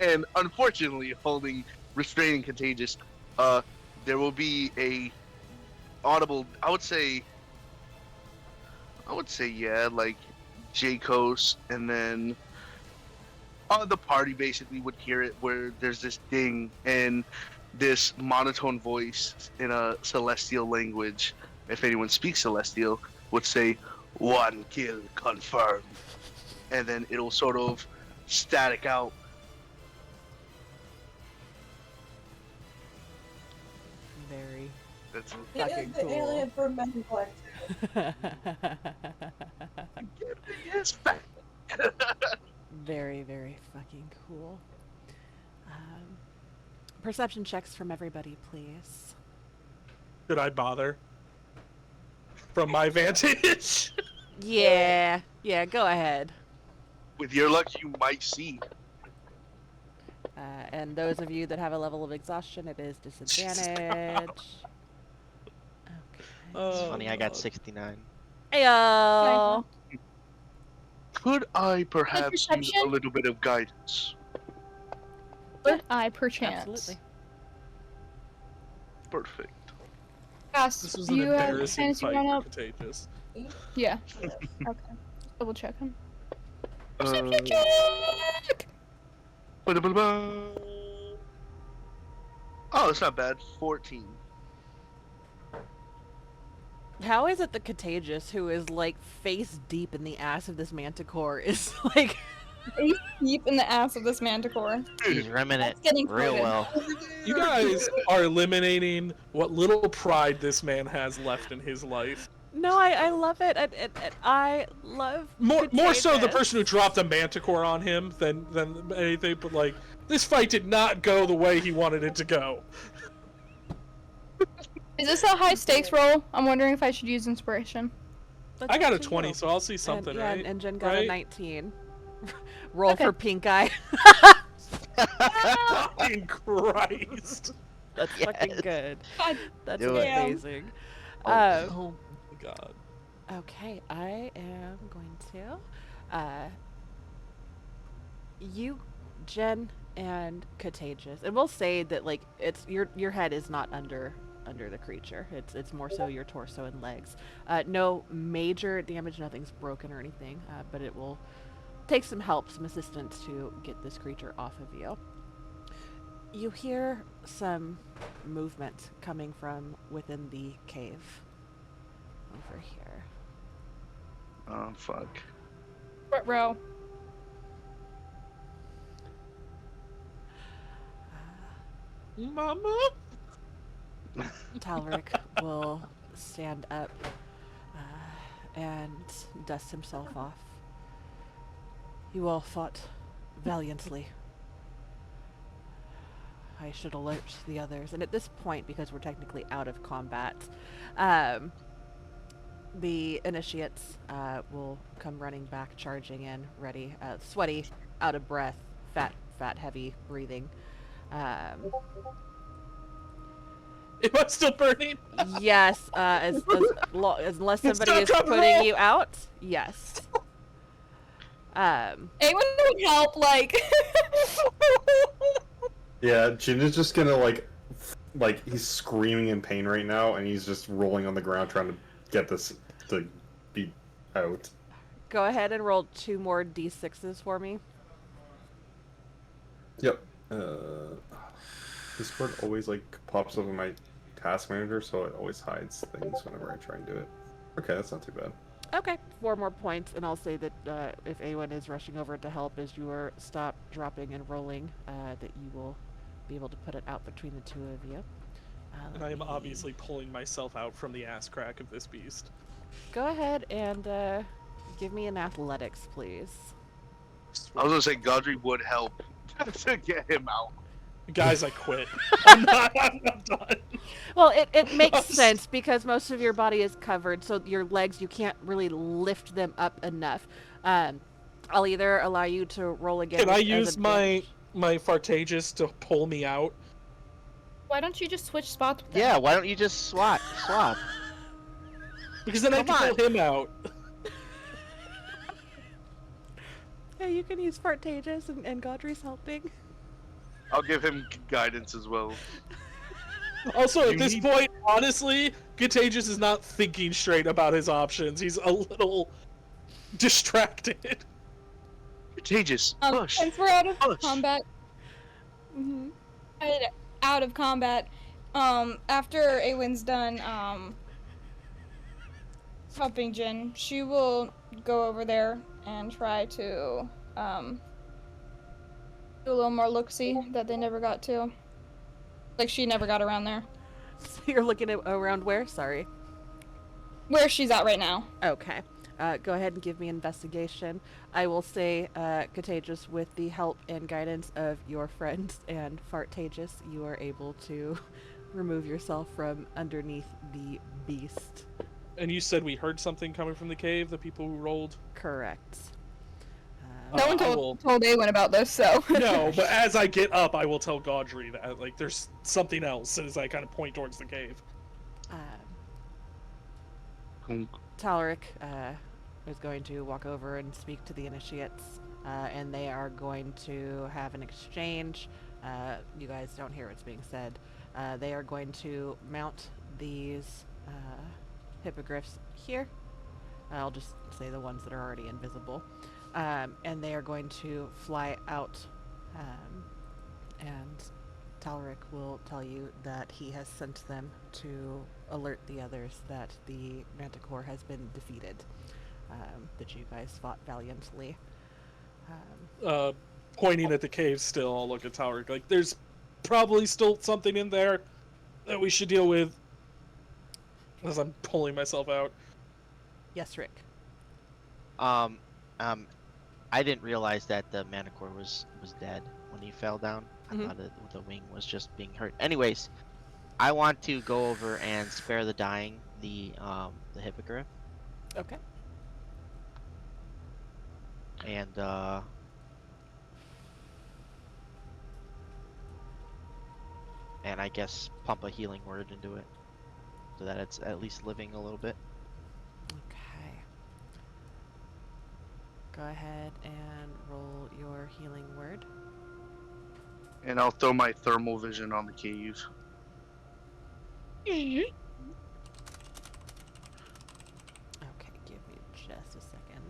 and unfortunately holding restraining Contagious, there will be a audible. I would say, yeah, like Jacos, and then the party basically would hear it, where there's this ding and this monotone voice in a celestial language, if anyone speaks celestial, would say, "1 kill confirmed," and then it'll sort of static out. Very That's fucking cool. from Men Black. yes. Very, very fucking cool. Perception checks from everybody, please. Should I bother? From my vantage? Yeah, go ahead. With your luck, you might see. And those of you that have a level of exhaustion, it is disadvantage. It's Oh, funny, I got God. 69. Heyo! Could I perhaps use a perception? little bit of guidance? Would I perchance? Absolutely. Perfect. Yes, This was do an you have embarrassing fantasy fight run for up? Contagious. Yeah. Okay. Double check him. Uh, Perception check! ba-da-ba-da-ba. Oh, that's not bad. 14. How is it the Contagious, who is like face deep in the ass of this manticore, is like Face deep in the ass of this manticore. He's rimming it That's getting real quoted. well. You guys are eliminating what little pride this man has left in his life. No, I love it. I love More so the Contagious. person who dropped a manticore on him than anything. But like, this fight did not go the way he wanted it to go. Is this a high stakes roll? I'm wondering if I should use inspiration. That's I got up a to 20, you. so I'll see something, and, yeah, right? and Jen got a Right? 19. Roll Okay. for pink eye. Fucking Christ! That's fucking good. God That's Do it. amazing. Oh my god. Okay, I am going to. You, Jen, and Contagious, and we'll say that like it's your head is not under the creature. It's more so your torso and legs. No major damage, nothing's broken or anything, but it will take some help, some assistance to get this creature off of you. You hear some movement coming from within the cave. Over here. Oh fuck. Front row. Mama? Talric will stand up and dust himself off. You all fought valiantly. I should alert the others. And at this point, because we're technically out of combat, the initiates will come running back, charging in, ready, sweaty, out of breath, fat, heavy breathing. Am I still burning? Yes, unless somebody Stop, is drop, and putting roll! you out, yes. Anyone would help, like. Yeah, Jin is just gonna like he's screaming in pain right now, and he's just rolling on the ground trying to get this to be out. Go ahead and roll 2 more d6s for me. Yep. Discord always like pops up in my task manager, so it always hides things whenever I try and do it. Okay, that's not too bad. Okay, 4 more points, and I'll say that if anyone is rushing over to help as you are stop, dropping, and rolling, that you will be able to put it out between the two of you. And I am obviously pulling myself out from the ass crack of this beast. Go ahead and give me an athletics, please. I was gonna say Godry would help to get him out. Guys, I quit. I'm done. Well, it makes sense because most of your body is covered, so your legs, you can't really lift them up enough. I'll either allow you to roll again. Can I as use a my Fartagus to pull me out? Why don't you just switch spots with them? Yeah, why don't you just swap? Because then I Come can on. pull him out. Yeah, you can use Fartagus and Godry's helping. I'll give him guidance as well. Also, at You this need- point, honestly, Contagious is not thinking straight about his options. He's a little distracted. Contagious, push. Since we're out of Push. combat, Mm-hmm. out of combat, after Awin's done, helping Jin, she will go over there and try to, do a little more look-see that they never got to. Like, she never got around there. So you're looking at around where? Sorry. Where she's at right now. Okay. Go ahead and give me investigation. I will say, Contagious, with the help and guidance of your friends and Fartagus, you are able to remove yourself from underneath the beast. And you said we heard something coming from the cave, the people who rolled? Correct. No one I will- told Awin about this, so. No, but as I get up, I will tell Godry that, like, there's something else as I kind of point towards the cave. Talric is going to walk over and speak to the initiates, and they are going to have an exchange. You guys don't hear what's being said. They are going to mount these hippogriffs here. I'll just say the ones that are already invisible. And they are going to fly out and Talric will tell you that he has sent them to alert the others that the Manticore has been defeated, that you guys fought valiantly. Pointing at the cave still, I'll look at Talric. Like, there's probably still something in there that we should deal with. As I'm pulling myself out. Yes, Rick. I didn't realize that the Manticore was dead when he fell down. Mhm. I thought the wing was just being hurt. Anyways, I want to go over and spare the dying the hippogriff. Okay. And I guess pump a healing word into it so that it's at least living a little bit. Okay. Go ahead and roll your healing word. And I'll throw my thermal vision on the cave. Okay, give me just a second.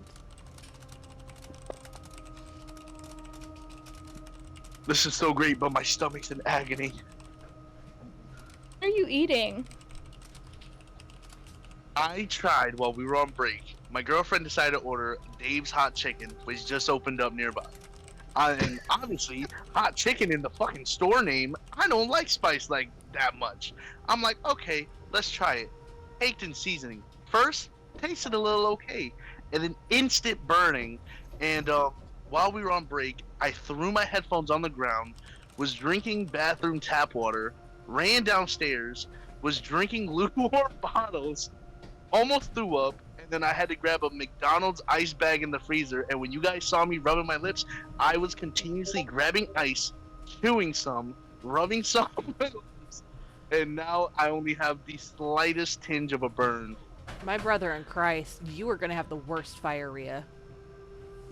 This is so great, but my stomach's in agony. What are you eating? I tried while we were on break. My girlfriend decided to order Dave's Hot Chicken, which just opened up nearby. And obviously, hot chicken in the fucking store name, I don't like spice like that much. I'm like, okay, let's try it. Baked in seasoning. First, tasted a little okay. And then instant burning. And while we were on break, I threw my headphones on the ground, was drinking bathroom tap water, ran downstairs, was drinking lukewarm bottles, almost threw up, and then I had to grab a McDonald's ice bag in the freezer. And when you guys saw me rubbing my lips, I was continuously grabbing ice, chewing some, rubbing some, and now I only have the slightest tinge of a burn. My brother in Christ, you are gonna have the worst diarrhea.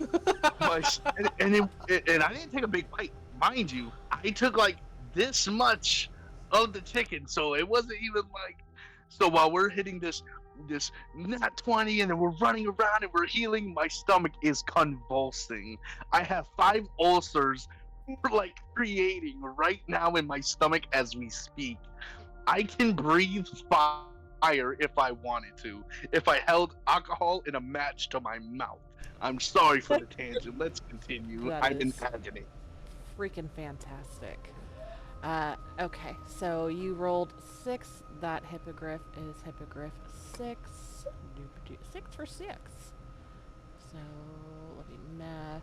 and I didn't take a big bite, mind you. I took like this much of the chicken, so it wasn't even like. So while we're hitting this nat 20 and then we're running around and we're healing, my stomach is convulsing. I have 5 ulcers like creating right now in my stomach as we speak. I can breathe fire if I wanted to, if I held alcohol in a match to my mouth. I'm sorry for the tangent. Let's continue. That I'm in is agony. freaking fantastic. Okay, so you rolled 6. That hippogriff is hippogriff 6. 6 for 6. So let me math.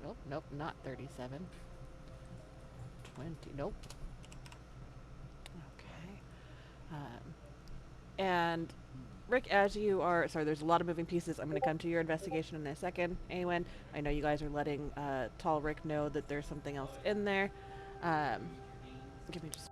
30. Nope, not 37. 20. Nope. Okay. And Rick, as you are, sorry, there's a lot of moving pieces. I'm going to come to your investigation in a second. Awen, I know you guys are letting Tall Rick know that there's something else in there. Give me just.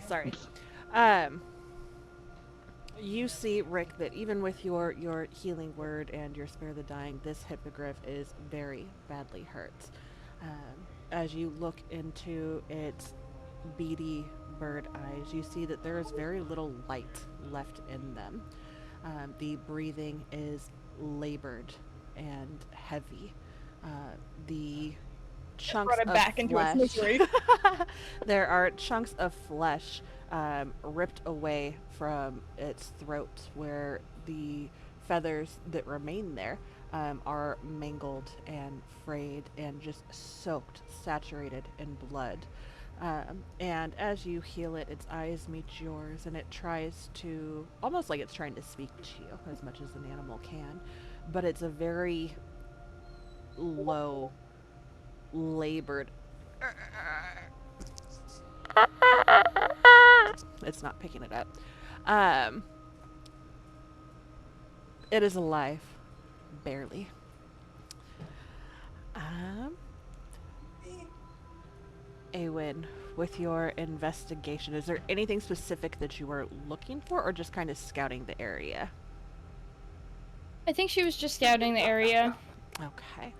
Sorry. You see, Rick, that even with your healing word and your spare the dying, this hippogriff is very badly hurt. As you look into its beady bird eyes, you see that there is very little light left in them. The breathing is labored and heavy. The chunks brought it of back into its flesh. misery. There are chunks of flesh ripped away from its throat, where the feathers that remain there are mangled and frayed and just soaked, saturated in blood. And as you heal it, its eyes meet yours, and it tries to, almost like it's trying to speak to you as much as an animal can, but it's a very low, labored. It's not picking it up. It is alive, barely. Awen, with your investigation, is there anything specific that you were looking for, or just kind of scouting the area? I think she was just scouting the area. Okay.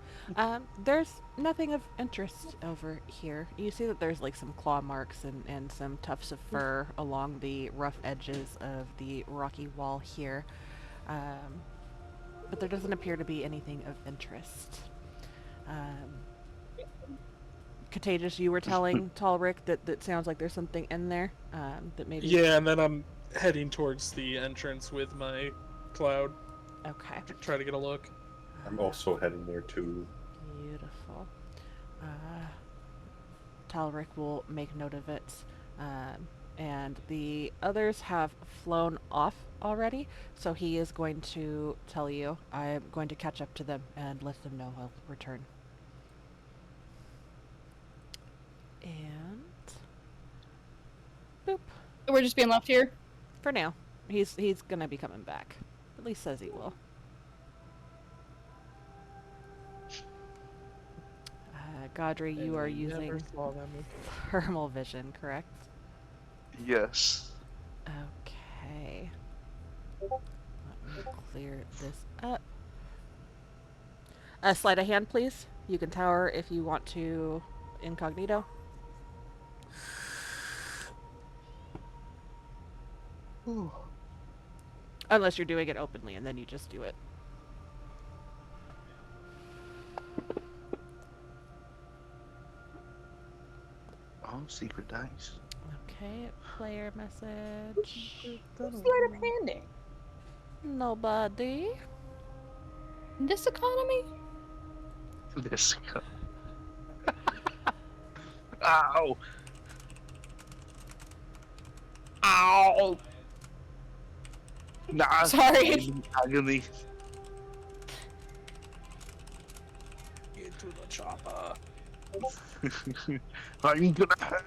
There's nothing of interest over here. You see that there's like some claw marks and some tufts of fur along the rough edges of the rocky wall here. But there doesn't appear to be anything of interest. Contagious, you were telling Talric that sounds like there's something in there, that maybe... Yeah, and then I'm heading towards the entrance with my cloud. Okay. Try to get a look. I'm also heading there too. Beautiful. Talric will make note of it. And the others have flown off already, so he is going to tell you. I'm going to catch up to them and let them know I'll return. And... boop. We're just being left here? For now. He's gonna be coming back. At least says he will. Godry, you are using thermal vision, correct? Yes. Okay. Let me clear this up. Sleight of hand, please. You can tower if you want to incognito. Ooh. Unless you're doing it openly, and then you just do it. Oh, secret dice. Okay, player message. Sleight of handing. Nobody. This economy? This. Ow! Ow! Nah. Sorry. Agony. Into the chopper. I'm gonna have.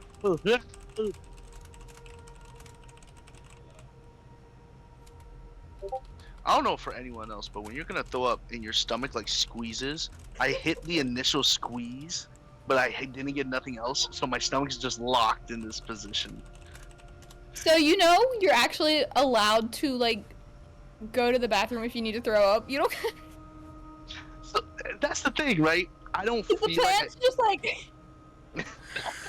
I don't know for anyone else, but when you're gonna throw up and your stomach like squeezes, I hit the initial squeeze, but I didn't get nothing else, so my stomach's just locked in this position. So you know you're actually allowed to like go to the bathroom if you need to throw up. You don't. So that's the thing, right? I don't The feel like plant's just like.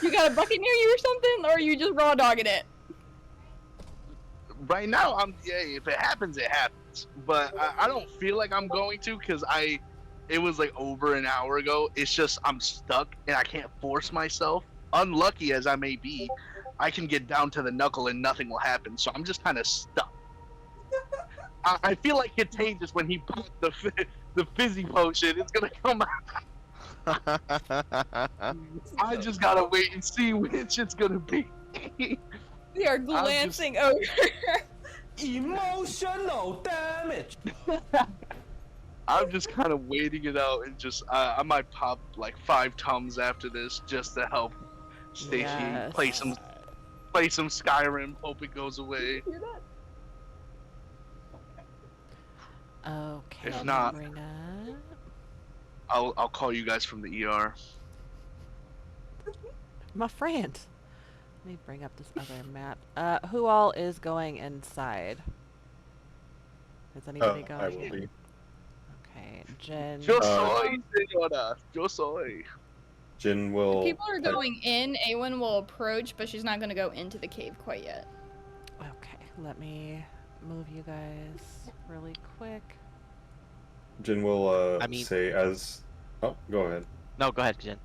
You got a bucket near you or something, or are you just raw dogging it? right now if it happens, it happens. But I don't feel like I'm going to, because it was like over an hour ago. It's just I'm stuck and I can't force myself. Unlucky as I may be, I can get down to the knuckle and nothing will happen. So I'm just kind of stuck. I feel like Contagious when he popped the fizzy potion. It's gonna come out. I just gotta wait and see which it's gonna be. We are glancing over. Emotional damage. I'm just kind of waiting it out, and just I might pop like 5 Tums after this just to help Stacy Yes. play some Skyrim. Hope it goes away. Okay. If not- bring up... I'll call you guys from the ER. My friend. Let me bring up this other map. Who all is going inside? Is anybody I will going? be. Okay, Jen. Yo soy, señora. Yo soy. Jin If will. people are going in, Awen will approach, but she's not gonna go into the cave quite yet. Okay, let me move you guys really quick. Jin will I mean- say as. Oh, go ahead. No, go ahead, Jen.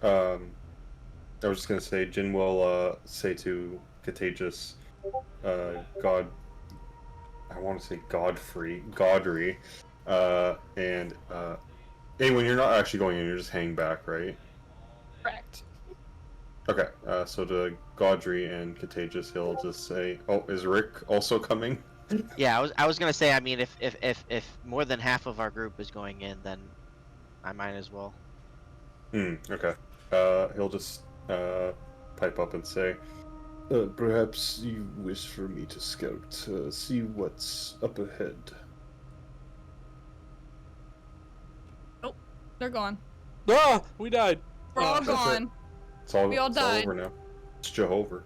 I was just gonna say Jin will say to Contagious, God. I want to say Godry, and hey, when you're not actually going in, you're just hanging back, right? Correct. Okay, so to Godry and Contagious, he'll just say, "Oh, is Rick also coming?" Yeah, I was gonna say. I mean, if more than half of our group is going in, then I might as well. Okay. He'll just pipe up and say, "Perhaps you wish for me to scout, see what's up ahead." They're gone. Ah, we died. We're all that's it. gone. We all it's all died. over now. It's Jehovah.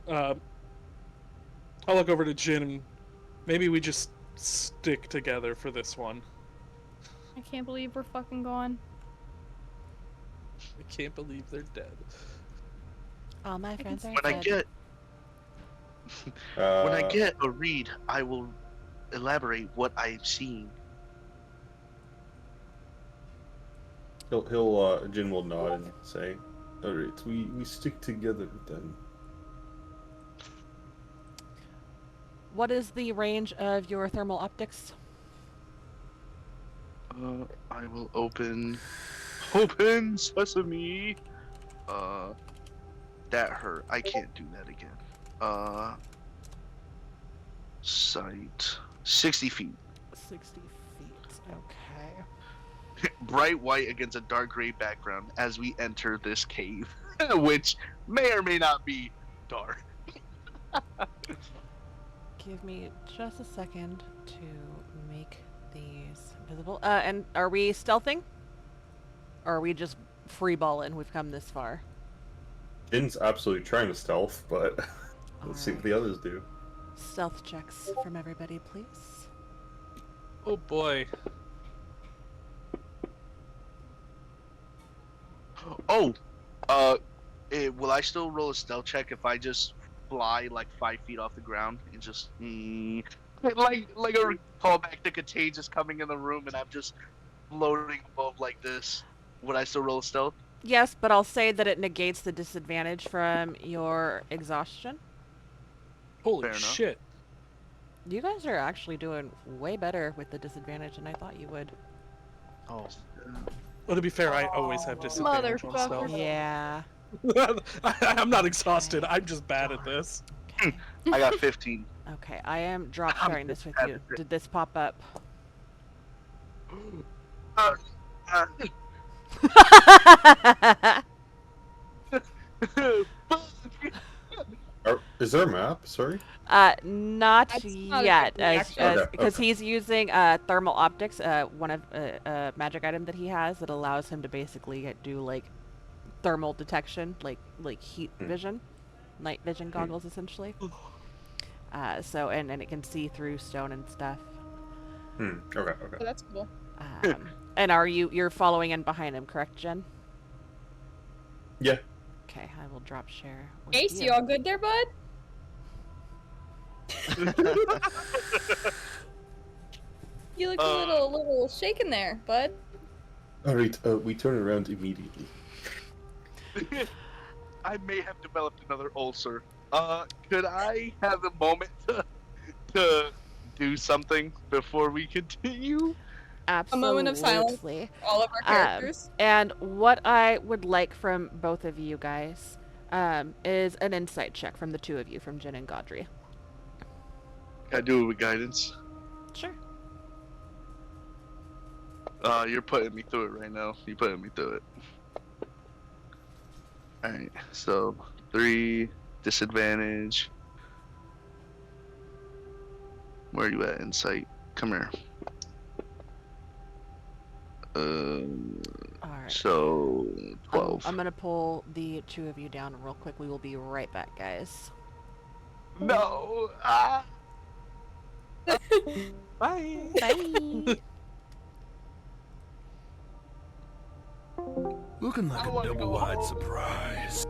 I'll look over to Jin and maybe we just stick together for this one. I can't believe we're fucking gone. I can't believe they're dead. All my friends are When I dead. get when I get a read, I will elaborate what I've seen. Jin will nod and say, "Alright, we stick together then." What is the range of your thermal optics? I will open sesame. That hurt. I can't do that again. Sight 60 feet. 60 feet. Okay. Bright white against a dark gray background as we enter this cave, which may or may not be dark. Give me just a second to make these visible. And are we stealthing? Or are we just freeballing? We've come this far. Jin's absolutely trying to stealth, but let's see what the others do. Stealth checks from everybody, please. Oh boy. Oh, will I still roll a stealth check if I just fly like 5 feet off the ground and just like a callback to Contagious coming in the room and I'm just floating above like this? Would I still roll a stealth? Yes, but I'll say that it negates the disadvantage from your exhaustion. Holy Fair enough. shit. You guys are actually doing way better with the disadvantage than I thought you would. Oh. Well, to be fair, I always have disadvantage on Motherfucker. stealth. Yeah. I'm not exhausted. I'm just bad at this. Okay. I got 15. Okay, I am drop sharing this with you. Did this pop up? Is there a map? Sorry. Not That's not yet, exactly because Okay. he's using thermal optics, one of a magic item that he has that allows him to basically do like thermal detection, like heat vision, night vision goggles essentially. So and it can see through stone and stuff. Okay. Oh, that's cool. And you're following in behind him, correct, Jen? Yeah. Okay, I will drop share. With Ace, you all good there, bud? You look a little shaken there, bud. Alright, we turn around immediately. I may have developed another ulcer. Could I have a moment to do something before we continue? Absolutely. A moment of silence. All of our characters. And what I would like from both of you guys is an insight check from the two of you, from Jen and Gaudry. Can I do it with guidance? Sure. You're putting me through it right now. You're putting me through it. Alright, so 3 disadvantage. Where are you at, insight? Come here. Alright. So 12. I'm gonna pull the two of you down real quick. We will be right back, guys. No! Bye. Bye. Looking like a double-wide surprise.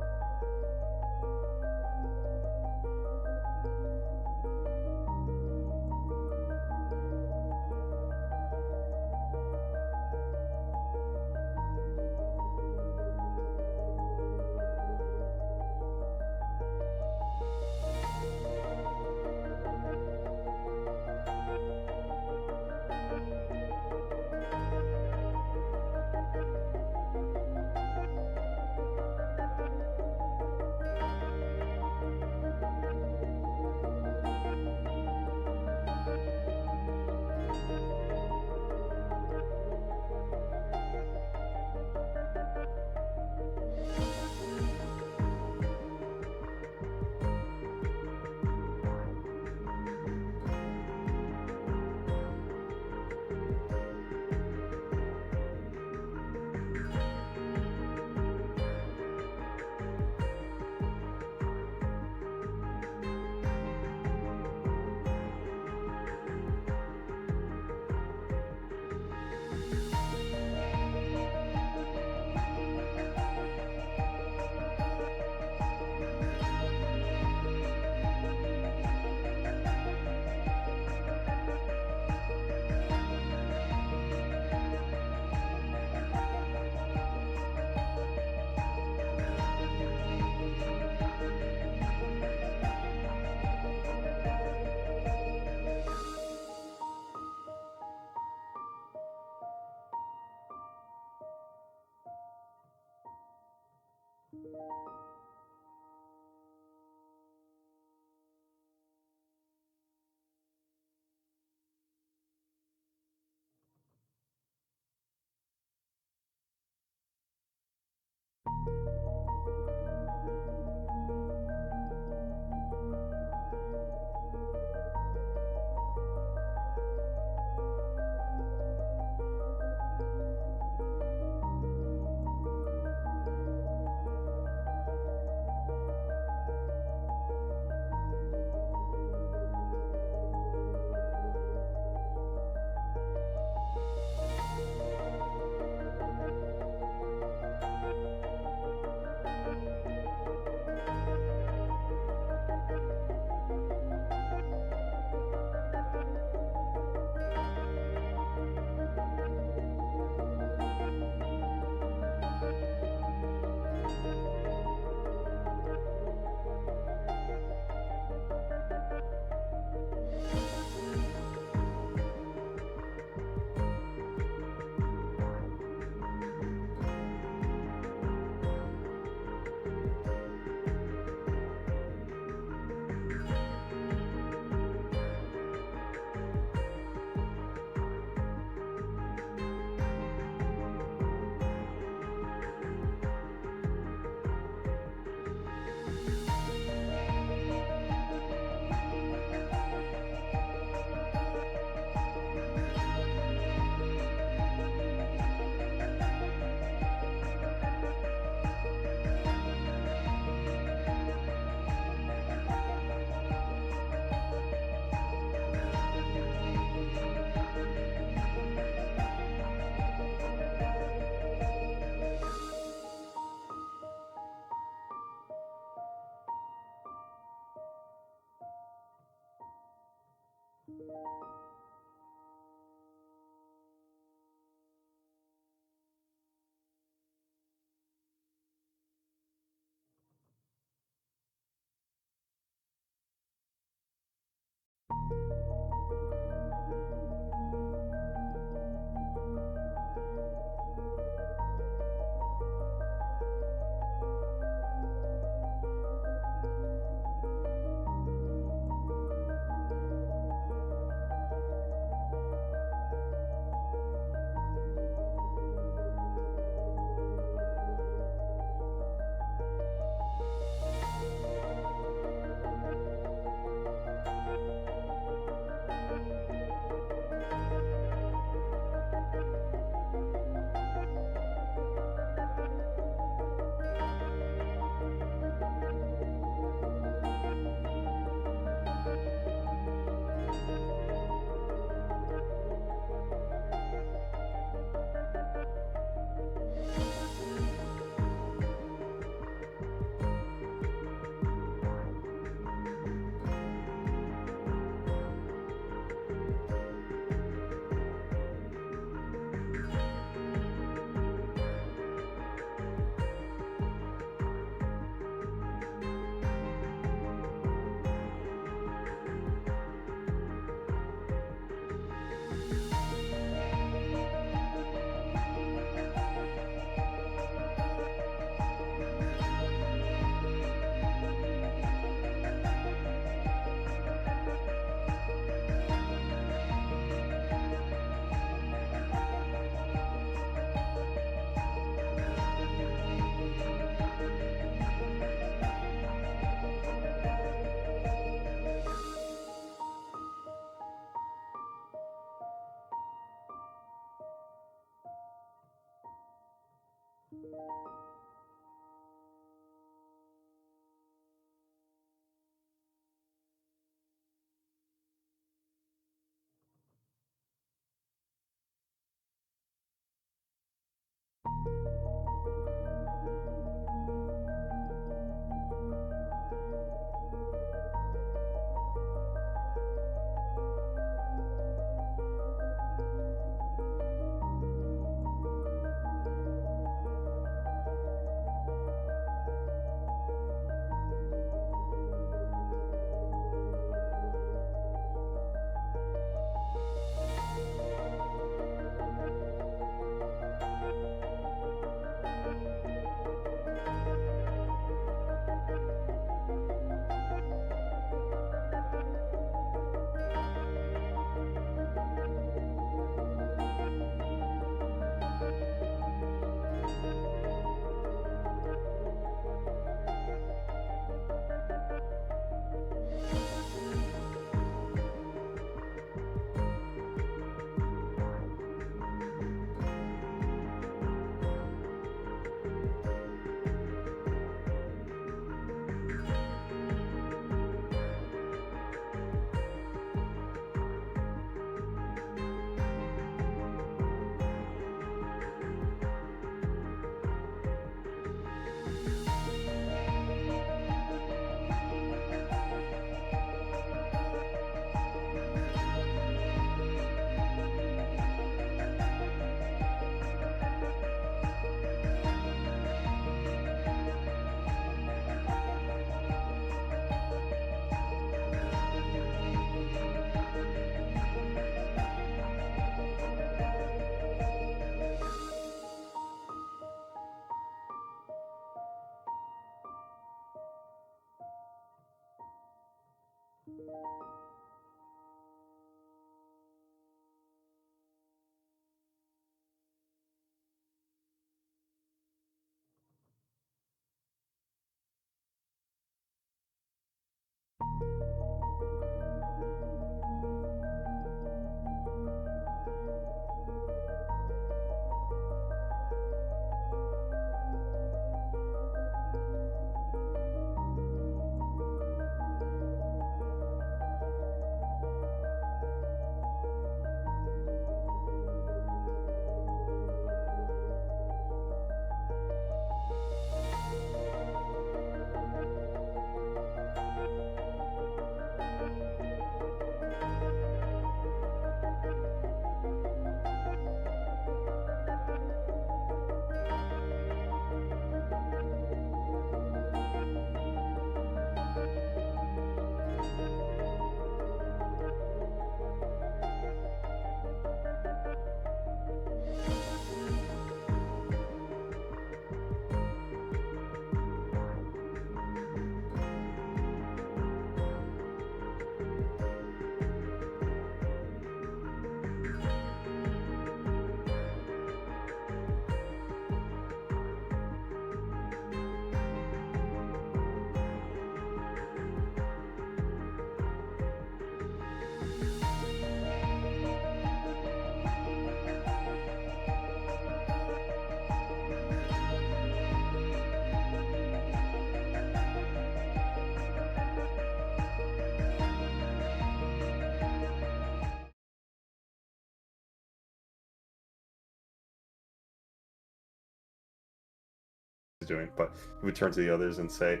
doing, but he would turn to the others and say,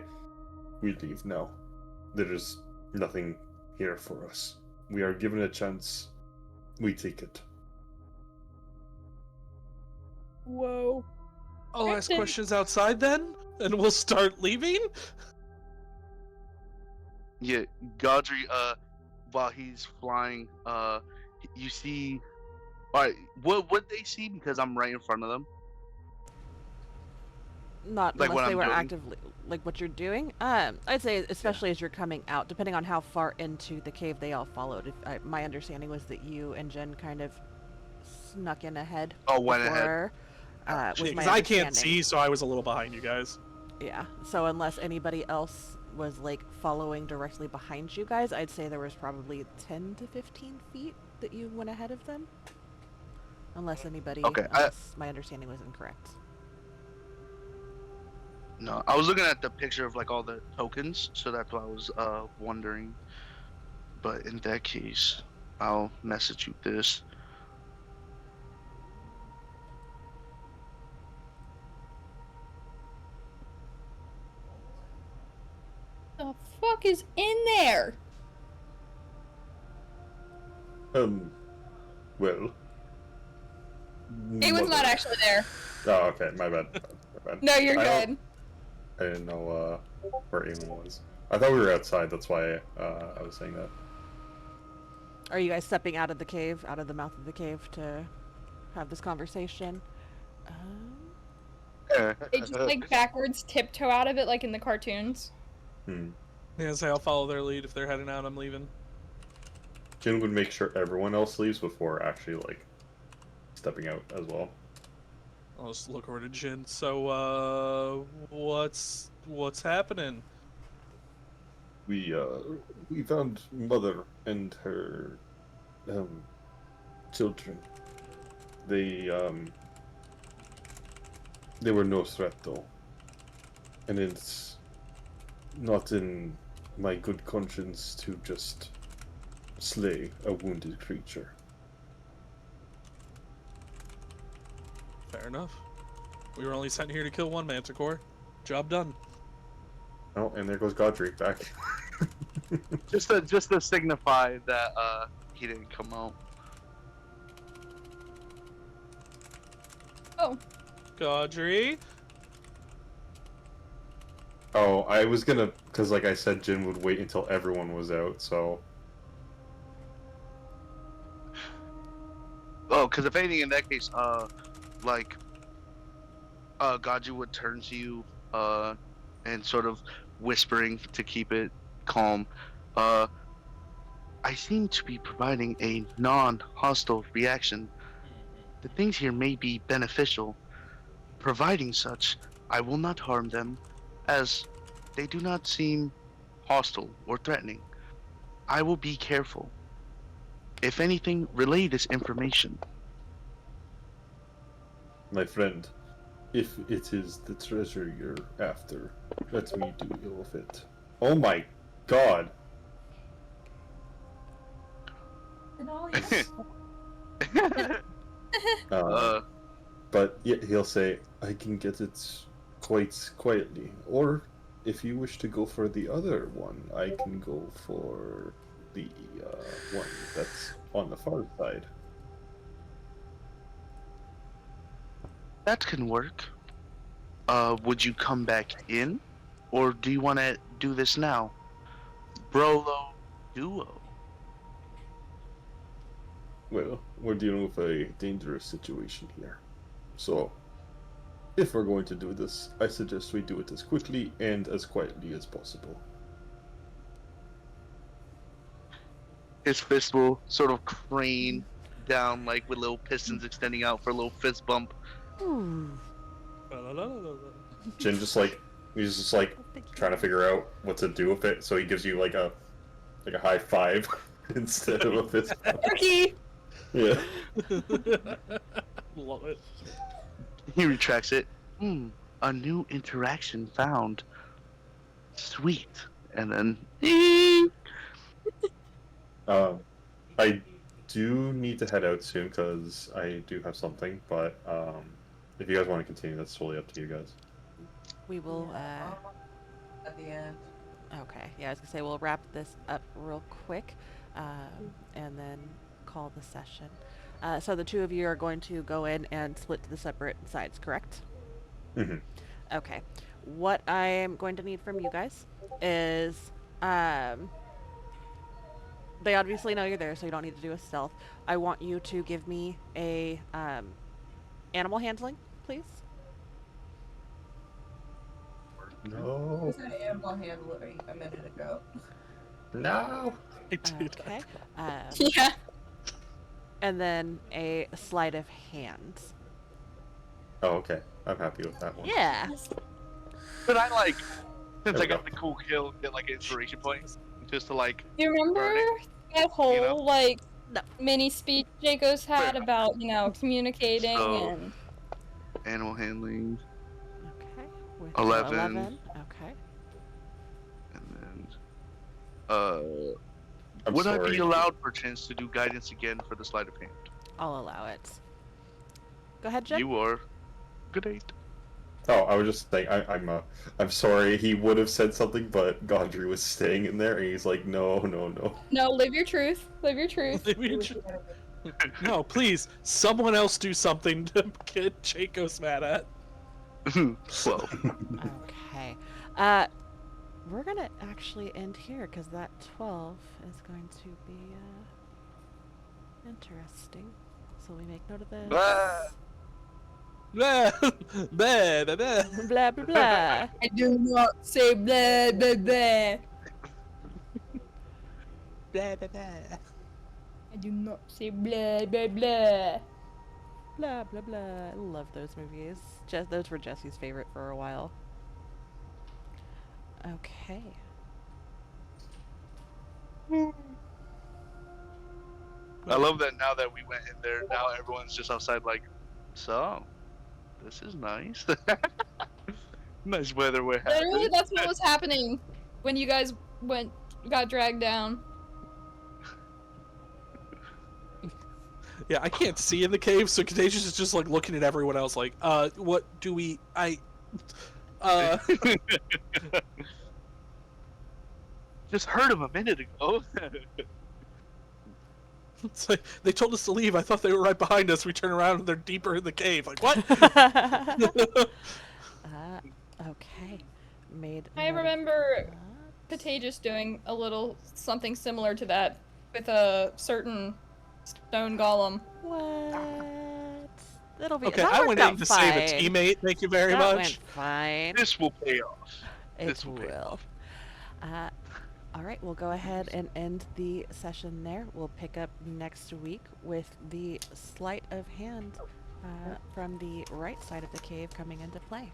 "We leave now. There is nothing here for us. We are given a chance. We take it." Whoa. I'll ask questions outside then, and we'll start leaving. Yeah, Godry, while he's flying, you see. Alright, what would they see? Because I'm right in front of them. Not Like what unless they I'm were doing? actively like what you're doing. I'd say especially as you're coming out, depending on how far into the cave they all followed. My understanding was that you and Jen kind of snuck in ahead. Oh, went ahead. before, was my Because I can't understanding. see, so I was a little behind you guys. Yeah. So unless anybody else was like following directly behind you guys, I'd say there was probably 10 to 15 feet that you went ahead of them. Unless anybody else, my understanding was incorrect. No, I was looking at the picture of like all the tokens, so that's why I was wondering. But in that case, I'll message you this. The fuck is in there? Well. It was not actually there. Oh, okay, my bad. My bad. No, you're I good. didn't know where Eamon was. I thought we were outside, that's why I was saying that. Are you guys stepping out of the cave, out of the mouth of the cave to have this conversation? They just like backwards tiptoe out of it like in the cartoons. Yeah, so I'll follow their lead. If they're heading out, I'm leaving. Jin would make sure everyone else leaves before actually, like, stepping out as well. I'll just look over to Jin. So, what's happening? We found Mother and her children. They were no threat though, and it's not in my good conscience to just slay a wounded creature. Fair enough. We were only sent here to kill one manticore. Job done. Oh, and there goes Godry back. just to signify that he didn't come out. Oh. Godry? Oh, I was gonna, because like I said, Jin would wait until everyone was out, so... Oh, because if anything, in that case, like, Gaji would turn to you, and sort of whispering to keep it calm, I seem to be providing a non-hostile reaction. The things here may be beneficial. Providing such, I will not harm them, as they do not seem hostile or threatening. I will be careful. If anything, relay this information. My friend, if it is the treasure you're after, let me do ill with it. Oh my god! But yet he'll say, I can get it quite quietly. Or, if you wish to go for the other one, I can go for the one that's on the far side. That can work. Would you come back in? Or do you want to do this now? Brolo duo. Well, we're dealing with a dangerous situation here. So, if we're going to do this, I suggest we do it as quickly and as quietly as possible. His fist will sort of crane down, like with little pistons extending out for a little fist bump. Jin just like, he's just like trying to figure out what to do with it, so he gives you like a high five instead of a fist bump. Turkey! Yeah. Love it. He retracts it. A new interaction found. Sweet. And then... I do need to head out soon because I do have something, but if you guys want to continue, that's totally up to you guys. we will. At the end. Okay. Yeah, I was gonna say we'll wrap this up real quick, and then call the session. So the two of you are going to go in and split to the separate sides, correct? Mm-hmm. Okay. What I am going to need from you guys is, they obviously know you're there, so you don't need to do a stealth. I want you to give me a animal handling, please. No. I said animal handling a minute ago. No. Okay. Yeah. And then a sleight of hand. Oh, okay. I'm happy with that one. Yeah. Could I like, since There I we got go. the cool kill, get like inspiration points just to like? You remember Right. that whole You know? like No. mini speech Jacob's had Fair. about communicating So- and Animal handling, Okay. With 11. 11. Okay. and then I'm would I sorry. be allowed perchance to do guidance again for the sleight of hand? I'll allow it. Go ahead, Jen. You are. Good eight. Oh, I was just saying, I'm sorry. He would have said something, but Gondry was staying in there, and he's like, no. no, live your truth. Live your truth. No, please, someone else do something to get Chacos mad at. 12. Okay. We're gonna actually end here because that 12 is going to be interesting. So we make note of this. Blah, blah, blah, blah. Blah blah blah. I do not say blah blah blah. Blah, blah, blah. I do not say blah blah blah. Blah blah blah. I love those movies. Those were Jesse's favorite for a while. Okay. I love that now that we went in there, now everyone's just outside like, so, this is nice. Nice weather we're having. Literally, that's what was happening when you guys got dragged down. Yeah, I can't see in the cave, so Contagious is just like looking at everyone else like, what do we, Just heard him a minute ago. It's like, they told us to leave, I thought they were right behind us, we turn around and they're deeper in the cave, like, what? Okay. Made. I note of remember that. Contagious doing a little something similar to that with a certain stone golem. What? That'll be. Okay, that I worked went out in to save a fine. teammate, thank you very that much. Went fine. This will pay off. It This will pay will. off. All right, we'll go ahead and end the session there. We'll pick up next week with the sleight of hand from the right side of the cave coming into play.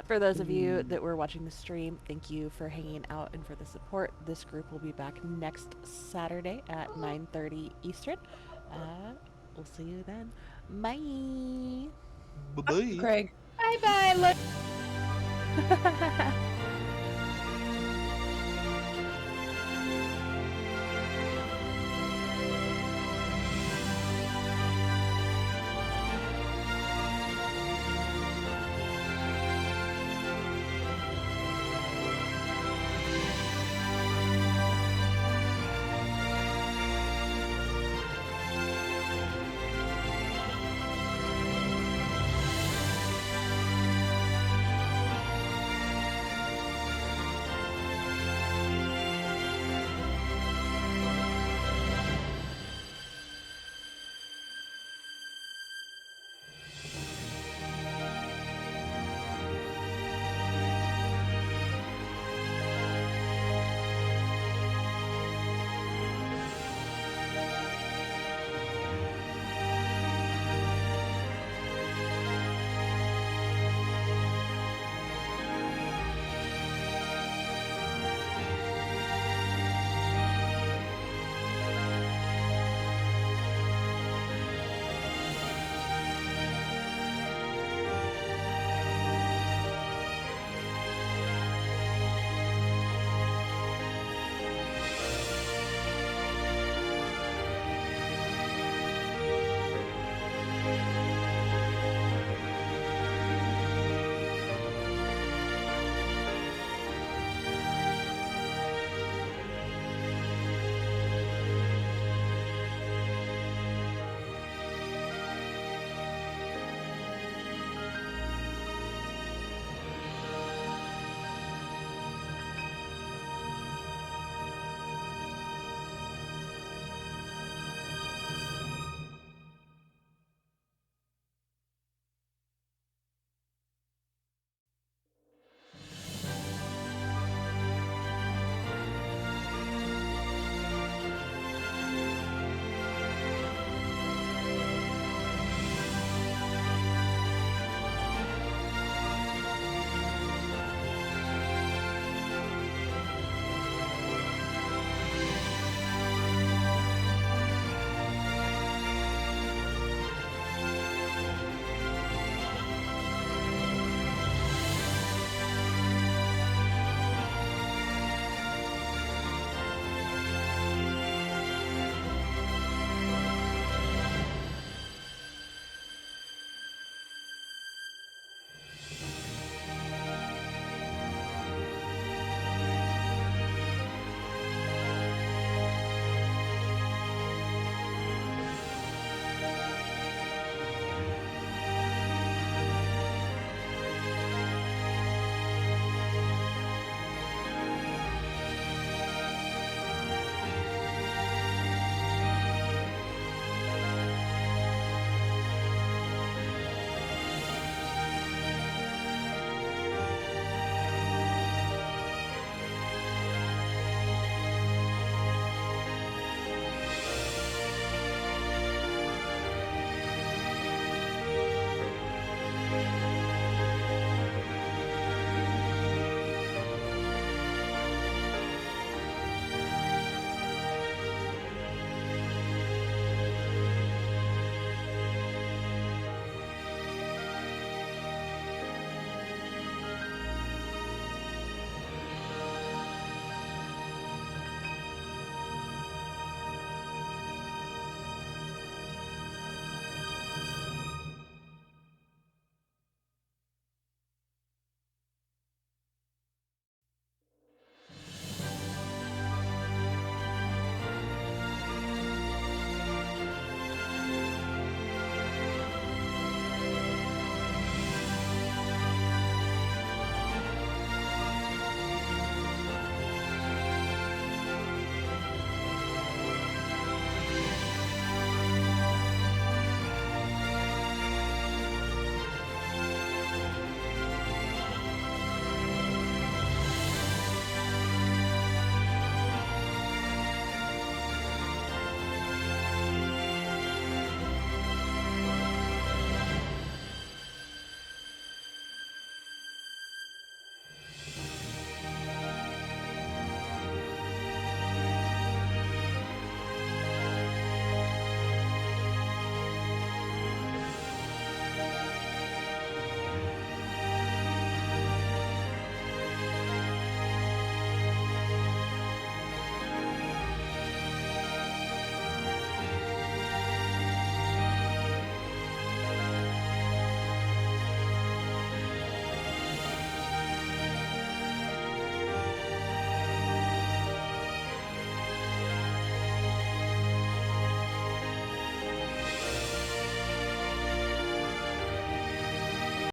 For those of you that were watching the stream, thank you for hanging out and for the support. This group will be back next Saturday at 9:30 Eastern. We'll see you then. Bye. Bye-bye. Craig. Bye bye.